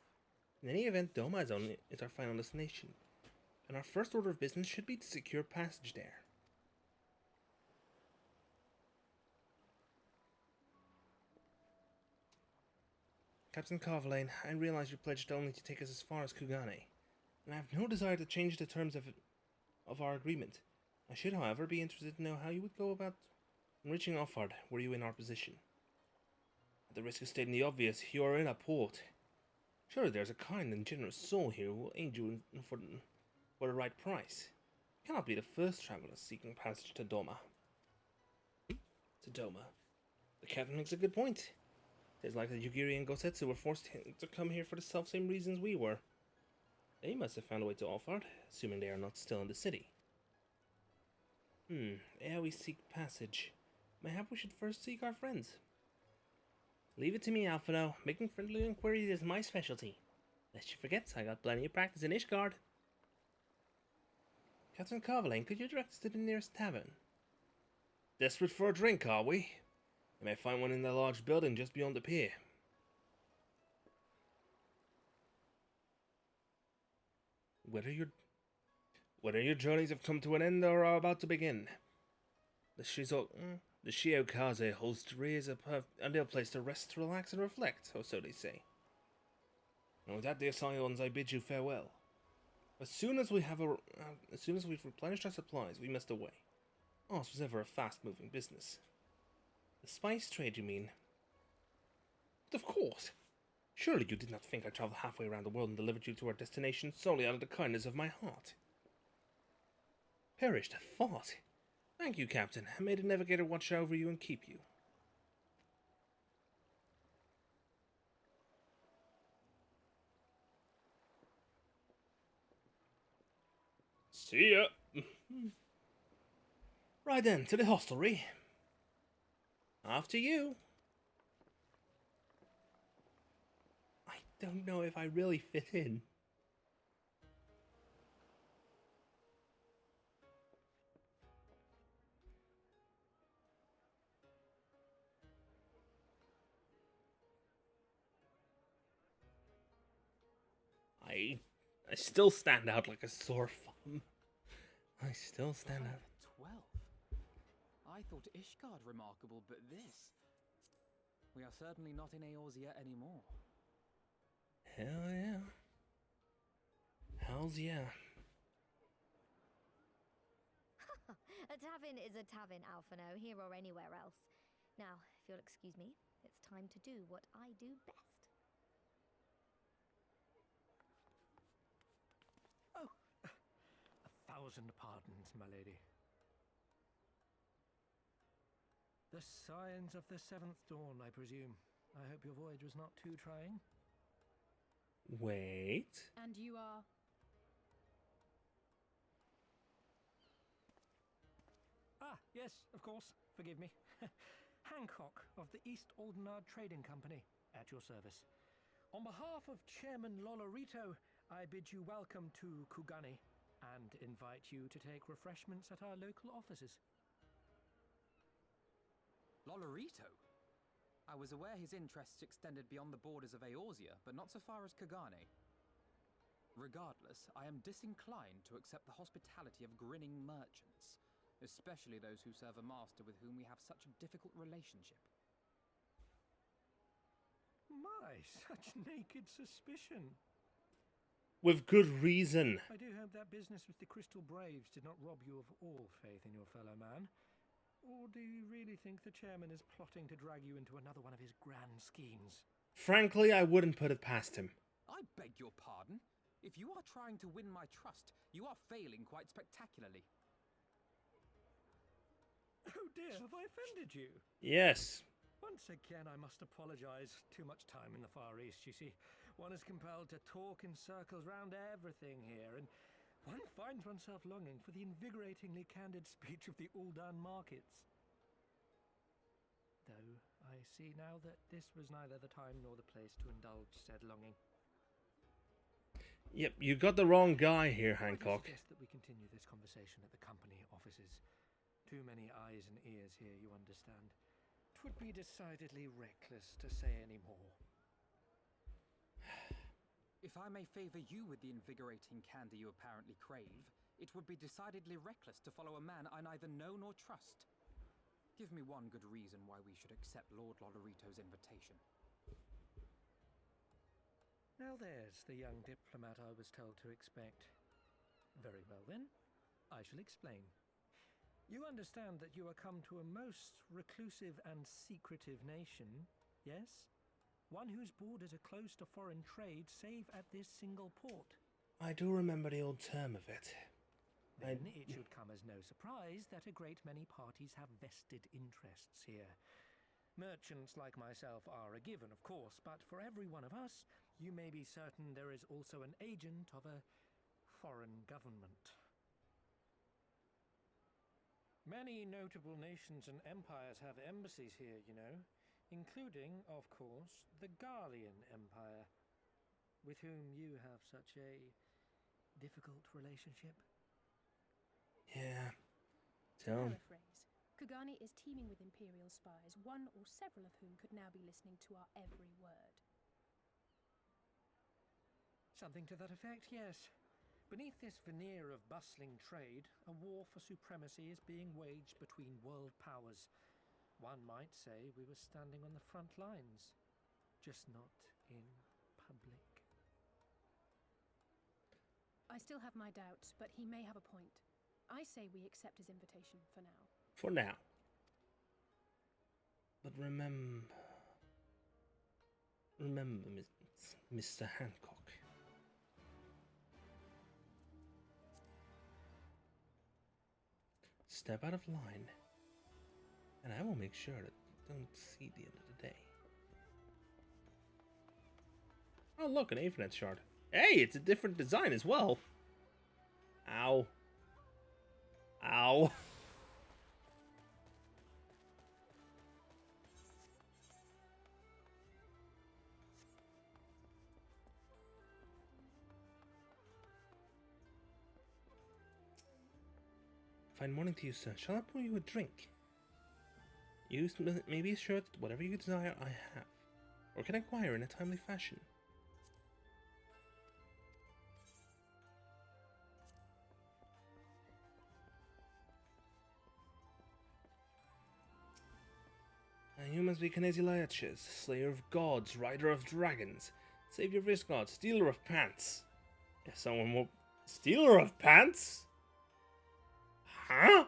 In any event, Doma is our final destination, and our first order of business should be to secure passage there. Captain Carvalane, I realize you pledged only to take us as far as Kugane, and I have no desire to change the terms of our agreement. I should, however, be interested to know how you would go about reaching Offard were you in our position. At the risk of stating the obvious, you are in a port. Surely there's a kind and generous soul here who will aid you for the right price. You cannot be the first traveler seeking passage to Doma. The captain makes a good point. It is like the Yugiri and Gosetsu were forced to come here for the self-same reasons we were. They must have found a way to Alfard, assuming they are not still in the city. Ere we seek passage, mayhap we should first seek our friends. Leave it to me, Alphino. Making friendly inquiries is my specialty. Lest you forget, I got plenty of practice in Ishgard. Captain Carvalane, could you direct us to the nearest tavern? Desperate for a drink, are we? You may find one in the large building just beyond the pier. Whether your journeys have come to an end or are about to begin, the Shiokaze Holstery is an ideal place to rest, relax, and reflect, or so they say. And with that, dear Scions, I bid you farewell. As soon as we've replenished our supplies, we must away. Ours was ever a fast-moving business. The spice trade, you mean? But of course! Surely you did not think I traveled halfway around the world and delivered you to our destination solely out of the kindness of my heart. Perish the thought! Thank you, Captain. May the Navigator watch over you and keep you. See ya. Right then, to the hostelry. After you. I don't know if I really fit in. I still stand out like a sore thumb. I still stand out. 12. I thought Ishgard remarkable, but this... We are certainly not in Eorzea anymore. Hell yeah. Hells yeah. A tavern is a tavern, Alphino, here or anywhere else. Now, if you'll excuse me, it's time to do what I do best. Oh, 1,000 pardons, my lady. The signs of the 7th dawn, I presume. I hope your voyage was not too trying. Wait. And you are? Ah, yes, of course. Forgive me. Hancock of the East Aldenard Trading Company, at your service. On behalf of Chairman Lolorito, I bid you welcome to Kugane and invite you to take refreshments at our local offices. Lolorito? I was aware his interests extended beyond the borders of Eorzea, but not so far as Kugane. Regardless, I am disinclined to accept the hospitality of grinning merchants, especially those who serve a master with whom we have such a difficult relationship. My, such naked suspicion. With good reason. I do hope that business with the Crystal Braves did not rob you of all faith in your fellow man. Or do you really think the chairman is plotting to drag you into another one of his grand schemes? Frankly, I wouldn't put it past him. I beg your pardon? If you are trying to win my trust, you are failing quite spectacularly. Oh dear, have I offended you? Yes. Once again, I must apologize. Too much time in the Far East, you see. One is compelled to talk in circles round everything here, and one finds oneself longing for the invigoratingly candid speech of the Uldan markets. Though I see now that this was neither the time nor the place to indulge said longing. Yep, you got the wrong guy here, Hancock. I suggest that we continue this conversation at the company offices. Too many eyes and ears here, you understand. 'Twould be decidedly reckless to say any more. If I may favor you with the invigorating candy you apparently crave, it would be decidedly reckless to follow a man I neither know nor trust. Give me one good reason why we should accept Lord Lolorito's invitation. Now there's the young diplomat I was told to expect. Very well then, I shall explain. You understand that you are come to a most reclusive and secretive nation, yes? One whose borders are closed to foreign trade save at this single port. I do remember the old term of it. Then it should come as no surprise that a great many parties have vested interests here. Merchants like myself are a given, of course, but for every one of us, you may be certain there is also an agent of a foreign government. Many notable nations and empires have embassies here, you know, including, of course, the Garlean Empire, with whom you have such a difficult relationship. Yeah. Tell him. Paraphrase. Kugane is teeming with Imperial spies, one or several of whom could now be listening to our every word. Something to that effect, yes. Beneath this veneer of bustling trade, a war for supremacy is being waged between world powers. One might say we were standing on the front lines, just not in public. I still have my doubts, but he may have a point. I say we accept his invitation for now. For now. But remember, Mr. Hancock. step out of line, and I will make sure that you don't see the end of the day. Oh look, an Aethernet shard. Hey, it's a different design as well. Ow. Ow. Fine morning to you, sir. Shall I pour you a drink? You may be assured that whatever you desire, I have, or can acquire in a timely fashion. You must be Knazi Liaches, slayer of gods, rider of dragons, savior of Visgard, stealer of pants. If someone more... Stealer of pants? Huh?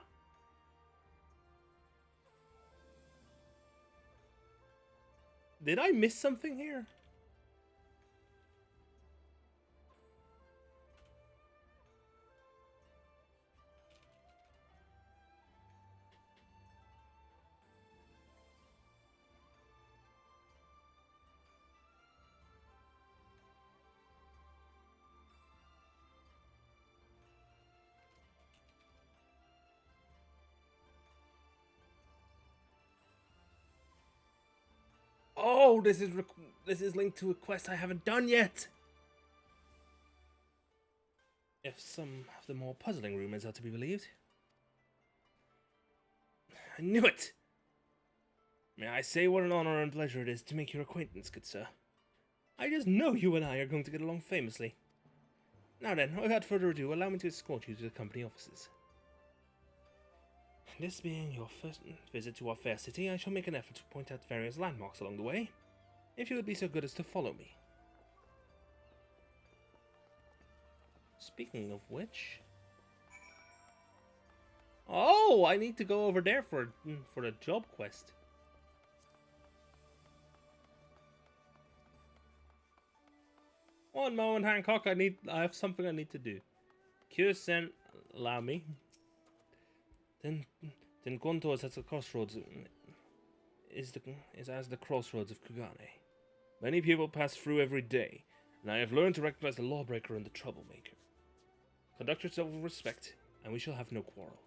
Did I miss something here? Oh, this is linked to a quest I haven't done yet. If some of the more puzzling rumors are to be believed. I knew it! May I say what an honor and pleasure it is to make your acquaintance, good sir. I just know you and I are going to get along famously. Now then, without further ado, allow me to escort you to the company offices. This being your first visit to our fair city, I shall make an effort to point out various landmarks along the way, if you would be so good as to follow me. Speaking of which... Oh, I need to go over there for the job quest. One moment, Hancock, I have something I need to do. Q-Sen, allow me. Then Gonto is at the crossroads. Is as the crossroads of Kugane. Many people pass through every day, and I have learned to recognize the lawbreaker and the troublemaker. Conduct yourself with respect, and we shall have no quarrel.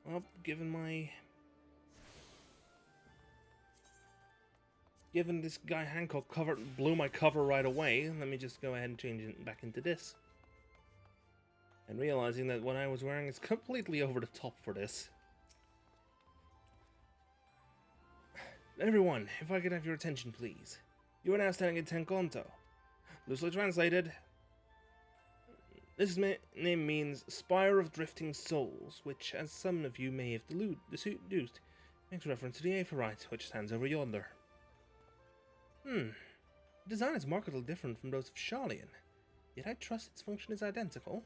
Well, given this guy Hancock blew my cover right away, let me just go ahead and change it back into this. And realizing that what I was wearing is completely over the top for this. Everyone, if I could have your attention, please. You are now standing at Tenkonto. Loosely translated, this name means Spire of Drifting Souls, which, as some of you may have deduced, makes reference to the Aephorite, which stands over yonder. The design is markedly different from those of Sharlayan, yet I trust its function is identical.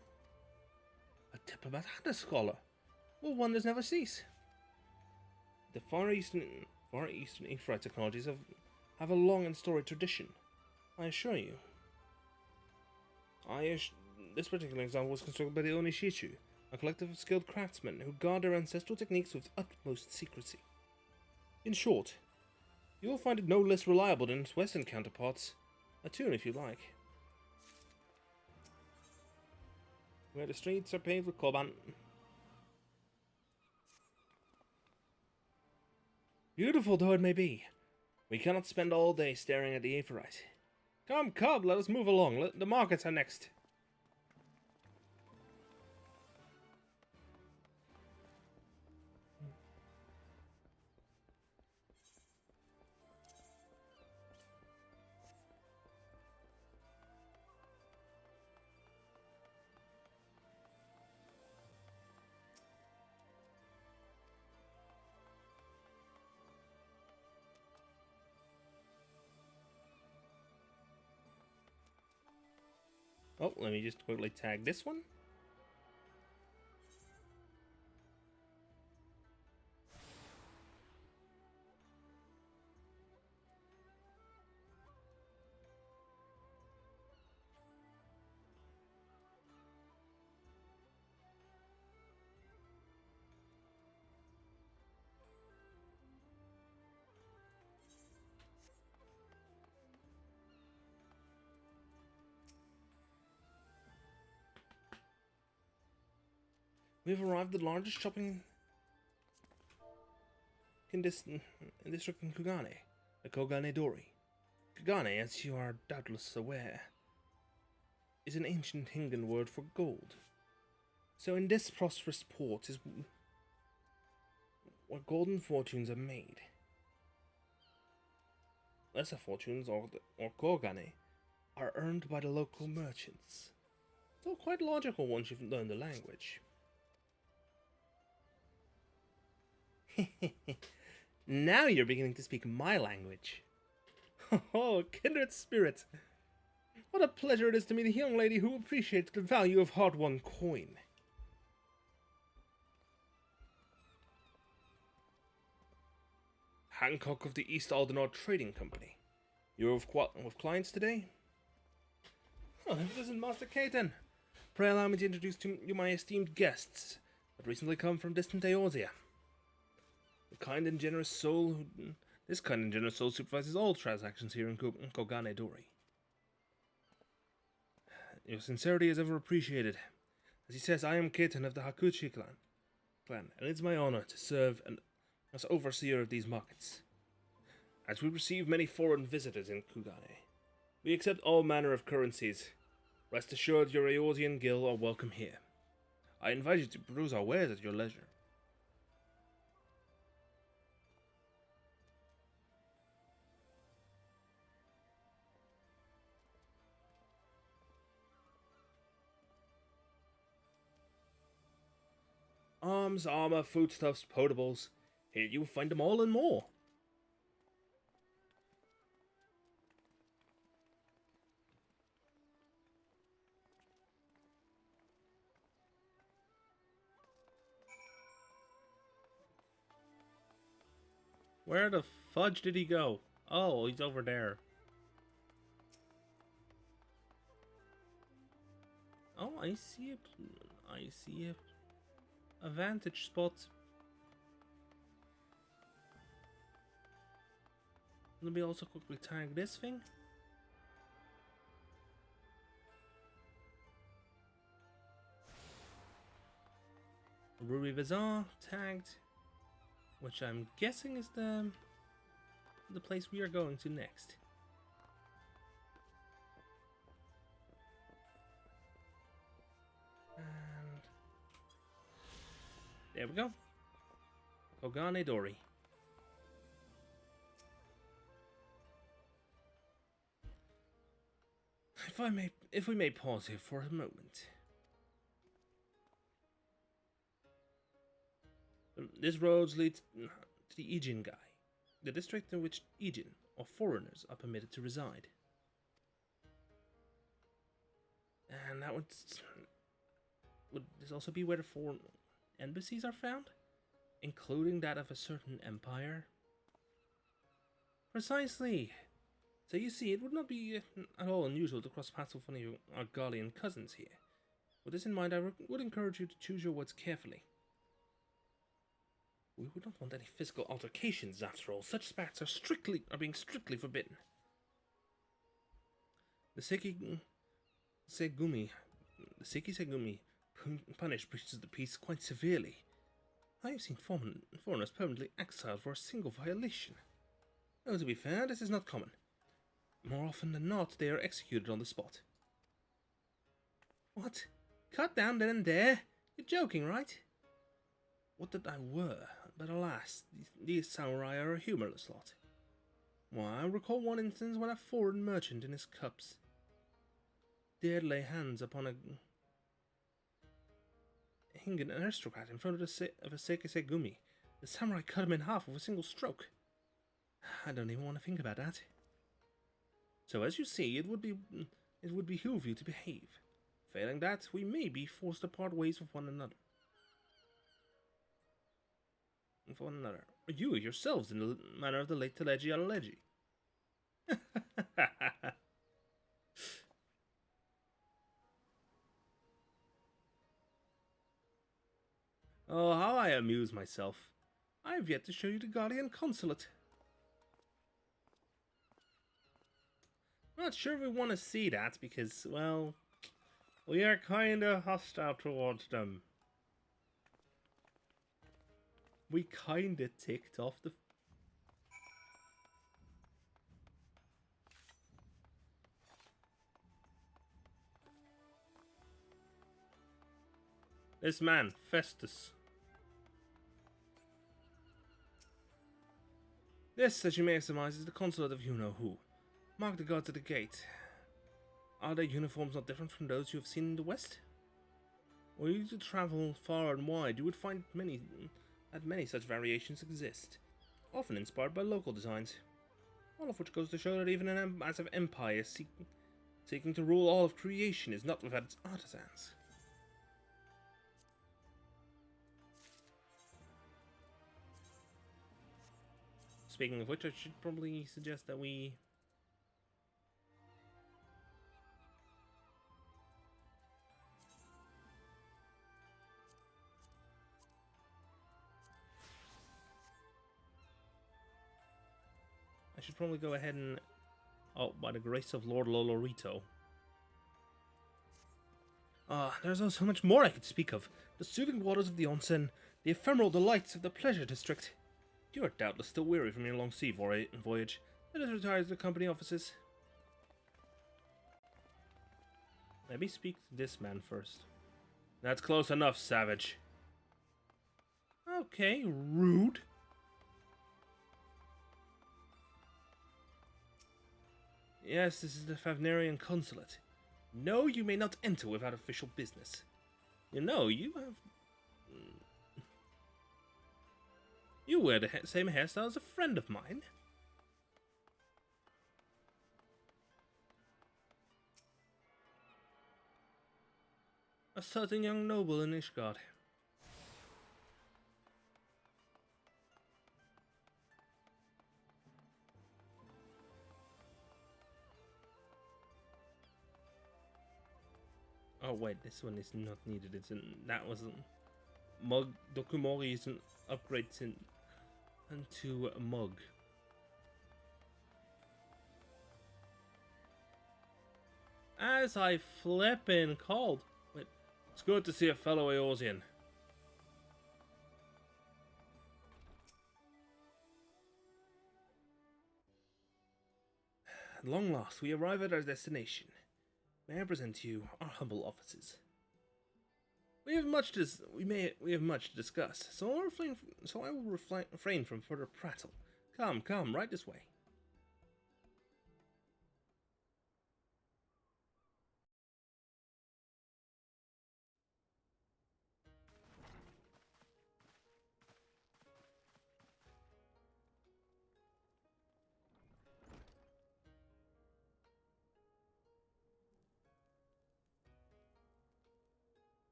A diplomat and a scholar. Well, wonders never cease. The Far Eastern Aephorite technologies have a long and storied tradition, I assure you. This particular example was constructed by the Onishichu, a collective of skilled craftsmen who guard their ancestral techniques with utmost secrecy. In short, you will find it no less reliable than its Western counterparts. A tune if you like. Where the streets are paved with cobalt. Beautiful though it may be, we cannot spend all day staring at the Aephorite. Come, let us move along. The markets are next. Oh, let me just quickly tag this one. We've arrived at the largest shopping district in Kugane, the Kugane Dori. Kugane, as you are doubtless aware, is an ancient Hingan word for gold. So in this prosperous port is where golden fortunes are made. Lesser fortunes, or Kugane, are earned by the local merchants. So quite logical once you've learned the language. Now you're beginning to speak my language. Oh, kindred spirit! What a pleasure it is to meet a young lady who appreciates the value of hard-won coin. Hancock of the East Aldenard Trading Company. You're with clients today? Oh, this is Master Caton. Pray allow me to introduce to you my esteemed guests that recently come from distant Eorzea. This kind and generous soul supervises all transactions here in Kugane Dori. Your sincerity is ever appreciated. As he says, I am Caton of the Hakuchi clan, and it's my honor to serve as overseer of these markets. As we receive many foreign visitors in Kugane, we accept all manner of currencies. Rest assured your Eorzean guild are welcome here. I invite you to peruse our wares at your leisure. Arms, armor, foodstuffs, potables. Here you will find them all and more. Where the fudge did he go? Oh, he's over there. Oh, I see it. I see it. A vantage spot. Let me also quickly tag this thing. Ruby Bazaar tagged, which I'm guessing is the place we are going to next. And there we go. Kugane Dori. If we may pause here for a moment. This road leads to the Ijin Guy, the district in which Ijin, or foreigners, are permitted to reside. And that would this also be where the foreign embassies are found? Including that of a certain empire? Precisely! So you see, it would not be at all unusual to cross paths with one of your Argalian cousins here. With this in mind, I would encourage you to choose your words carefully. We would not want any physical altercations, after all. Such spats are being strictly forbidden. The Seiki Segumi punish breaches of the peace quite severely. I have seen foreigners permanently exiled for a single violation. Though to be fair, this is not common. More often than not, they are executed on the spot. What? Cut down then and there? You're joking, right? Would that I were, but alas, these samurai are a humorless lot. Why, I recall one instance when a foreign merchant in his cups dared lay hands upon a Hingan aristocrat in front of a Sekisegumi. The samurai cut him in half with a single stroke. I don't even want to think about that. So as you see, it would behoove you to behave. Failing that, we may be forced to part ways with one another. You yourselves in the manner of the late Teleji Alegi. Oh, how I amuse myself. I have yet to show you the Guardian Consulate. Not sure we want to see that because, well, we are kinda hostile towards them. We kinda ticked off the... This man, Festus. This, as you may have surmised, is the consulate of you-know-who. Mark the guards at the gate. Are their uniforms not different from those you have seen in the West? Were you to travel far and wide, you would find many such variations exist, often inspired by local designs. All of which goes to show that even a massive empire seeking to rule all of creation is not without its artisans. Speaking of which, I should probably suggest that we... I should probably go ahead and... Oh, by the grace of Lord Lolorito. There's also so much more I could speak of. The soothing waters of the onsen, the ephemeral delights of the pleasure district. You are doubtless still weary from your long sea voyage. Let us retire to the company offices. Let me speak to this man first. That's close enough, savage. Okay, rude. Yes, this is the Favnarian consulate. No, you may not enter without official business. You know, you have... You wear the same hairstyle as a friend of mine. A certain young noble in Ishgard. Oh wait, this one is not needed. That wasn't... Mug Dokumori is an upgrade into a mug. As I flippin' called. Wait, it's good to see a fellow Eorzean. At long last, we arrive at our destination. May I present to you our humble offices? We have much to discuss, so I will refrain from further prattle. Come, right this way.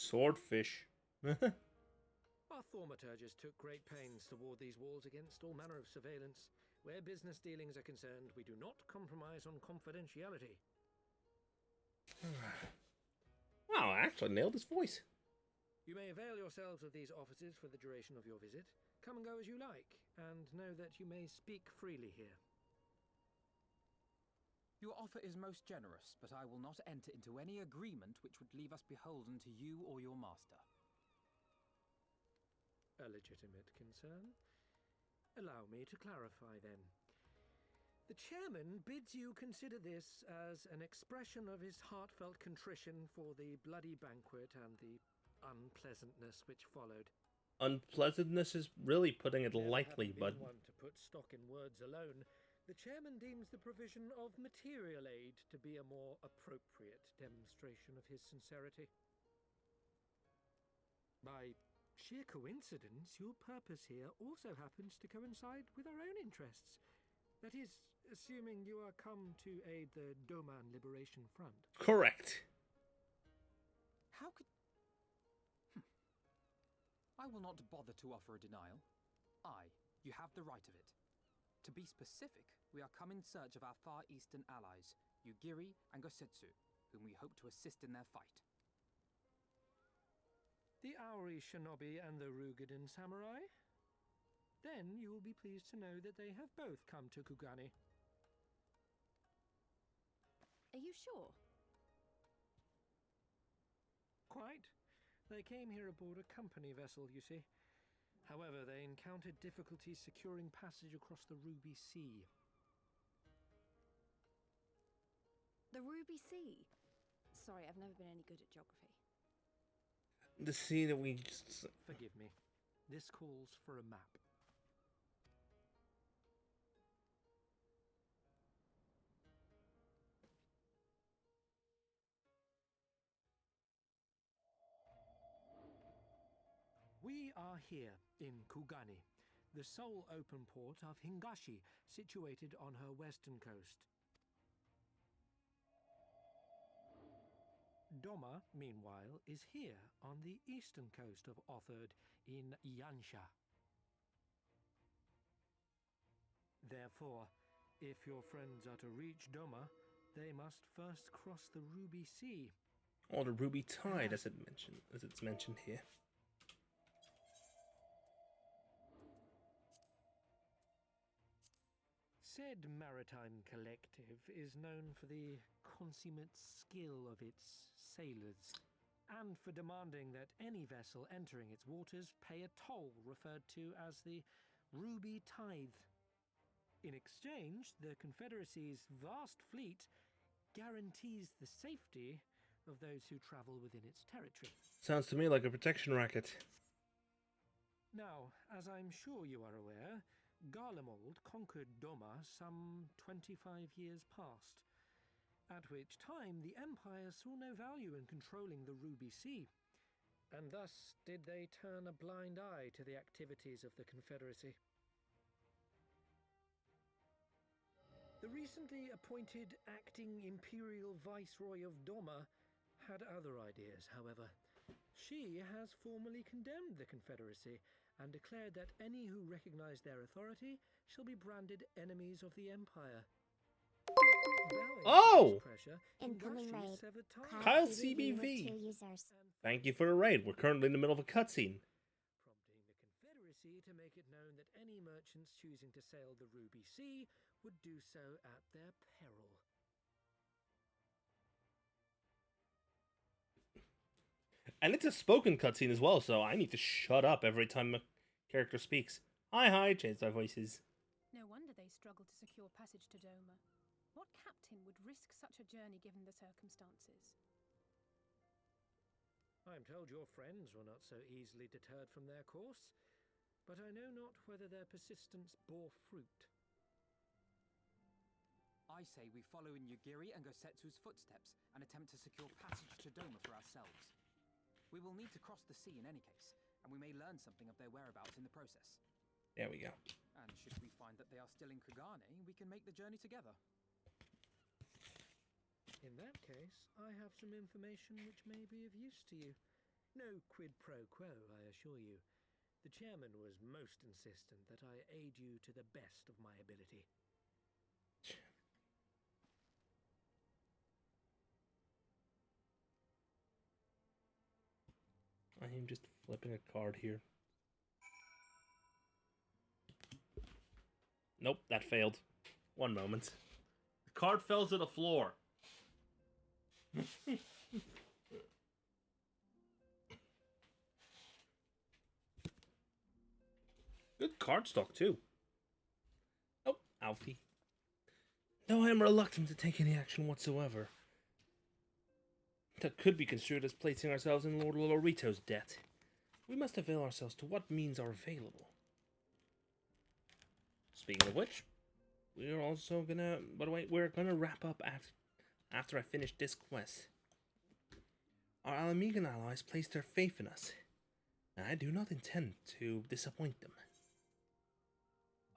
Swordfish. Our thaumaturgers took great pains to ward these walls against all manner of surveillance. Where business dealings are concerned, we do not compromise on confidentiality. Wow, I actually nailed his voice. You may avail yourselves of these offices for the duration of your visit. Come and go as you like, and know that you may speak freely here. Your offer is most generous, but I will not enter into any agreement which would leave us beholden to you or your master. A legitimate concern. Allow me to clarify then. The chairman bids you consider this as an expression of his heartfelt contrition for the bloody banquet and the unpleasantness which followed. Unpleasantness is really putting it lightly, but... One to put stock in words alone. The chairman deems the provision of material aid to be a more appropriate demonstration of his sincerity. By sheer coincidence, your purpose here also happens to coincide with our own interests. That is, assuming you are come to aid the Doman Liberation Front. Correct. How could... I will not bother to offer a denial. You have the right of it. To be specific, we are come in search of our Far Eastern allies, Yugiri and Gosetsu, whom we hope to assist in their fight. The Auri Shinobi and the Rhalgr Samurai? Then you will be pleased to know that they have both come to Kugane. Are you sure? Quite. They came here aboard a company vessel, you see. However, they encountered difficulties securing passage across the Ruby Sea. The Ruby Sea? Sorry, I've never been any good at geography. The sea that we just... Forgive me. This calls for a map. We are here in Kugane, the sole open port of Hingashi, situated on her western coast. Doma, meanwhile, is here on the eastern coast of Otherd in Yansha. Therefore, if your friends are to reach Doma, they must first cross the Ruby Sea. Or the Ruby Tide, as it's mentioned here. Said maritime collective is known for the consummate skill of its sailors, and for demanding that any vessel entering its waters pay a toll referred to as the Ruby Tithe. In exchange, the Confederacy's vast fleet guarantees the safety of those who travel within its territory. Sounds to me like a protection racket. Now, as I'm sure you are aware, Garlemald conquered Doma some 25 years past, at which time the Empire saw no value in controlling the Ruby Sea, and thus did they turn a blind eye to the activities of the Confederacy. The recently appointed acting Imperial Viceroy of Doma had other ideas, however. She has formally condemned the Confederacy and declared that any who recognize their authority shall be branded enemies of the Empire. Oh! Incoming raid. Kyle CBV. Thank you for the raid. We're currently in the middle of a cutscene. Prompting the Confederacy to make it known that any merchants choosing to sail the Ruby Sea would do so at their peril. And it's a spoken cutscene as well, so I need to shut up every time a character speaks. Hi, change their voices. No wonder they struggle to secure passage to Doma. What captain would risk such a journey given the circumstances? I'm told your friends were not so easily deterred from their course, but I know not whether their persistence bore fruit. I say we follow in Yugiri and go Setsu's footsteps and attempt to secure passage to Doma for ourselves. We will need to cross the sea in any case, and we may learn something of their whereabouts in the process. There we go. And should we find that they are still in Kugane, we can make the journey together. In that case, I have some information which may be of use to you. No quid pro quo, I assure you. The chairman was most insistent that I aid you to the best of my ability. I am just flipping a card here. Nope, that failed. One moment. The card fell to the floor. Good card stock, too. Oh, Alfie. Though I am reluctant to take any action whatsoever. That could be construed as placing ourselves in Lord Lorito's debt. We must avail ourselves to what means are available. Speaking of which, we're also gonna... By the way, we're gonna wrap up after I finish this quest. Our Alamigan allies placed their faith in us, and I do not intend to disappoint them.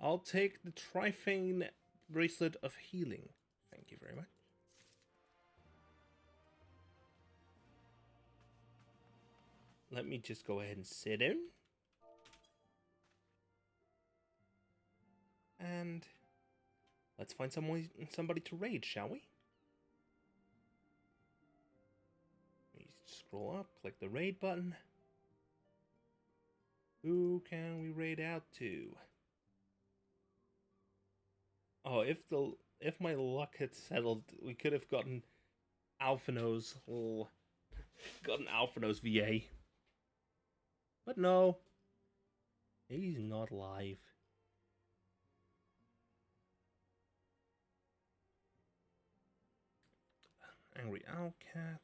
I'll take the Trifane Bracelet of Healing. Thank you very much. Let me just go ahead and sit in. And let's find somebody to raid, shall we? Scroll up, click the raid button. Who can we raid out to? Oh, if my luck had settled, we could have gotten Alphino's VA. But no. He's not alive. Angry owl cat.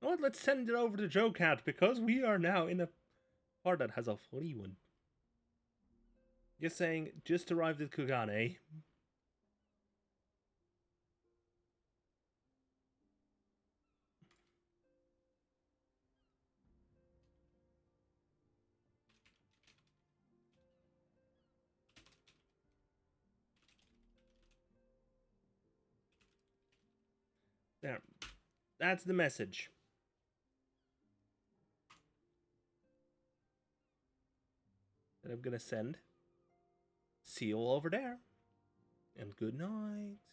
Well, let's send it over to Joe Cat because we are now in a part that has a funny one. You're saying just arrived at Kugane. There. That's the message. That I'm gonna send. See you all over there. And good night.